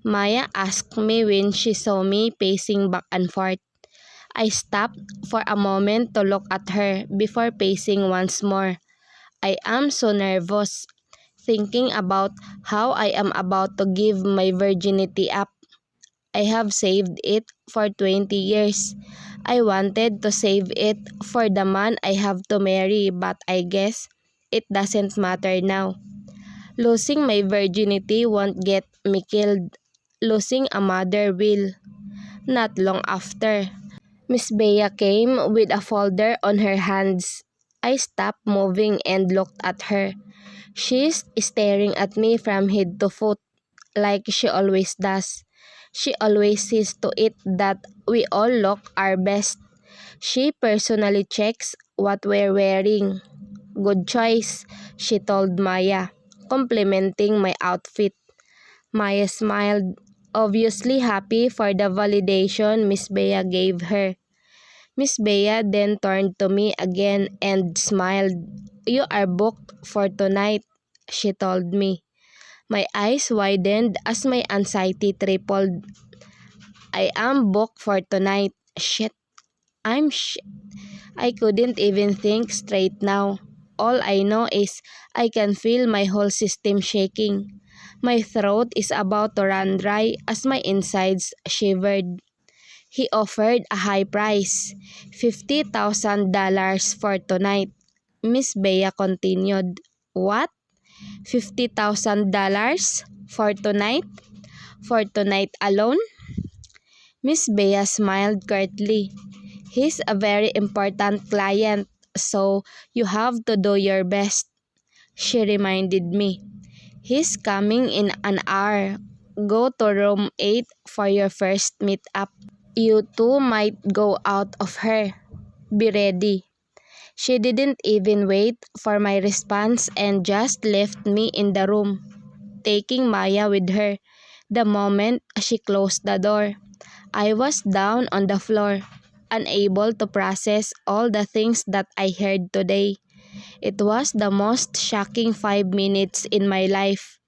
S1: Maya asked me when she saw me pacing back and forth. I stopped for a moment to look at her before pacing once more. I am so nervous, thinking about how I am about to give my virginity up. I have saved it for 20 years. I wanted to save it for the man I have to marry, but I guess it doesn't matter now. Losing my virginity won't get me killed. Losing a mother will. Not long after, Miss Bea came with a folder on her hands. I stopped moving and looked at her. She's staring at me from head to foot, like she always does. She always sees to it that we all look our best. She personally checks what we're wearing. "Good choice," she told Maya, complimenting my outfit. Maya smiled, obviously happy for the validation Miss Bea gave her. Miss Bea then turned to me again and smiled. "You are booked for tonight," she told me. My eyes widened as my anxiety tripled. I am booked for tonight. Shit. Shit. I couldn't even think straight now. All I know is I can feel my whole system shaking. My throat is about to run dry as my insides shivered. He offered a high price, $50,000 for tonight. Miss Bea continued. "What? $50,000 for tonight? For tonight alone?" Miss Bea smiled curtly. "He's a very important client, so you have to do your best," she reminded me. "He's coming in an hour. Go to room 8 for your first meet-up. You two might go out of her. Be ready." She didn't even wait for my response and just left me in the room, taking Maya with her. The moment she closed the door, I was down on the floor, unable to process all the things that I heard today. It was the most shocking 5 minutes in my life.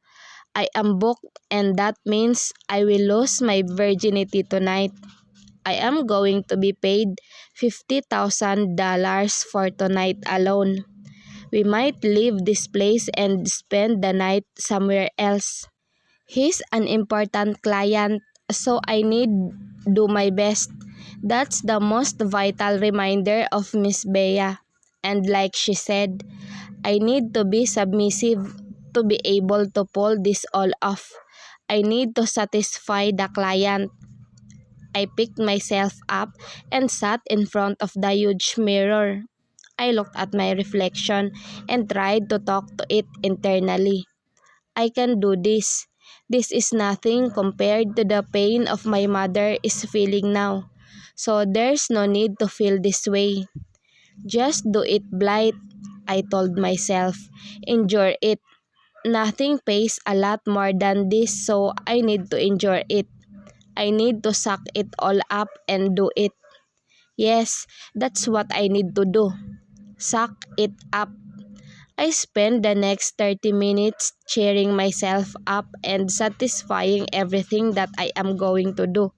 S1: I am booked, and that means I will lose my virginity tonight. I am going to be paid $50,000 for tonight alone. We might leave this place and spend the night somewhere else. He's an important client, so I need do my best. That's the most vital reminder of Miss Bea. And like she said, I need to be submissive to be able to pull this all off. I need to satisfy the client. I picked myself up and sat in front of the huge mirror. I looked at my reflection and tried to talk to it internally. I can do this. This is nothing compared to the pain of my mother is feeling now. So there's no need to feel this way. Just do it, Blight, I told myself. Endure it. Nothing pays a lot more than this, so I need to endure it. I need to suck it all up and do it. Yes, that's what I need to do. Suck it up. I spent the next 30 minutes cheering myself up and satisfying everything that I am going to do.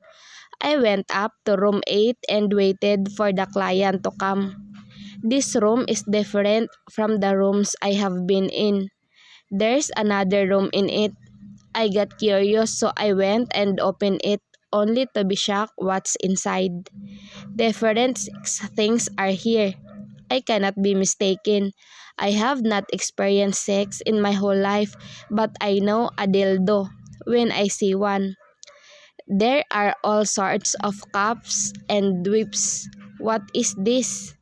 S1: I went up to room 8 and waited for the client to come. This room is different from the rooms I have been in. There's another room in it. I got curious, so I went and opened it, only to be shocked what's inside. Different things are here. I cannot be mistaken. I have not experienced sex in my whole life, but I know a dildo when I see one. There are all sorts of cups and whips. What is this?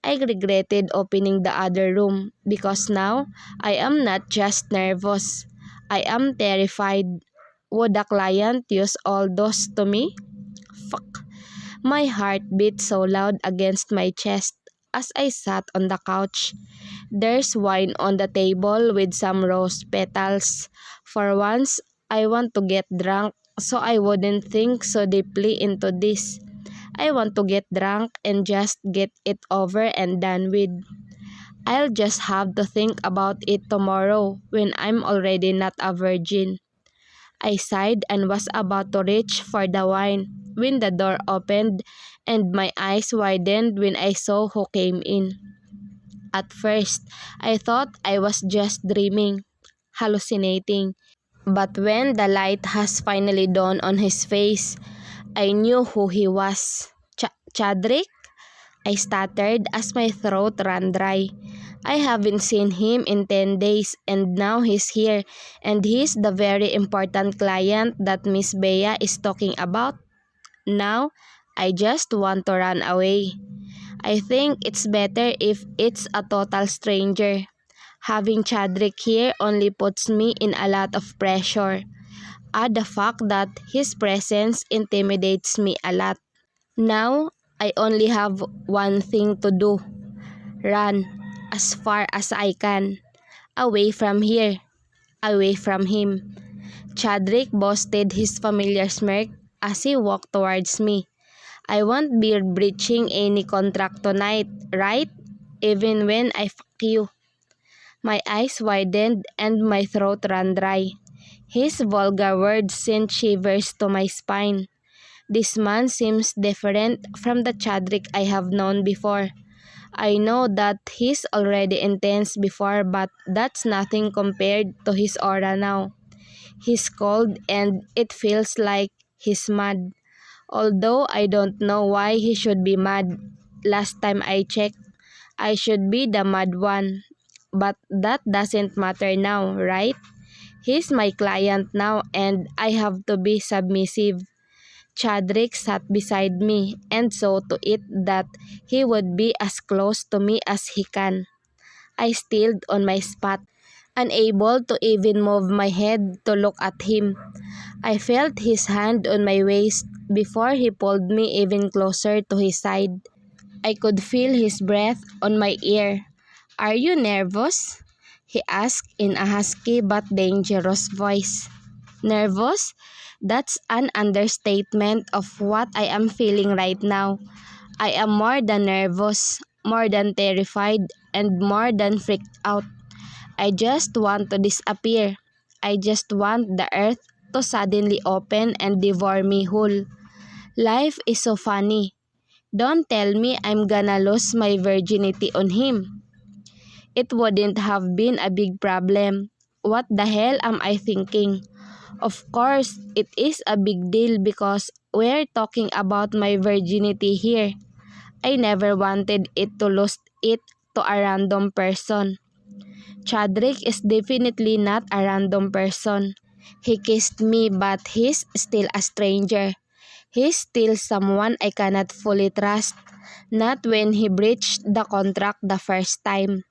S1: I regretted opening the other room because now I am not just nervous. I am terrified. Would the client use all those to me? Fuck. My heart beat so loud against my chest as I sat on the couch. There's wine on the table with some rose petals. For once, I want to get drunk so I wouldn't think so deeply into this. I want to get drunk and just get it over and done with. I'll just have to think about it tomorrow when I'm already not a virgin. I sighed and was about to reach for the wine when the door opened and my eyes widened when I saw who came in. At first, I thought I was just dreaming, hallucinating. But when the light has finally dawned on his face, I knew who he was. Chadrick? I stuttered as my throat ran dry. I haven't seen him in 10 days and now he's here and he's the very important client that Miss Bea is talking about. Now, I just want to run away. I think it's better if it's a total stranger. Having Chadrick here only puts me in a lot of pressure. Add the fact that his presence intimidates me a lot. Now, I only have one thing to do. Run as far as I can. Away from here. Away from him. Chadrick boasted his familiar smirk as he walked towards me. I won't be breaching any contract tonight, right? Even when I fuck you. My eyes widened and my throat ran dry. His vulgar words sent shivers to my spine. This man seems different from the Chadrick I have known before. I know that he's already intense before, but that's nothing compared to his aura now. He's cold and it feels like he's mad. Although I don't know why he should be mad. Last time I checked, I should be the mad one. But that doesn't matter now, right? He's my client now and I have to be submissive. Chadrick sat beside me and saw to it that he would be as close to me as he can. I stilled on my spot, unable to even move my head to look at him. I felt his hand on my waist before he pulled me even closer to his side. I could feel his breath on my ear. "Are you nervous?" he asked in a husky but dangerous voice. Nervous? That's an understatement of what I am feeling right now. I am more than nervous, more than terrified, and more than freaked out. I just want to disappear. I just want the earth to suddenly open and devour me whole. Life is so funny. Don't tell me I'm gonna lose my virginity on him. It wouldn't have been a big problem. What the hell am I thinking? Of course, it is a big deal because we're talking about my virginity here. I never wanted it to lose it to a random person. Chadrick is definitely not a random person. He kissed me but he's still a stranger. He's still someone I cannot fully trust, not when he breached the contract the first time.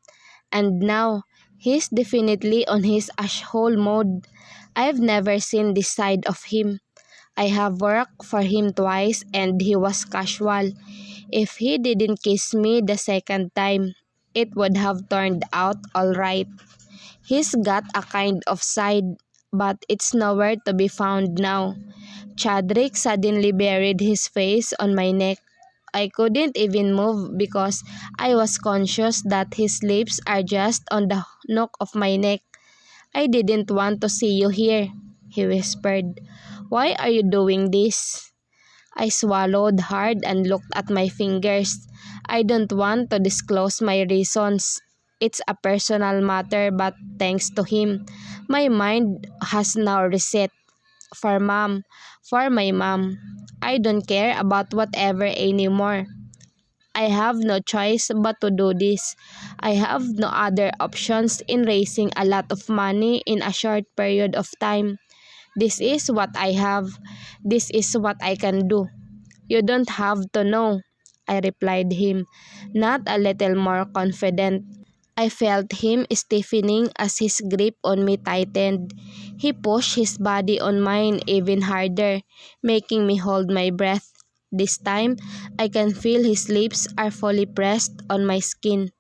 S1: And now, he's definitely on his asshole mode. I've never seen this side of him. I have worked for him twice and he was casual. If he didn't kiss me the second time, it would have turned out alright. He's got a kind of side, but it's nowhere to be found now. Chadrick suddenly buried his face on my neck. I couldn't even move because I was conscious that his lips are just on the nook of my neck. "I didn't want to see you here," he whispered. "Why are you doing this?" I swallowed hard and looked at my fingers. I don't want to disclose my reasons. It's a personal matter, but thanks to him, my mind has now reset. For mom, for my mom. I don't care about whatever anymore. I have no choice but to do this. I have no other options in raising a lot of money in a short period of time. This is what I have. This is what I can do. You don't have to know, I replied him, not a little more confident. I felt him stiffening as his grip on me tightened. He pushed his body on mine even harder, making me hold my breath. This time, I can feel his lips are fully pressed on my skin.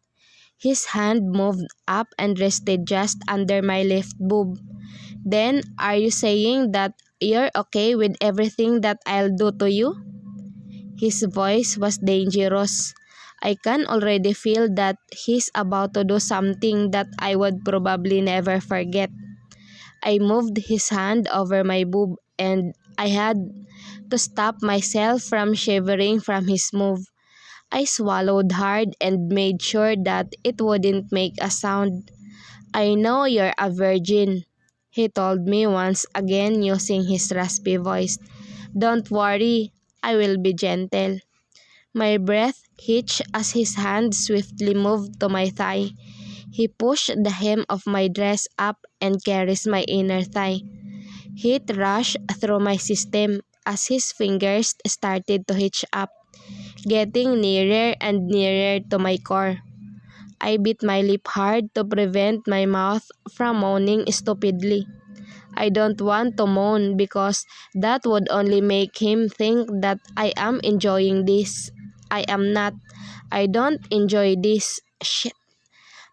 S1: His hand moved up and rested just under my left boob. "Then, are you saying that you're okay with everything that I'll do to you?" His voice was dangerous. I can already feel that he's about to do something that I would probably never forget. I moved his hand over my boob and I had to stop myself from shivering from his move. I swallowed hard and made sure that it wouldn't make a sound. "I know you're a virgin," he told me once again using his raspy voice. "Don't worry, I will be gentle." My breath hitched as his hand swiftly moved to my thigh. He pushed the hem of my dress up and caressed my inner thigh. Heat rushed through my system as his fingers started to hitch up, getting nearer and nearer to my core. I bit my lip hard to prevent my mouth from moaning stupidly. I don't want to moan because that would only make him think that I am enjoying this. I am not. I don't enjoy this. Shit.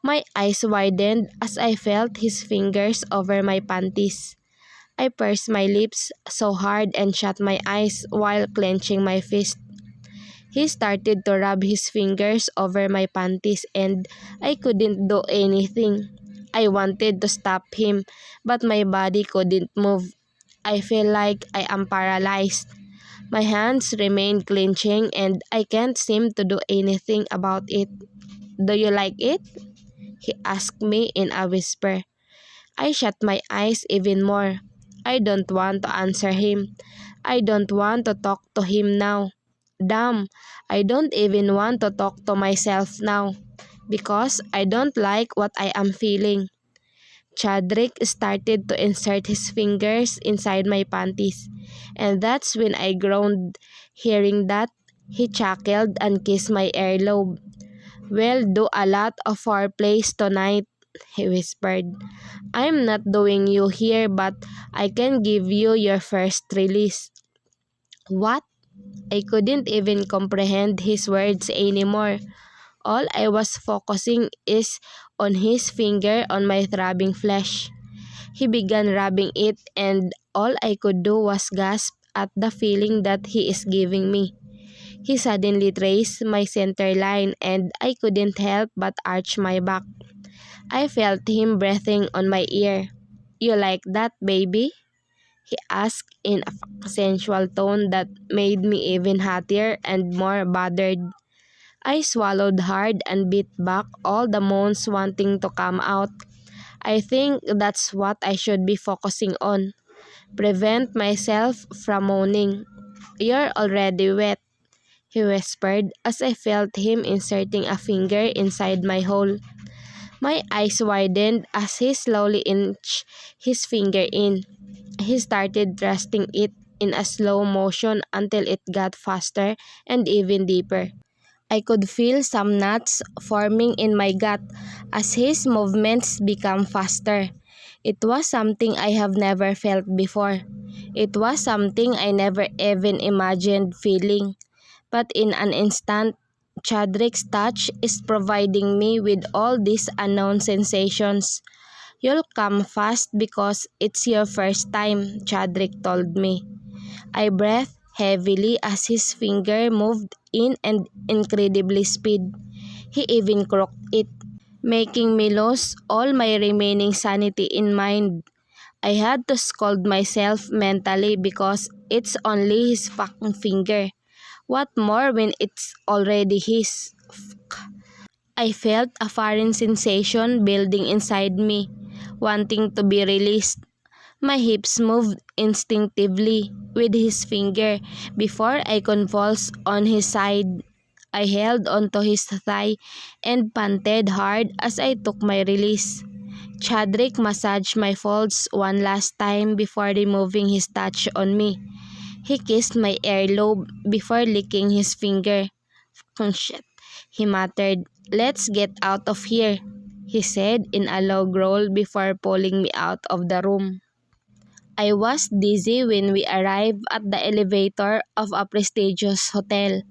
S1: My eyes widened as I felt his fingers over my panties. I pursed my lips so hard and shut my eyes while clenching my fist. He started to rub his fingers over my panties and I couldn't do anything. I wanted to stop him, but my body couldn't move. I feel like I am paralyzed. My hands remain clenching and I can't seem to do anything about it. "Do you like it?" he asked me in a whisper. I shut my eyes even more. I don't want to answer him. I don't want to talk to him now. Damn, I don't even want to talk to myself now because I don't like what I am feeling. Chadrick started to insert his fingers inside my panties, and that's when I groaned. Hearing that, he chuckled and kissed my earlobe. "We'll do a lot of foreplays tonight," he whispered. "I'm not doing you here, but I can give you your first release." What? I couldn't even comprehend his words anymore. All I was focusing is on his finger on my throbbing flesh. He began rubbing it and all I could do was gasp at the feeling that he is giving me. He suddenly traced my center line and I couldn't help but arch my back. I felt him breathing on my ear. "You like that, baby?" he asked in a sensual tone that made me even hotter and more bothered. I swallowed hard and bit back all the moans wanting to come out. I think that's what I should be focusing on. Prevent myself from moaning. "You're already wet," he whispered as I felt him inserting a finger inside my hole. My eyes widened as he slowly inched his finger in. He started thrusting it in a slow motion until it got faster and even deeper. I could feel some knots forming in my gut as his movements became faster. It was something I have never felt before. It was something I never even imagined feeling. But in an instant, Chadrick's touch is providing me with all these unknown sensations. You'll come fast because it's your first time, Chadrick told me. I breathed heavily as his finger moved in an incredibly speed. He even crooked it, making me lose all my remaining sanity in mind. I had to scold myself mentally because it's only his fucking finger. What more when it's already his? I felt a foreign sensation building inside me, wanting to be released. My hips moved instinctively with his finger before I convulsed on his side. I held onto his thigh and panted hard as I took my release. Chadrick massaged my folds one last time before removing his touch on me. He kissed my earlobe before licking his finger. Shit, he muttered. Let's get out of here, he said in a low growl before pulling me out of the room. I was dizzy when we arrived at the elevator of a prestigious hotel.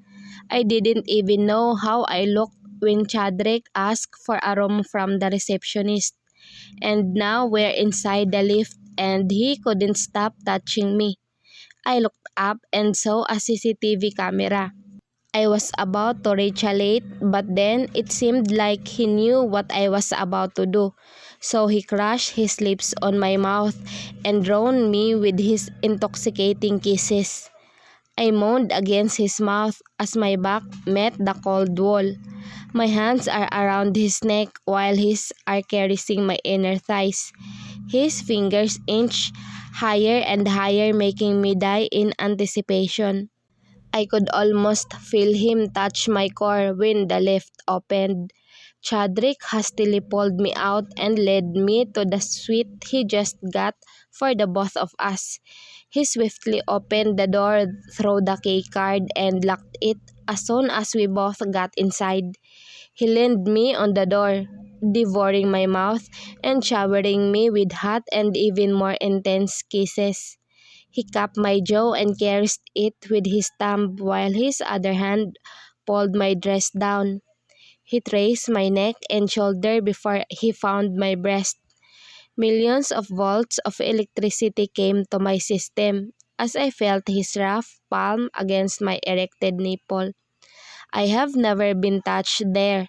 S1: I didn't even know how I looked when Chadrick asked for a room from the receptionist. And now we're inside the lift and he couldn't stop touching me. I looked up and saw a CCTV camera. I was about to retaliate, but then it seemed like he knew what I was about to do. So he crushed his lips on my mouth and drowned me with his intoxicating kisses. I moaned against his mouth as my back met the cold wall. My hands are around his neck while his are caressing my inner thighs. His fingers inch higher and higher, making me die in anticipation. I could almost feel him touch my core when the lift opened. Chadrick hastily pulled me out and led me to the suite he just got for the both of us. He swiftly opened the door through the keycard and locked it as soon as we both got inside. He leaned me on the door, devouring my mouth and showering me with hot and even more intense kisses. He cupped my jaw and caressed it with his thumb while his other hand pulled my dress down. He traced my neck and shoulder before he found my breast. Millions of volts of electricity came to my system as I felt his rough palm against my erected nipple. I have never been touched there.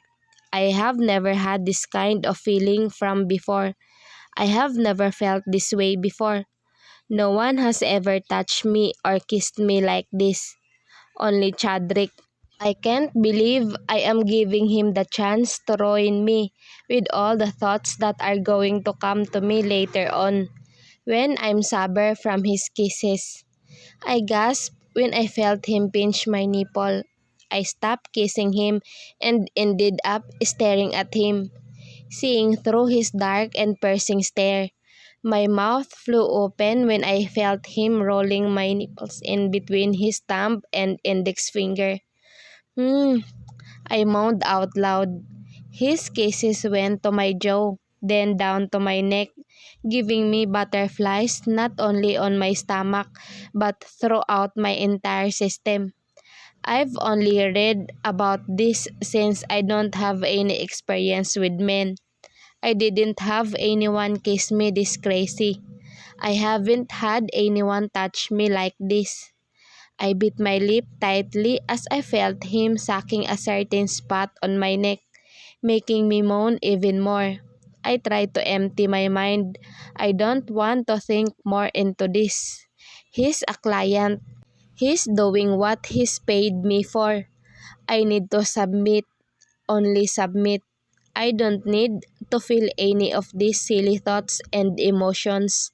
S1: I have never had this kind of feeling from before. I have never felt this way before. No one has ever touched me or kissed me like this. Only Chadrick. I can't believe I am giving him the chance to ruin me with all the thoughts that are going to come to me later on when I'm sober from his kisses. I gasped when I felt him pinch my nipple. I stopped kissing him and ended up staring at him, seeing through his dark and piercing stare. My mouth flew open when I felt him rolling my nipples in between his thumb and index finger. Hmm, I moaned out loud. His kisses went to my jaw, then down to my neck, giving me butterflies not only on my stomach but throughout my entire system. I've only read about this since I don't have any experience with men. I didn't have anyone kiss me this crazy. I haven't had anyone touch me like this. I bit my lip tightly as I felt him sucking a certain spot on my neck, making me moan even more. I tried to empty my mind. I don't want to think more into this. He's a client. He's doing what he's paid me for. I need to submit, only submit. I don't need to feel any of these silly thoughts and emotions.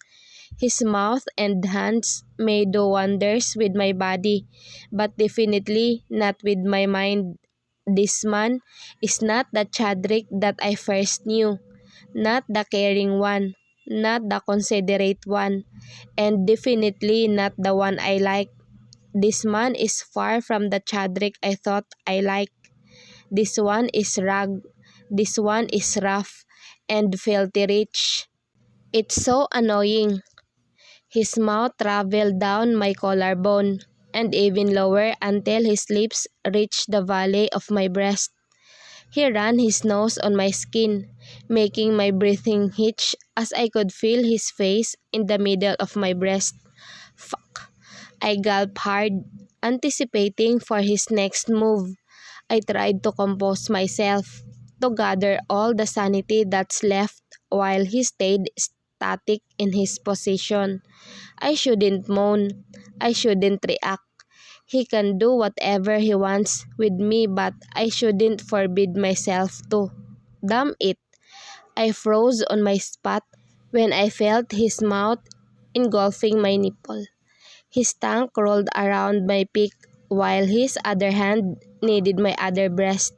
S1: His mouth and hands may do wonders with my body, but definitely not with my mind. This man is not the Chadrick that I first knew, not the caring one, not the considerate one, and definitely not the one I like. This man is far from the Chadrick I thought I liked. This one is rugged, this one is rough, and filthy rich. It's so annoying. His mouth traveled down my collarbone, and even lower until his lips reached the valley of my breast. He ran his nose on my skin, making my breathing hitch as I could feel his face in the middle of my breast. Fuck. I gulped hard, anticipating for his next move. I tried to compose myself, to gather all the sanity that's left while he stayed static in his position. I shouldn't moan. I shouldn't react. He can do whatever he wants with me, but I shouldn't forbid myself to. Damn it. I froze on my spot when I felt his mouth engulfing my nipple. His tongue rolled around my peak while his other hand kneaded my other breast.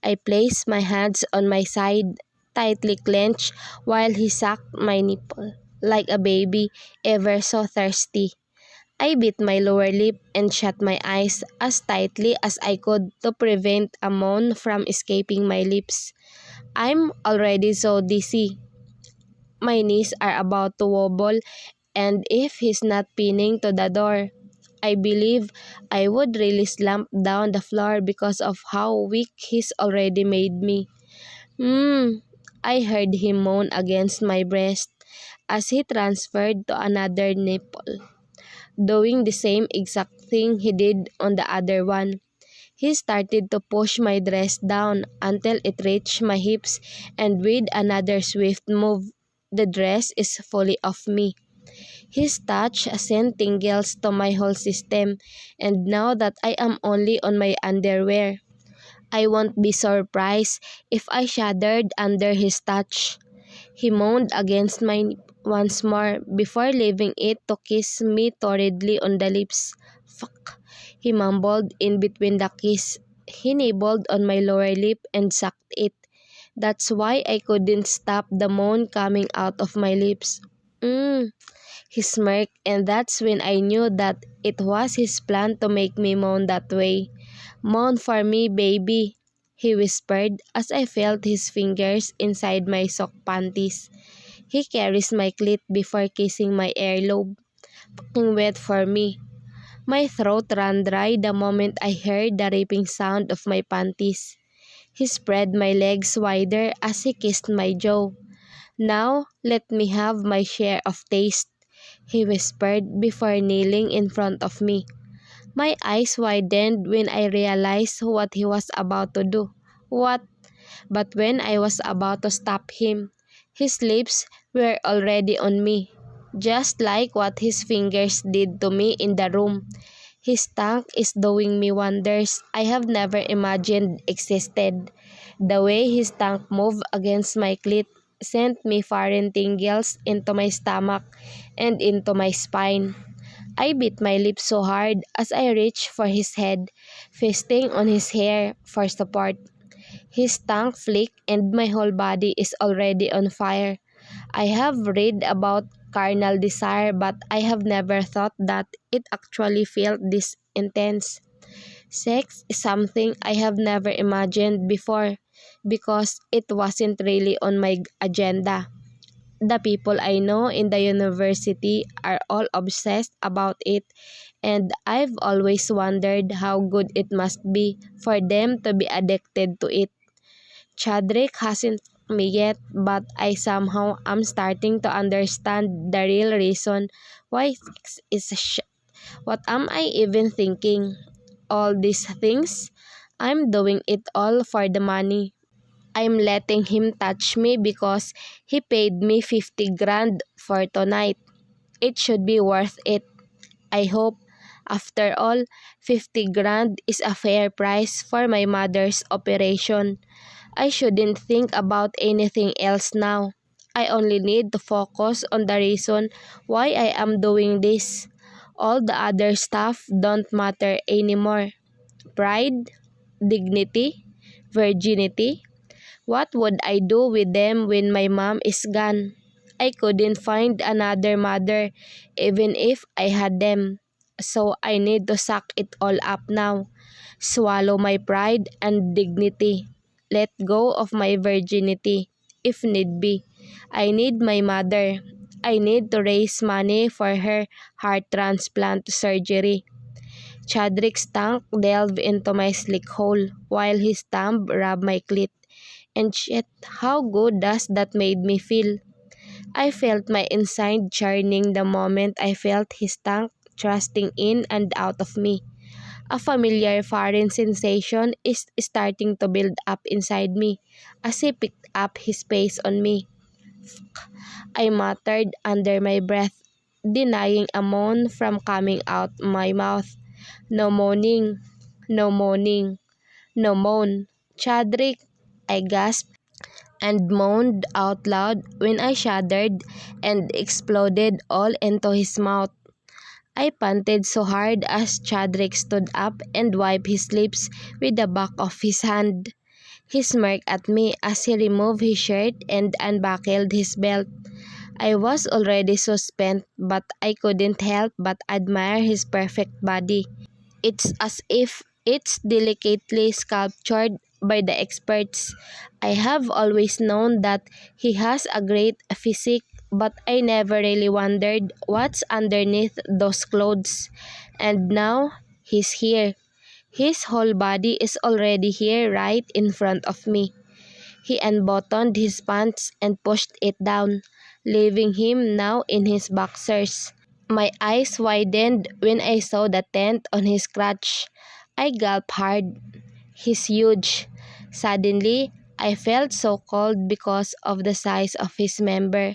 S1: I placed my hands on my side, tightly clenched, while he sucked my nipple, like a baby ever so thirsty. I bit my lower lip and shut my eyes as tightly as I could to prevent a moan from escaping my lips. I'm already so dizzy. My knees are about to wobble, and if he's not pinning to the door, I believe I would really slump down the floor because of how weak he's already made me. Hmm, I heard him moan against my breast as he transferred to another nipple, doing the same exact thing he did on the other one. He started to push my dress down until it reached my hips, and with another swift move, the dress is fully off me. His touch sent tingles to my whole system, and now that I am only on my underwear, I won't be surprised if I shuddered under his touch. He moaned against my once more before leaving it to kiss me torridly on the lips. Fuck, he mumbled in between the kiss. He nibbled on my lower lip and sucked it. That's why I couldn't stop the moan coming out of my lips. Mmm. He smirked, and that's when I knew that it was his plan to make me moan that way. Moan for me, baby, he whispered as I felt his fingers inside my sock panties. He caressed my clit before kissing my earlobe. Fucking wet for me. My throat ran dry the moment I heard the ripping sound of my panties. He spread my legs wider as he kissed my jaw. Now, let me have my share of taste, he whispered before kneeling in front of me. My eyes widened when I realized what he was about to do. What? But when I was about to stop him, his lips were already on me, just like what his fingers did to me in the room. His tongue is doing me wonders I have never imagined existed. The way his tongue moved against my clit sent me foreign tingles into my stomach and into my spine. I bit my lips so hard as I reached for his head, feasting on his hair for support. His tongue flicked and my whole body is already on fire. I have read about carnal desire, but I have never thought that it actually felt this intense. Sex is something I have never imagined before because it wasn't really on my agenda. The people I know in the university are all obsessed about it, and I've always wondered how good it must be for them to be addicted to it. Chadrick hasn't me yet, but I somehow am starting to understand the real reason why sex is What am I even thinking? All these things? I'm doing it all for the money. I'm letting him touch me because he paid me 50 grand for tonight. It should be worth it. I hope. After all, 50 grand is a fair price for my mother's operation. I shouldn't think about anything else now. I only need to focus on the reason why I am doing this. All the other stuff don't matter anymore. Pride, dignity, virginity. What would I do with them when my mom is gone? I couldn't find another mother, even if I had them. So I need to suck it all up now. Swallow my pride and dignity. Let go of my virginity, if need be. I need my mother. I need to raise money for her heart transplant surgery. Chadrick's tongue delved into my slick hole, while his thumb rubbed my clit. And shit, how good does that made me feel? I felt my inside churning the moment I felt his tongue thrusting in and out of me. A familiar foreign sensation is starting to build up inside me as he picked up his pace on me. I muttered under my breath, denying a moan from coming out my mouth. No moaning, no moaning, no moan. Chadrick, I gasped and moaned out loud when I shuddered and exploded all into his mouth. I panted so hard as Chadrick stood up and wiped his lips with the back of his hand. He smirked at me as he removed his shirt and unbuckled his belt. I was already so spent, but I couldn't help but admire his perfect body. It's as if it's delicately sculptured by the experts. I have always known that he has a great physique, but I never really wondered what's underneath those clothes. And now, he's here. His whole body is already here right in front of me. He unbuttoned his pants and pushed it down, leaving him now in his boxers. My eyes widened when I saw the tent on his crotch. I gulped hard. He's huge. Suddenly, I felt so cold because of the size of his member.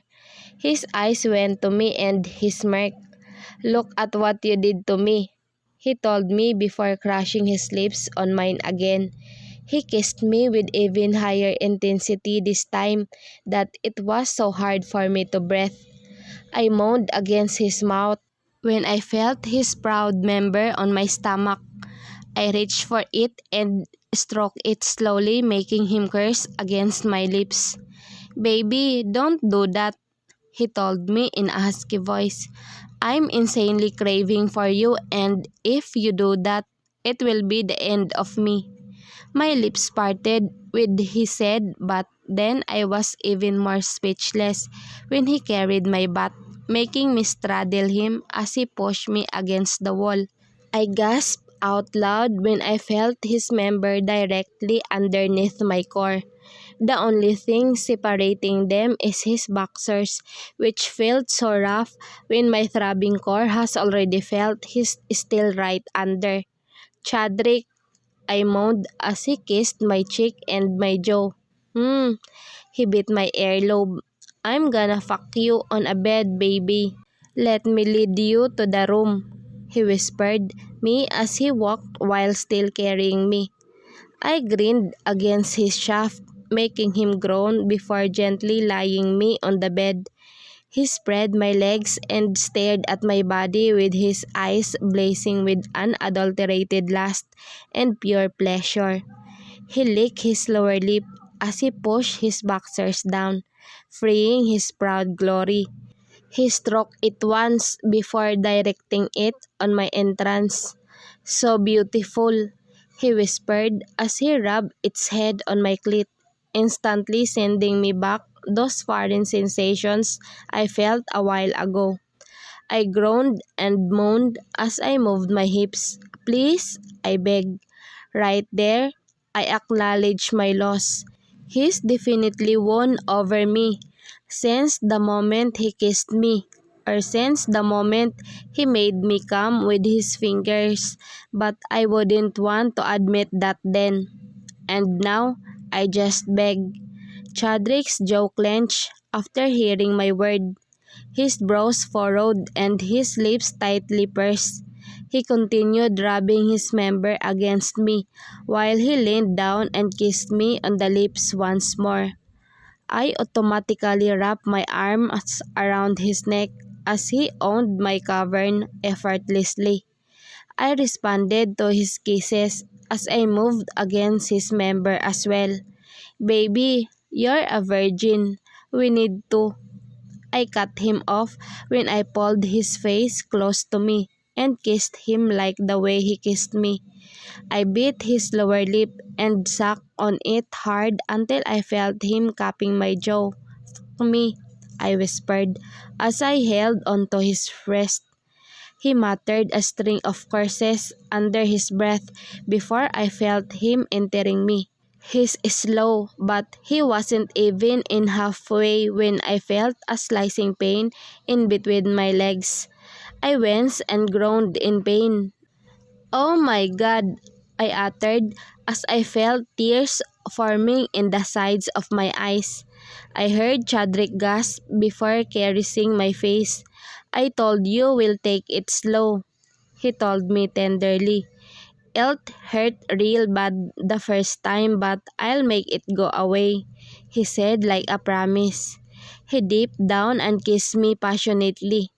S1: His eyes went to me and he smirked. "Look at what you did to me," he told me before crushing his lips on mine again. He kissed me with even higher intensity this time that it was so hard for me to breathe. I moaned against his mouth when I felt his proud member on my stomach. I reached for it and stroked it slowly, making him curse against my lips. "Baby, don't do that," he told me in a husky voice. "I'm insanely craving for you, and if you do that, it will be the end of me." My lips parted with he said, but then I was even more speechless when he carried my butt, making me straddle him as he pushed me against the wall. I gasped out loud when I felt his member directly underneath my core. The only thing separating them is his boxers, which felt so rough when my throbbing core has already felt his still right under. "Chadrick," I moaned as he kissed my cheek and my jaw. He bit my earlobe. "I'm gonna fuck you on a bed, baby. Let me lead you to the room," he whispered me as he walked while still carrying me. I grinned against his shaft, making him groan before gently laying me on the bed. He spread my legs and stared at my body with his eyes blazing with unadulterated lust and pure pleasure. He licked his lower lip as he pushed his boxers down, freeing his proud glory. He stroked it once before directing it on my entrance. "So beautiful," he whispered as he rubbed its head on my clit, instantly sending me back those foreign sensations I felt a while ago. I groaned and moaned as I moved my hips. "Please," I begged. Right there, I acknowledged my loss. He's definitely won over me since the moment he kissed me, or since the moment he made me come with his fingers, but I wouldn't want to admit that then. And now, I just beg. Chadrick's jaw clenched after hearing my word. His brows furrowed and his lips tightly pursed. He continued rubbing his member against me while he leaned down and kissed me on the lips once more. I automatically wrapped my arms around his neck as he owned my cavern effortlessly. I responded to his kisses as I moved against his member as well. "Baby, you're a virgin. We need to." I cut him off when I pulled his face close to me and kissed him like the way he kissed me. I bit his lower lip and sucked on it hard until I felt him cupping my jaw. "Me," I whispered as I held onto his wrist. He muttered a string of curses under his breath before I felt him entering me. He's slow, but he wasn't even in halfway when I felt a slicing pain in between my legs. I winced and groaned in pain. "Oh my God," I uttered as I felt tears forming in the sides of my eyes. I heard Chadrick gasp before caressing my face. "I told you we'll take it slow," he told me tenderly. "It'll hurt real bad the first time, but I'll make it go away," he said like a promise. He dipped down and kissed me passionately.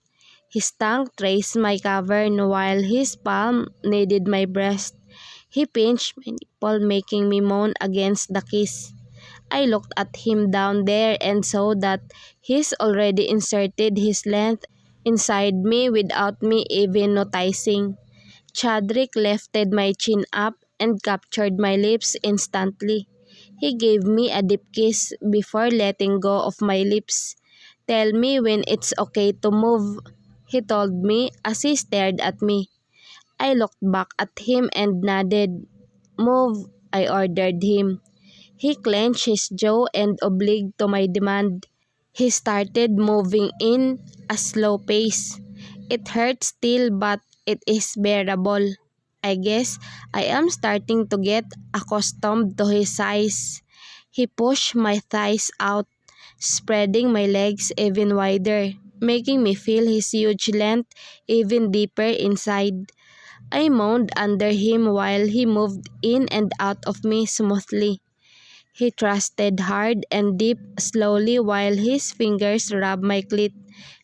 S1: His tongue traced my cavern while his palm kneaded my breast. He pinched my nipple, making me moan against the kiss. I looked at him down there and saw that he's already inserted his length inside me without me even noticing. Chadrick lifted my chin up and captured my lips instantly. He gave me a deep kiss before letting go of my lips. "Tell me when it's okay to move," he told me as he stared at me. I looked back at him and nodded. "Move," I ordered him. He clenched his jaw and obliged to my demand. He started moving in a slow pace. It hurt still, but it is bearable. I guess I am starting to get accustomed to his size. He pushed my thighs out, spreading my legs even wider, making me feel his huge length even deeper inside. I moaned under him while he moved in and out of me smoothly. He thrusted hard and deep slowly while his fingers rubbed my clit,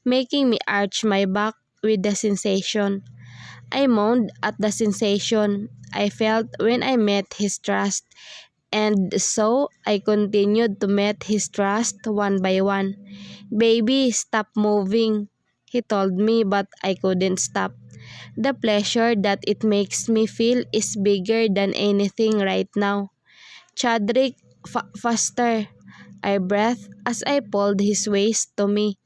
S1: making me arch my back with the sensation. I moaned at the sensation I felt when I met his thrust, and so I continued to meet his thrust one by one. "Baby, stop moving," he told me, but I couldn't stop. The pleasure that it makes me feel is bigger than anything right now. "Chadrick, faster," I breathed as I pulled his waist to me,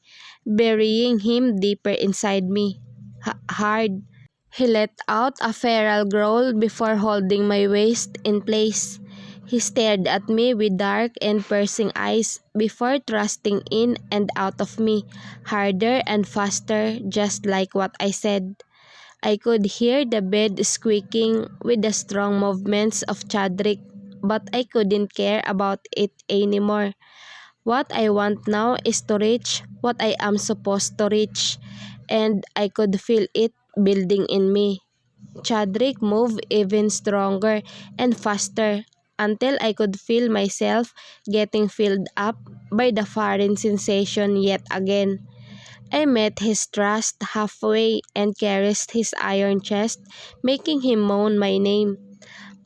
S1: burying him deeper inside me. Hard. He let out a feral growl before holding my waist in place. He stared at me with dark and piercing eyes before thrusting in and out of me, harder and faster, just like what I said. I could hear the bed squeaking with the strong movements of Chadrick, but I couldn't care about it anymore. What I want now is to reach what I am supposed to reach, and I could feel it building in me. Chadrick moved even stronger and faster until I could feel myself getting filled up by the foreign sensation yet again. I met his thrust halfway and caressed his iron chest, making him moan my name.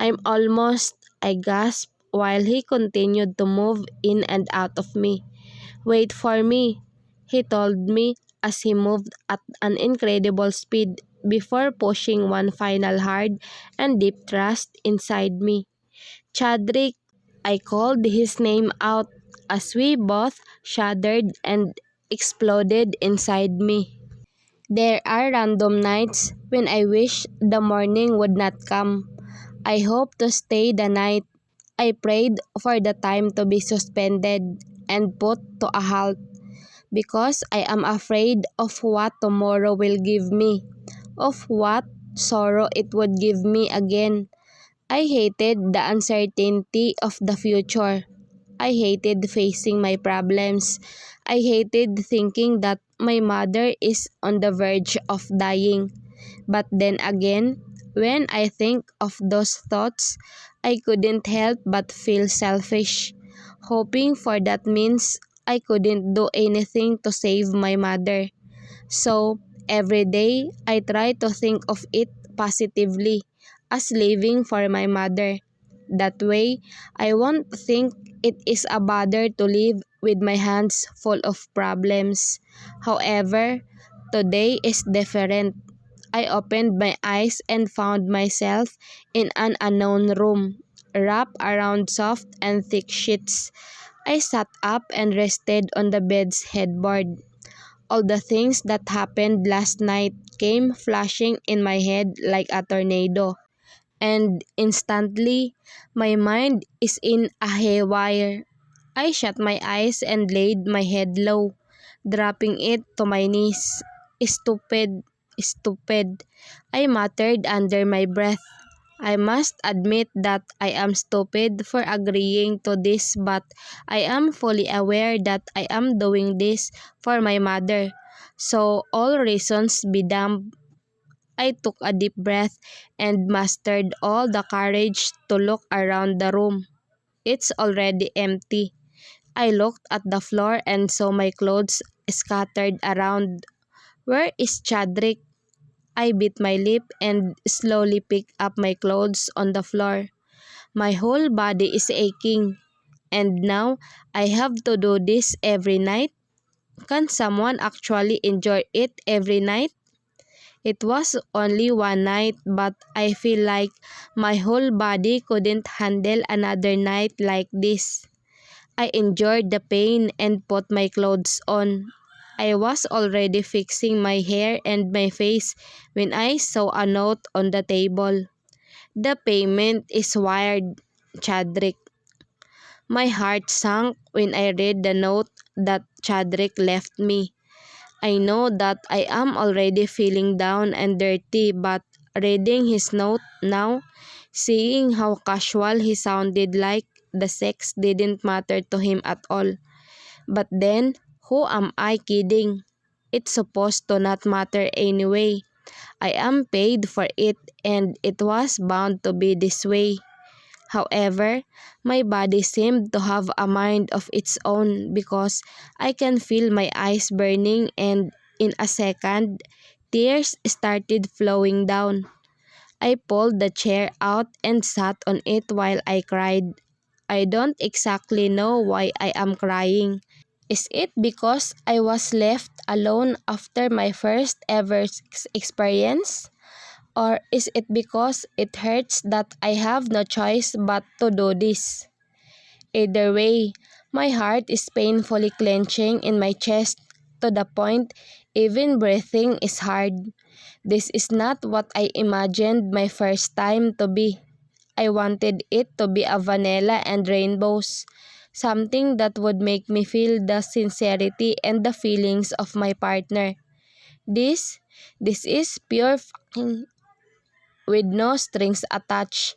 S1: "I'm almost," I gasped while he continued to move in and out of me. "Wait for me," he told me as he moved at an incredible speed before pushing one final hard and deep thrust inside me. "Chadrick," I called his name out as we both shuddered and exploded inside me. There are random nights when I wish the morning would not come. I hope to stay the night. I prayed for the time to be suspended and put to a halt, because I am afraid of what tomorrow will give me, of what sorrow it would give me again. I hated the uncertainty of the future. I hated facing my problems. I hated thinking that my mother is on the verge of dying. But then again, when I think of those thoughts, I couldn't help but feel selfish, hoping for that means I couldn't do anything to save my mother. So, every day, I try to think of it positively, as living for my mother. That way, I won't think It is a bother to live with my hands full of problems. However, today is different. I opened my eyes and found myself in an unknown room, wrapped around soft and thick sheets. I sat up and rested on the bed's headboard. All the things that happened last night came flashing in my head like a tornado, and instantly my mind is in a haywire. I shut my eyes and laid my head low, dropping it to my knees. Stupid, stupid, I muttered under my breath. I must admit that I am stupid for agreeing to this, but I am fully aware that I am doing this for my mother. So all reasons be damned. I took a deep breath and mustered all the courage to look around the room. It's already empty. I looked at the floor and saw my clothes scattered around. Where is Chadrick? I bit my lip and slowly picked up my clothes on the floor. My whole body is aching. And now I have to do this every night? Can someone actually enjoy it every night? It was only one night, but I feel like my whole body couldn't handle another night like this. I endured the pain and put my clothes on. I was already fixing my hair and my face when I saw a note on the table. The payment is wired, Chadrick. My heart sank when I read the note that Chadrick left me. I know that I am already feeling down and dirty, but reading his note now, seeing how casual he sounded, like the sex didn't matter to him at all. But then, who am I kidding? It's supposed to not matter anyway. I am paid for it and it was bound to be this way. However, my body seemed to have a mind of its own because I can feel my eyes burning, and in a second, tears started flowing down. I pulled the chair out and sat on it while I cried. I don't exactly know why I am crying. Is it because I was left alone after my first ever experience? Or is it because it hurts that I have no choice but to do this? Either way, my heart is painfully clenching in my chest to the point even breathing is hard. This is not what I imagined my first time to be. I wanted it to be a vanilla and rainbows, something that would make me feel the sincerity and the feelings of my partner. This, this is pure fucking with no strings attached,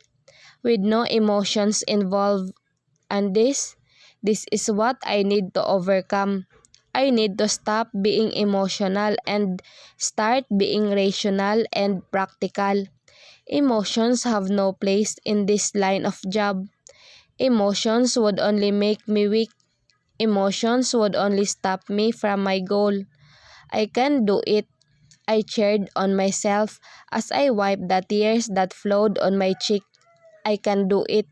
S1: with no emotions involved. And this is what I need to overcome. I need to stop being emotional and start being rational and practical. Emotions have no place in this line of job. Emotions would only make me weak. Emotions would only stop me from my goal. I can do it. I cheered on myself as I wiped the tears that flowed on my cheek. I can do it.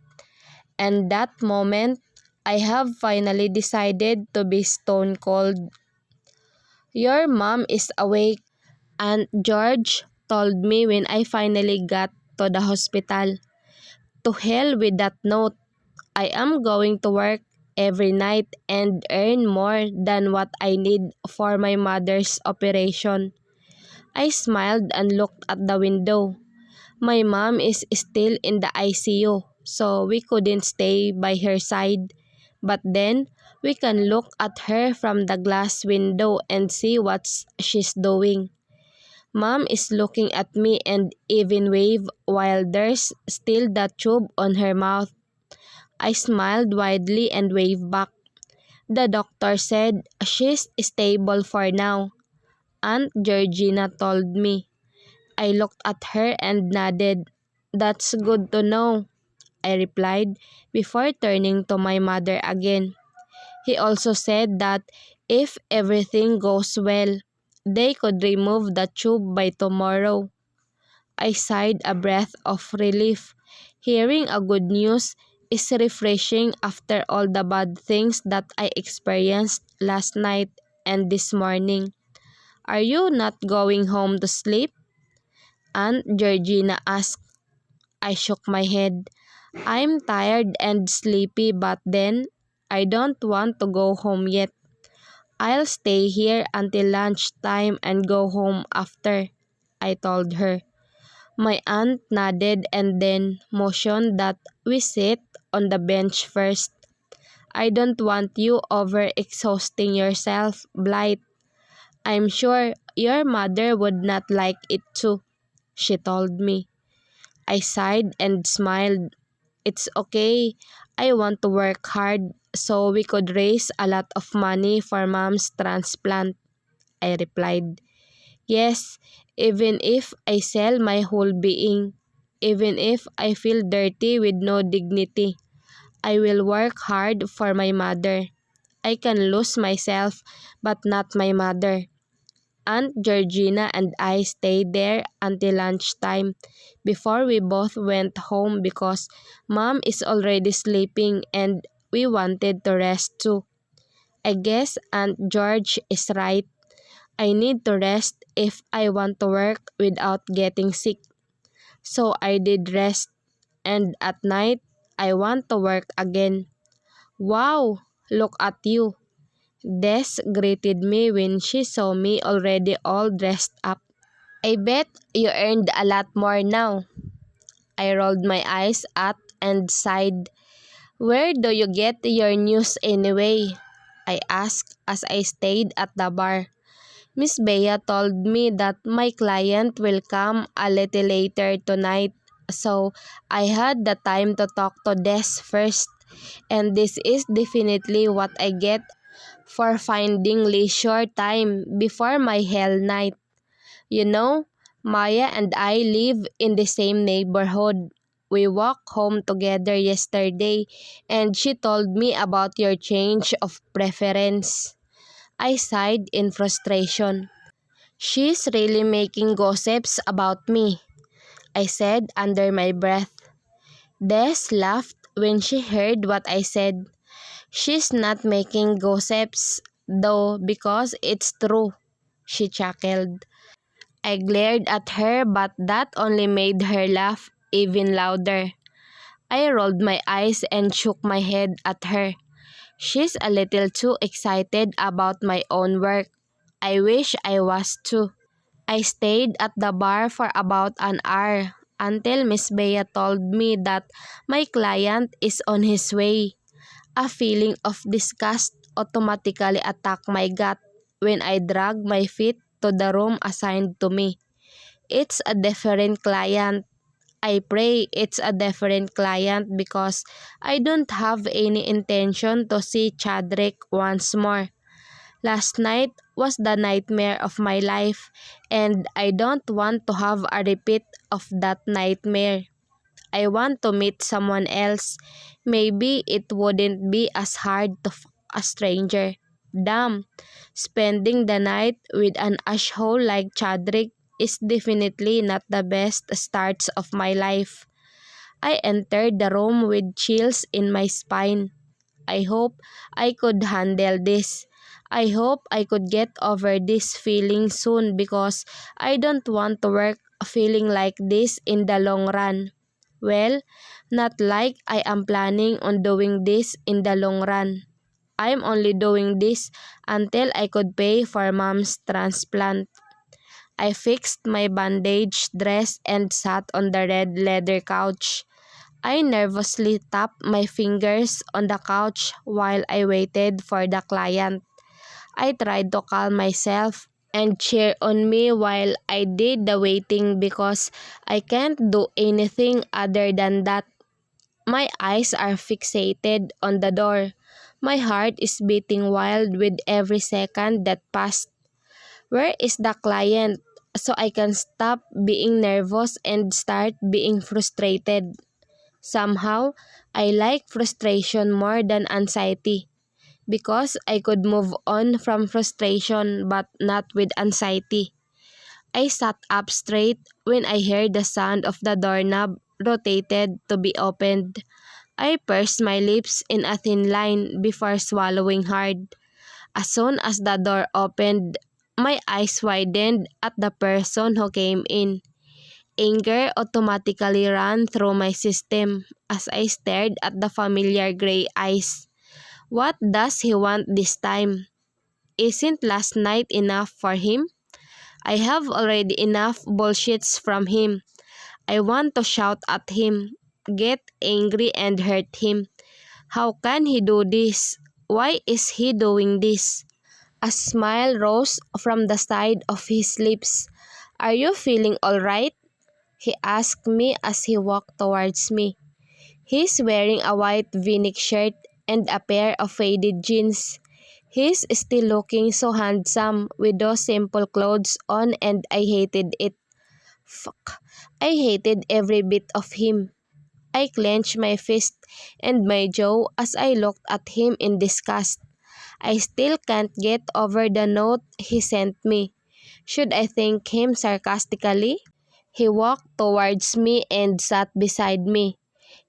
S1: And that moment, I have finally decided to be stone cold. Your mom is awake, Aunt George told me when I finally got to the hospital. To hell with that note. I am going to work every night and earn more than what I need for my mother's operation. I smiled and looked at the window. My mom is still in the ICU, so we couldn't stay by her side. But then, we can look at her from the glass window and see what she's doing. Mom is looking at me and even wave while there's still the tube on her mouth. I smiled widely and waved back. The doctor said she's stable for now, Aunt Georgina told me. I looked at her and nodded. That's good to know, I replied before turning to my mother again. He also said that if everything goes well, they could remove the tube by tomorrow. I sighed a breath of relief. Hearing a good news is refreshing after all the bad things that I experienced last night and this morning. Are you not going home to sleep? Aunt Georgina asked. I shook my head. I'm tired and sleepy, but then I don't want to go home yet. I'll stay here until lunchtime and go home after, I told her. My aunt nodded and then motioned that we sit on the bench first. I don't want you over-exhausting yourself, Blight. I'm sure your mother would not like it too, she told me. I sighed and smiled. It's okay. I want to work hard so we could raise a lot of money for mom's transplant, I replied. Yes, even if I sell my whole being, even if I feel dirty with no dignity, I will work hard for my mother. I can lose myself, but not my mother. Aunt Georgina and I stayed there until lunchtime before we both went home because Mom is already sleeping and we wanted to rest too. I guess Aunt George is right. I need to rest if I want to work without getting sick. So I did rest, and at night, I want to work again. Wow, look at you. Des greeted me when she saw me already all dressed up. I bet you earned a lot more now. I rolled my eyes at and sighed. Where do you get your news anyway? I asked as I stayed at the bar. Miss Bea told me that my client will come a little later tonight, so I had the time to talk to Des first, and this is definitely what I get for finding leisure time before my hell night. You know, Maya and I live in the same neighborhood. We walked home together yesterday, and she told me about your change of preference. I sighed in frustration. She's really making gossips about me, I said under my breath. Des laughed when she heard what I said. She's not making gossips, though, because it's true, she chuckled. I glared at her, but that only made her laugh even louder. I rolled my eyes and shook my head at her. She's a little too excited about my own work. I wish I was too. I stayed at the bar for about an hour until Miss Bea told me that my client is on his way. A feeling of disgust automatically attacked my gut when I dragged my feet to the room assigned to me. It's a different client. I pray it's a different client because I don't have any intention to see Chadrick once more. Last night was the nightmare of my life, and I don't want to have a repeat of that nightmare. I want to meet someone else. Maybe it wouldn't be as hard to a stranger. Damn, spending the night with an asshole like Chadrick is definitely not the best starts of my life. I entered the room with chills in my spine. I hope I could handle this. I hope I could get over this feeling soon because I don't want to work feeling like this in the long run. Well, not like I am planning on doing this in the long run. I'm only doing this until I could pay for mom's transplant. I fixed my bandage dress and sat on the red leather couch. I nervously tapped my fingers on the couch while I waited for the client. I tried to calm myself and cheer on me while I did the waiting because I can't do anything other than that. My eyes are fixated on the door. My heart is beating wild with every second that passed. Where is the client? So I can stop being nervous and start being frustrated. Somehow, I like frustration more than anxiety because I could move on from frustration but not with anxiety. I sat up straight when I heard the sound of the doorknob rotated to be opened. I pursed my lips in a thin line before swallowing hard. As soon as the door opened, my eyes widened at the person who came in. Anger automatically ran through my system as I stared at the familiar gray eyes. What does he want this time? Isn't last night enough for him? I have already enough bullshits from him. I want to shout at him, get angry and hurt him. How can he do this? Why is he doing this? A smile rose from the side of his lips. Are you feeling all right? He asked me as he walked towards me. He's wearing a white v-neck shirt and a pair of faded jeans. He's still looking so handsome with those simple clothes on, and I hated it. Fuck. I hated every bit of him. I clenched my fist and my jaw as I looked at him in disgust. I still can't get over the note he sent me. Should I thank him sarcastically? He walked towards me and sat beside me.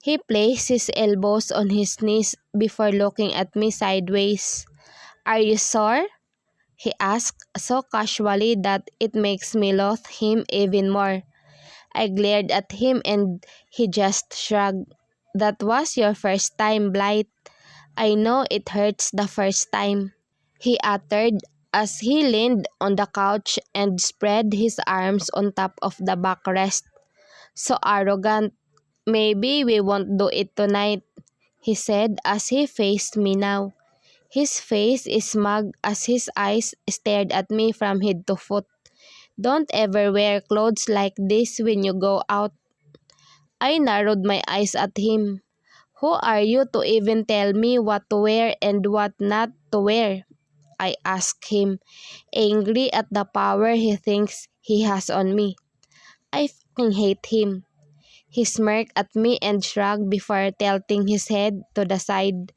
S1: He placed his elbows on his knees before looking at me sideways. Are you sore? He asked so casually that it makes me loathe him even more. I glared at him and he just shrugged. That was your first time, Blight. I know it hurts the first time, he uttered as he leaned on the couch and spread his arms on top of the backrest. So arrogant. Maybe we won't do it tonight, he said as he faced me now. His face is smug as his eyes stared at me from head to foot. Don't ever wear clothes like this when you go out. I narrowed my eyes at him. Who are you to even tell me what to wear and what not to wear? I asked him, angry at the power he thinks he has on me. I fucking hate him. He smirked at me and shrugged before tilting his head to the side,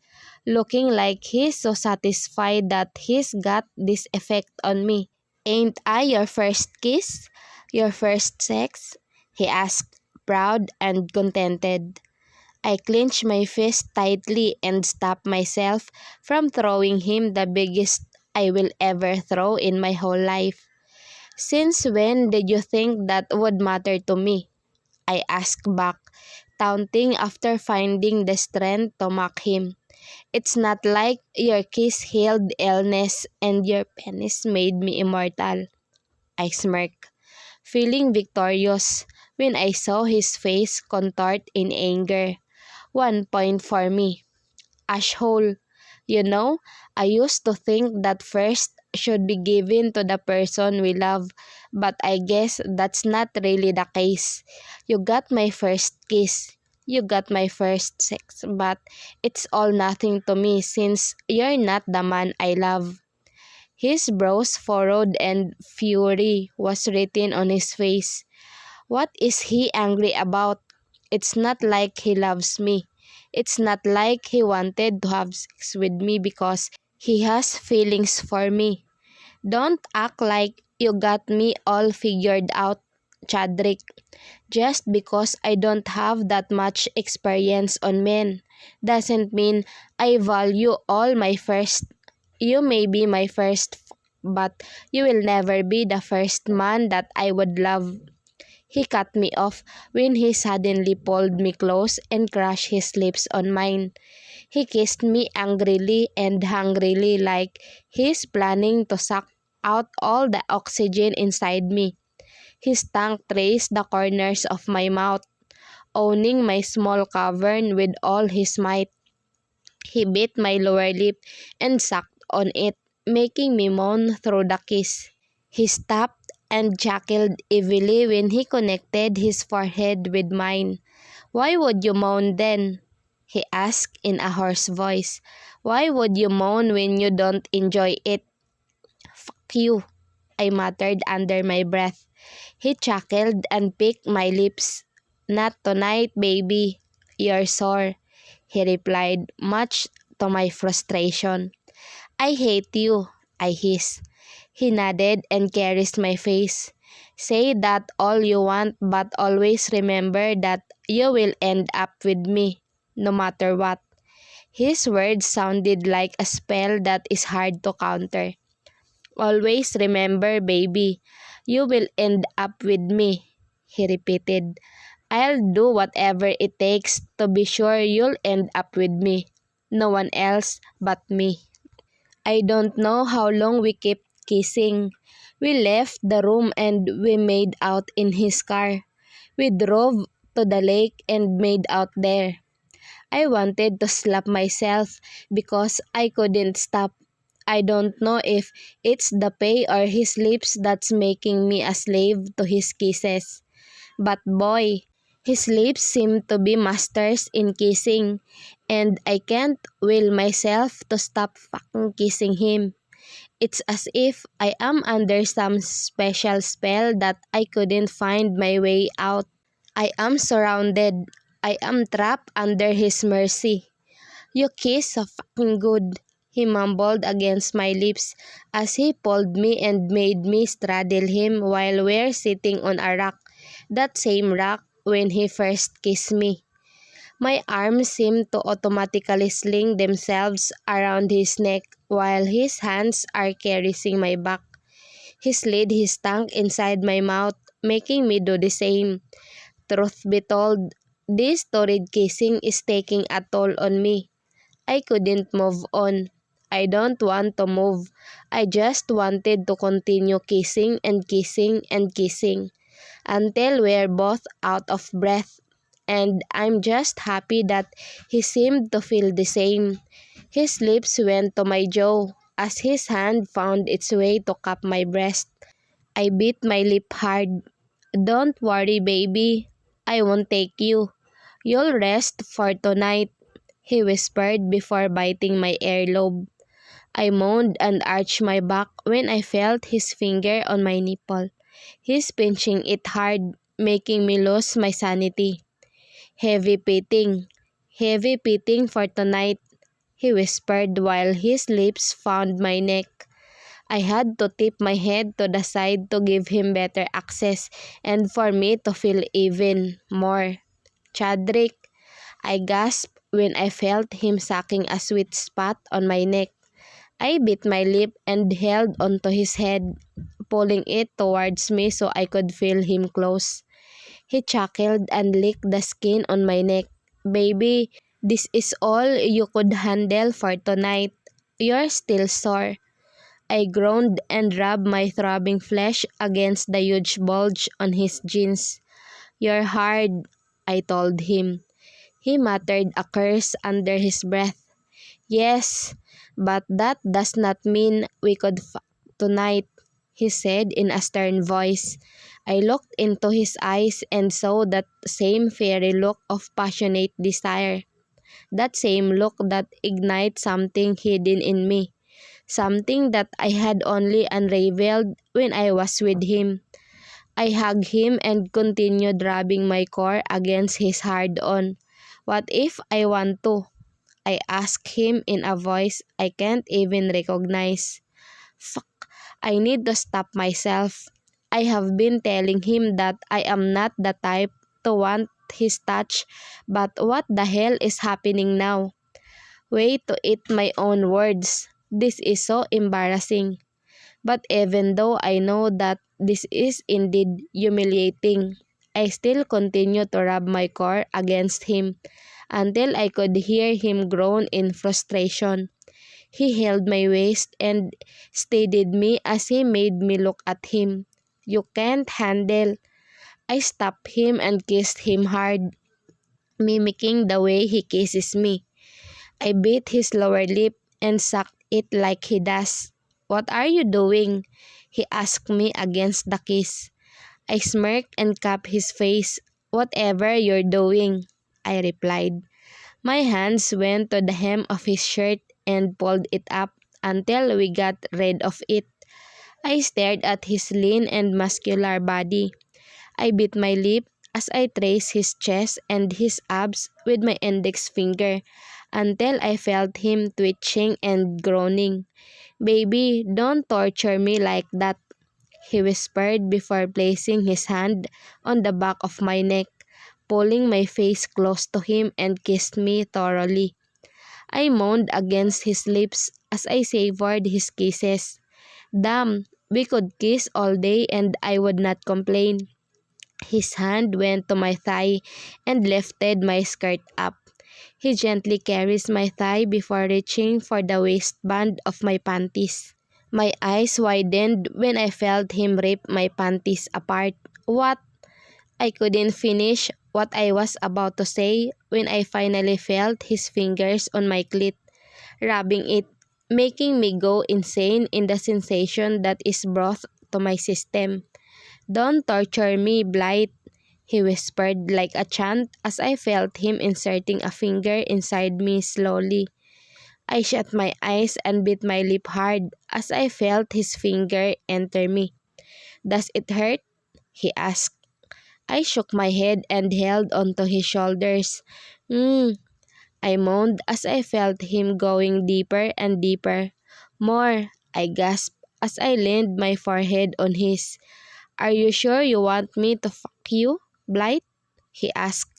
S1: looking like he's so satisfied that he's got this effect on me. Ain't I your first kiss? Your first sex? He asked, proud and contented. I clenched my fist tightly and stopped myself from throwing him the biggest I will ever throw in my whole life. Since when did you think that would matter to me? I asked back, taunting after finding the strength to mock him. It's not like your kiss healed illness and your penis made me immortal. I smirked, feeling victorious when I saw his face contort in anger. 1 point for me. Asshole. You know, I used to think that first should be given to the person we love, but I guess that's not really the case. You got my first kiss. You got my first sex, but it's all nothing to me since you're not the man I love. His brows furrowed and fury was written on his face. What is he angry about? It's not like he loves me. It's not like he wanted to have sex with me because he has feelings for me. Don't act like you got me all figured out, Chadrick. Just because I don't have that much experience on men doesn't mean I value all my first. You may be my first, but you will never be the first man that I would love. He cut me off when he suddenly pulled me close and crushed his lips on mine. He kissed me angrily and hungrily like he's planning to suck out all the oxygen inside me. His tongue traced the corners of my mouth, owning my small cavern with all his might. He bit my lower lip and sucked on it, making me moan through the kiss. He stopped and chuckled evilly when he connected his forehead with mine. Why would you moan then? He asked in a hoarse voice. Why would you moan when you don't enjoy it? Fuck you, I muttered under my breath. He chuckled and picked my lips. Not tonight, baby. You're sore, he replied, much to my frustration. I hate you, I hissed. He nodded and caressed my face. Say that all you want, but always remember that you will end up with me. no matter what. His words sounded like a spell that is hard to counter. Always remember, baby, you will end up with me, he repeated. I'll do whatever it takes to be sure you'll end up with me. No one else but me. I don't know how long we kept kissing. We left the room and we made out in his car. We drove to the lake and made out there. I wanted to slap myself because I couldn't stop. I don't know if it's the pay or his lips that's making me a slave to his kisses. But boy, his lips seem to be masters in kissing, and I can't will myself to stop fucking kissing him. It's as if I am under some special spell that I couldn't find my way out. I am surrounded. I am trapped under his mercy. You kiss so fucking good, he mumbled against my lips as he pulled me and made me straddle him while we're sitting on a rock, that same rock when he first kissed me. My arms seemed to automatically sling themselves around his neck while his hands are caressing my back. He slid his tongue inside my mouth, making me do the same. Truth be told, this torrid kissing is taking a toll on me. I couldn't move on. I don't want to move. I just wanted to continue kissing and kissing and kissing until we're both out of breath. And I'm just happy that he seemed to feel the same. His lips went to my jaw as his hand found its way to cup my breast. I bit my lip hard. Don't worry, baby. I won't take you. You'll rest for tonight, he whispered before biting my earlobe. I moaned and arched my back when I felt his finger on my nipple. He's pinching it hard, making me lose my sanity. Heavy pitting. Heavy pitting for tonight, he whispered while his lips found my neck. I had to tip my head to the side to give him better access and for me to feel even more. Chadrick, I gasped when I felt him sucking a sweet spot on my neck. I bit my lip and held onto his head, pulling it towards me so I could feel him close. He chuckled and licked the skin on my neck. Baby, this is all you could handle for tonight. You're still sore. I groaned and rubbed my throbbing flesh against the huge bulge on his jeans. You're hard, I told him. He muttered a curse under his breath. Yes, but that does not mean we could fuck tonight, he said in a stern voice. I looked into his eyes and saw that same fiery look of passionate desire. That same look that ignites something hidden in me. Something that I had only unraveled when I was with him. I hugged him and continued rubbing my core against his hard-on. What if I want to? I asked him in a voice I can't even recognize. Fuck, I need to stop myself. I have been telling him that I am not the type to want his touch, but what the hell is happening now? Way to eat my own words. This is so embarrassing. But even though I know that this is indeed humiliating, I still continue to rub my core against him until I could hear him groan in frustration. He held my waist and steadied me as he made me look at him. You can't handle. I stopped him and kissed him hard, mimicking the way he kisses me. I bit his lower lip and sucked it like he does. What are you doing? He asked me against the kiss. I smirked and cupped his face. Whatever you're doing, I replied. My hands went to the hem of his shirt and pulled it up until we got rid of it. I stared at his lean and muscular body. I bit my lip as I traced his chest and his abs with my index finger until I felt him twitching and groaning. Baby, don't torture me like that, he whispered before placing his hand on the back of my neck, pulling my face close to him and kissed me thoroughly. I moaned against his lips as I savored his kisses. Damn, we could kiss all day and I would not complain. His hand went to my thigh and lifted my skirt up. He gently carries my thigh before reaching for the waistband of my panties. My eyes widened when I felt him rip my panties apart. What? I couldn't finish what I was about to say when I finally felt his fingers on my clit, rubbing it, making me go insane in the sensation that is brought to my system. Don't torture me, Blight, he whispered like a chant as I felt him inserting a finger inside me slowly. I shut my eyes and bit my lip hard as I felt his finger enter me. Does it hurt? He asked. I shook my head and held onto his shoulders. Hmm, I moaned as I felt him going deeper and deeper. More, I gasped as I leaned my forehead on his. Are you sure you want me to fuck you, Blight? He asked.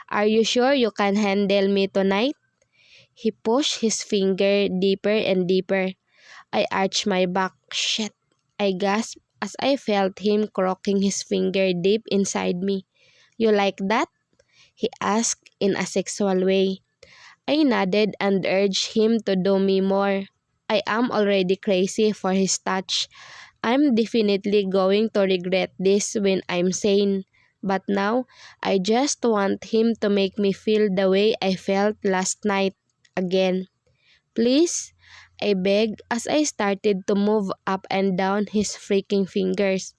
S1: Are you sure you can handle me tonight? He pushed his finger deeper and deeper. I arched my back. Shit, I gasped as I felt him crocking his finger deep inside me. You like that? He asked in a sexual way. I nodded and urged him to do me more. I am already crazy for his touch. I'm definitely going to regret this when I'm sane. But now, I just want him to make me feel the way I felt last night again. Please? I begged as I started to move up and down his freaking fingers.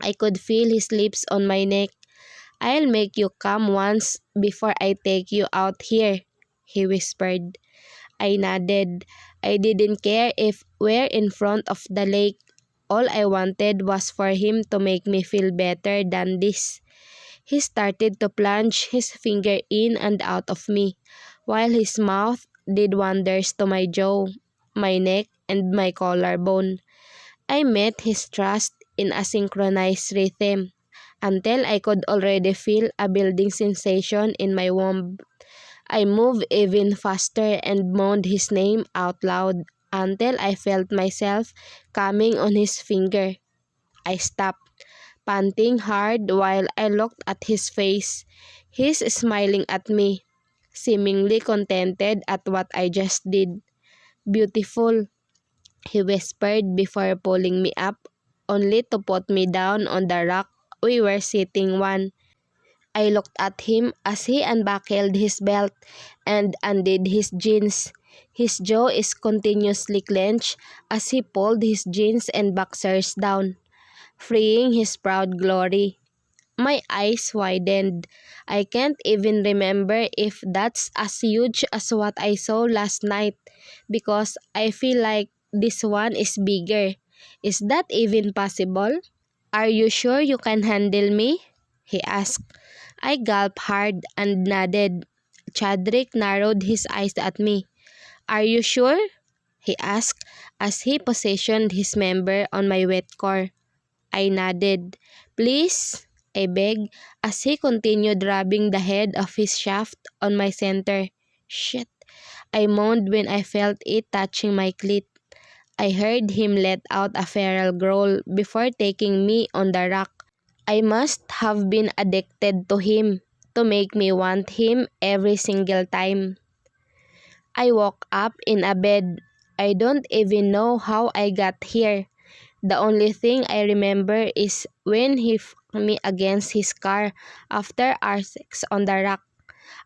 S1: I could feel his lips on my neck. I'll make you come once before I take you out here, he whispered. I nodded. I didn't care if we're in front of the lake. All I wanted was for him to make me feel better than this. He started to plunge his finger in and out of me, while his mouth did wonders to my jaw, my neck, and my collarbone. I met his thrust in a synchronized rhythm until I could already feel a building sensation in my womb. I moved even faster and moaned his name out loud until I felt myself coming on his finger. I stopped, panting hard while I looked at his face. He's smiling at me, seemingly contented at what I just did. Beautiful, he whispered before pulling me up, only to put me down on the rock we were sitting on. I looked at him as he unbuckled his belt and undid his jeans. His jaw is continuously clenched as he pulled his jeans and boxers down, freeing his proud glory. My eyes widened. I can't even remember if that's as huge as what I saw last night because I feel like this one is bigger. Is that even possible? Are you sure you can handle me? He asked. I gulped hard and nodded. Chadrick narrowed his eyes at me. Are you sure? He asked as he positioned his member on my wet core. I nodded. Please, I begged as he continued rubbing the head of his shaft on my center. Shit, I moaned when I felt it touching my clit. I heard him let out a feral growl before taking me on the rock. I must have been addicted to him to make me want him every single time. I woke up in a bed. I don't even know how I got here. The only thing I remember is when he fucked me against his car after our sex on the rock.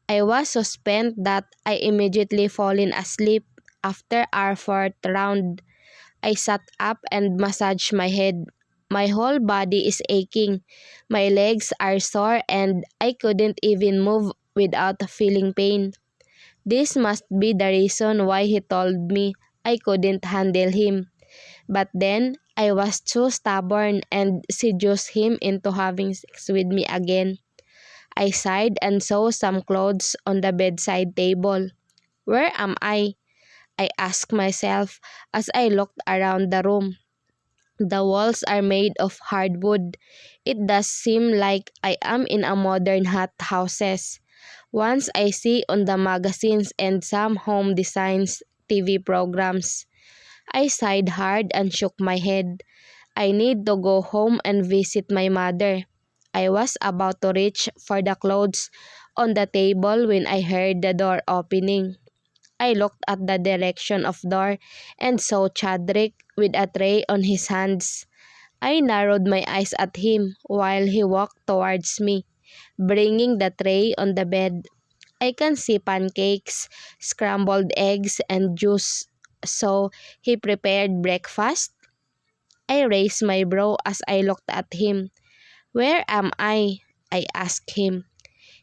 S1: I was so spent that I immediately fallen asleep after our fourth round. I sat up and massaged my head. My whole body is aching. My legs are sore and I couldn't even move without feeling pain. This must be the reason why he told me I couldn't handle him. But then, I was too stubborn and seduced him into having sex with me again. I sighed and saw some clothes on the bedside table. Where am I? I asked myself as I looked around the room. The walls are made of hardwood. It does seem like I am in a modern hot houses. Once I see on the magazines and some home designs TV programs. I sighed hard and shook my head. I need to go home and visit my mother. I was about to reach for the clothes on the table when I heard the door opening. I looked at the direction of door and saw Chadrick with a tray on his hands. I narrowed my eyes at him while he walked towards me, bringing the tray on the bed. I can see pancakes, scrambled eggs, and juice. So he prepared breakfast? I raised my brow as I looked at him. "Where am I?" I asked him.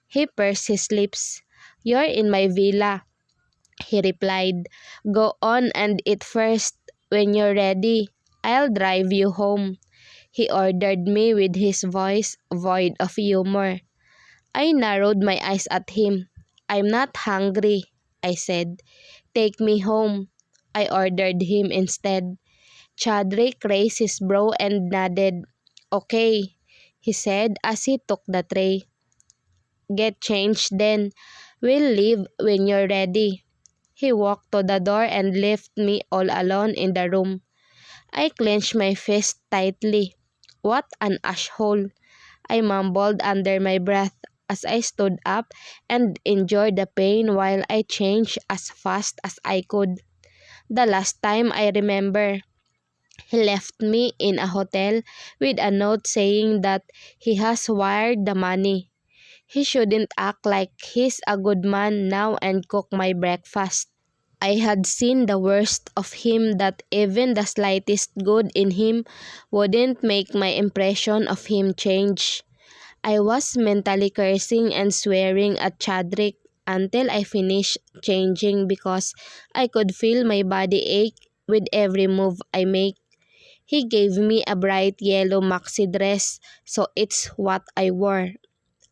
S1: He pursed his lips. "You're in my villa," he replied. "Go on and eat first. When you're ready, I'll drive you home," he ordered me with his voice void of humor. I narrowed my eyes at him. "I'm not hungry," I said. "Take me home," I ordered him instead. Chadrick raised his brow and nodded. "Okay," he said as he took the tray. "Get changed then. We'll leave when you're ready." He walked to the door and left me all alone in the room. I clenched my fist tightly. "What an asshole," I mumbled under my breath as I stood up and enjoyed the pain while I changed as fast as I could. The last time I remember, he left me in a hotel with a note saying that he has wired the money. He shouldn't act like he's a good man now and cook my breakfast. I had seen the worst of him, that even the slightest good in him wouldn't make my impression of him change. I was mentally cursing and swearing at Chadrick until I finished changing because I could feel my body ache with every move I make. He gave me a bright yellow maxi dress, so it's what I wore.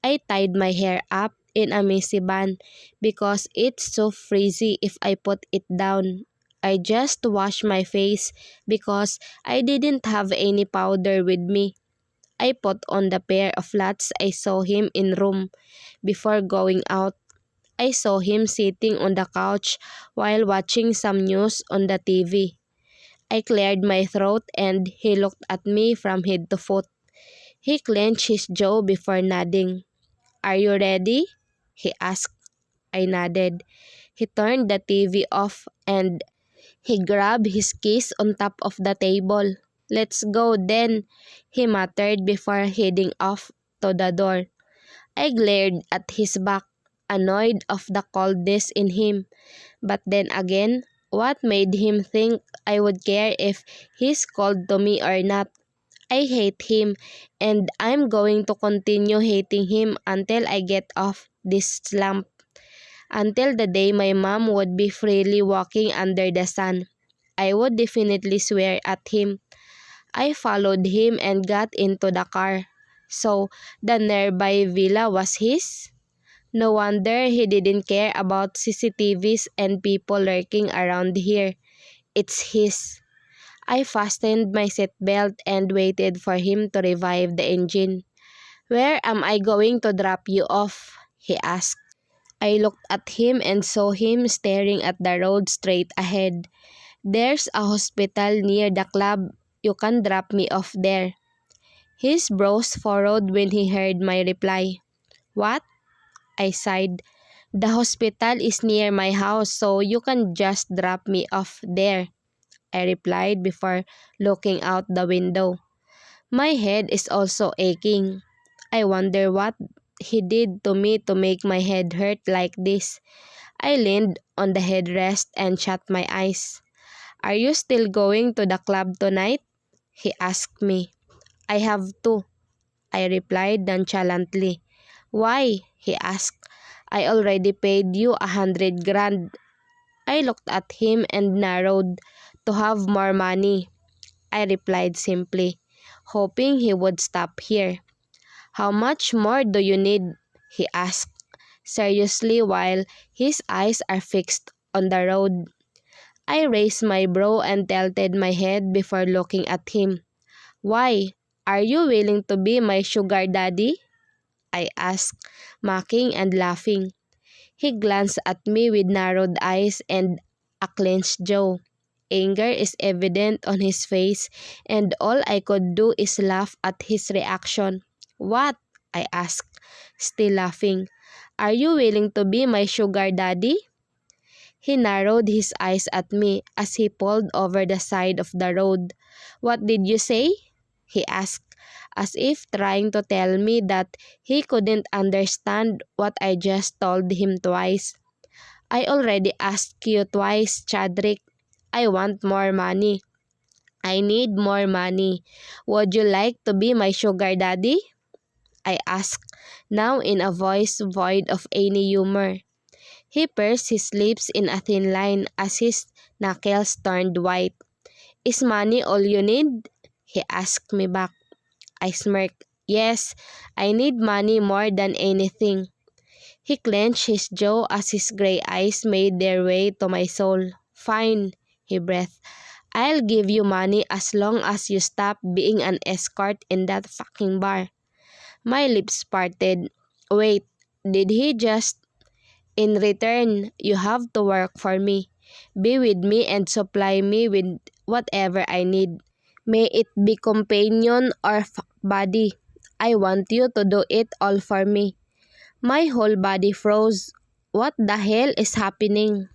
S1: I tied my hair up in a messy bun because it's so frizzy if I put it down. I just washed my face because I didn't have any powder with me. I put on the pair of flats I saw him in room. Before going out, I saw him sitting on the couch while watching some news on the TV. I cleared my throat and he looked at me from head to foot. He clenched his jaw before nodding. "Are you ready?" he asked. I nodded. He turned the TV off and he grabbed his keys on top of the table. "Let's go then," he muttered before heading off to the door. I glared at his back, annoyed of the coldness in him. But then again, what made him think I would care if he's cold to me or not? I hate him, and I'm going to continue hating him until I get off this slump. Until the day my mom would be freely walking under the sun. I would definitely swear at him. I followed him and got into the car. So, the nearby villa was his? No wonder he didn't care about CCTVs and people lurking around here. It's his. I fastened my seatbelt and waited for him to revive the engine. "Where am I going to drop you off?" he asked. I looked at him and saw him staring at the road straight ahead. "There's a hospital near the club. You can drop me off there." His brows furrowed when he heard my reply. "What?" I sighed. "The hospital is near my house, so you can just drop me off there," I replied before looking out the window. My head is also aching. I wonder what he did to me to make my head hurt like this. I leaned on the headrest and shut my eyes. "Are you still going to the club tonight?" he asked me. "I have to," I replied nonchalantly. "Why?" he asked. "I already paid you 100 grand. I looked at him and narrowed. "To have more money," I replied simply, hoping he would stop here. "How much more do you need?" he asked, seriously while his eyes are fixed on the road. I raised my brow and tilted my head before looking at him. Why? Are you willing to be my sugar daddy? I asked, mocking and laughing. He glanced at me with narrowed eyes and a clenched jaw. Anger is evident on his face, and all I could do is laugh at his reaction. What? I asked, still laughing. Are you willing to be my sugar daddy? He narrowed his eyes at me as he pulled over the side of the road. What did you say? He asked, as if trying to tell me that he couldn't understand what I just told him twice. I already asked you twice, Chadrick. I want more money. I need more money. Would you like to be my sugar daddy? I asked, now in a voice void of any humor. He pursed his lips in a thin line as his knuckles turned white. Is money all you need? He asked me back. I smirked. Yes, I need money more than anything. He clenched his jaw as his gray eyes made their way to my soul. Fine, he breathed. I'll give you money as long as you stop being an escort in that fucking bar. My lips parted. Wait, did he just... In return, you have to work for me. Be with me and supply me with whatever I need. May it be companion or body. I want you to do it all for me. My whole body froze. What the hell is happening?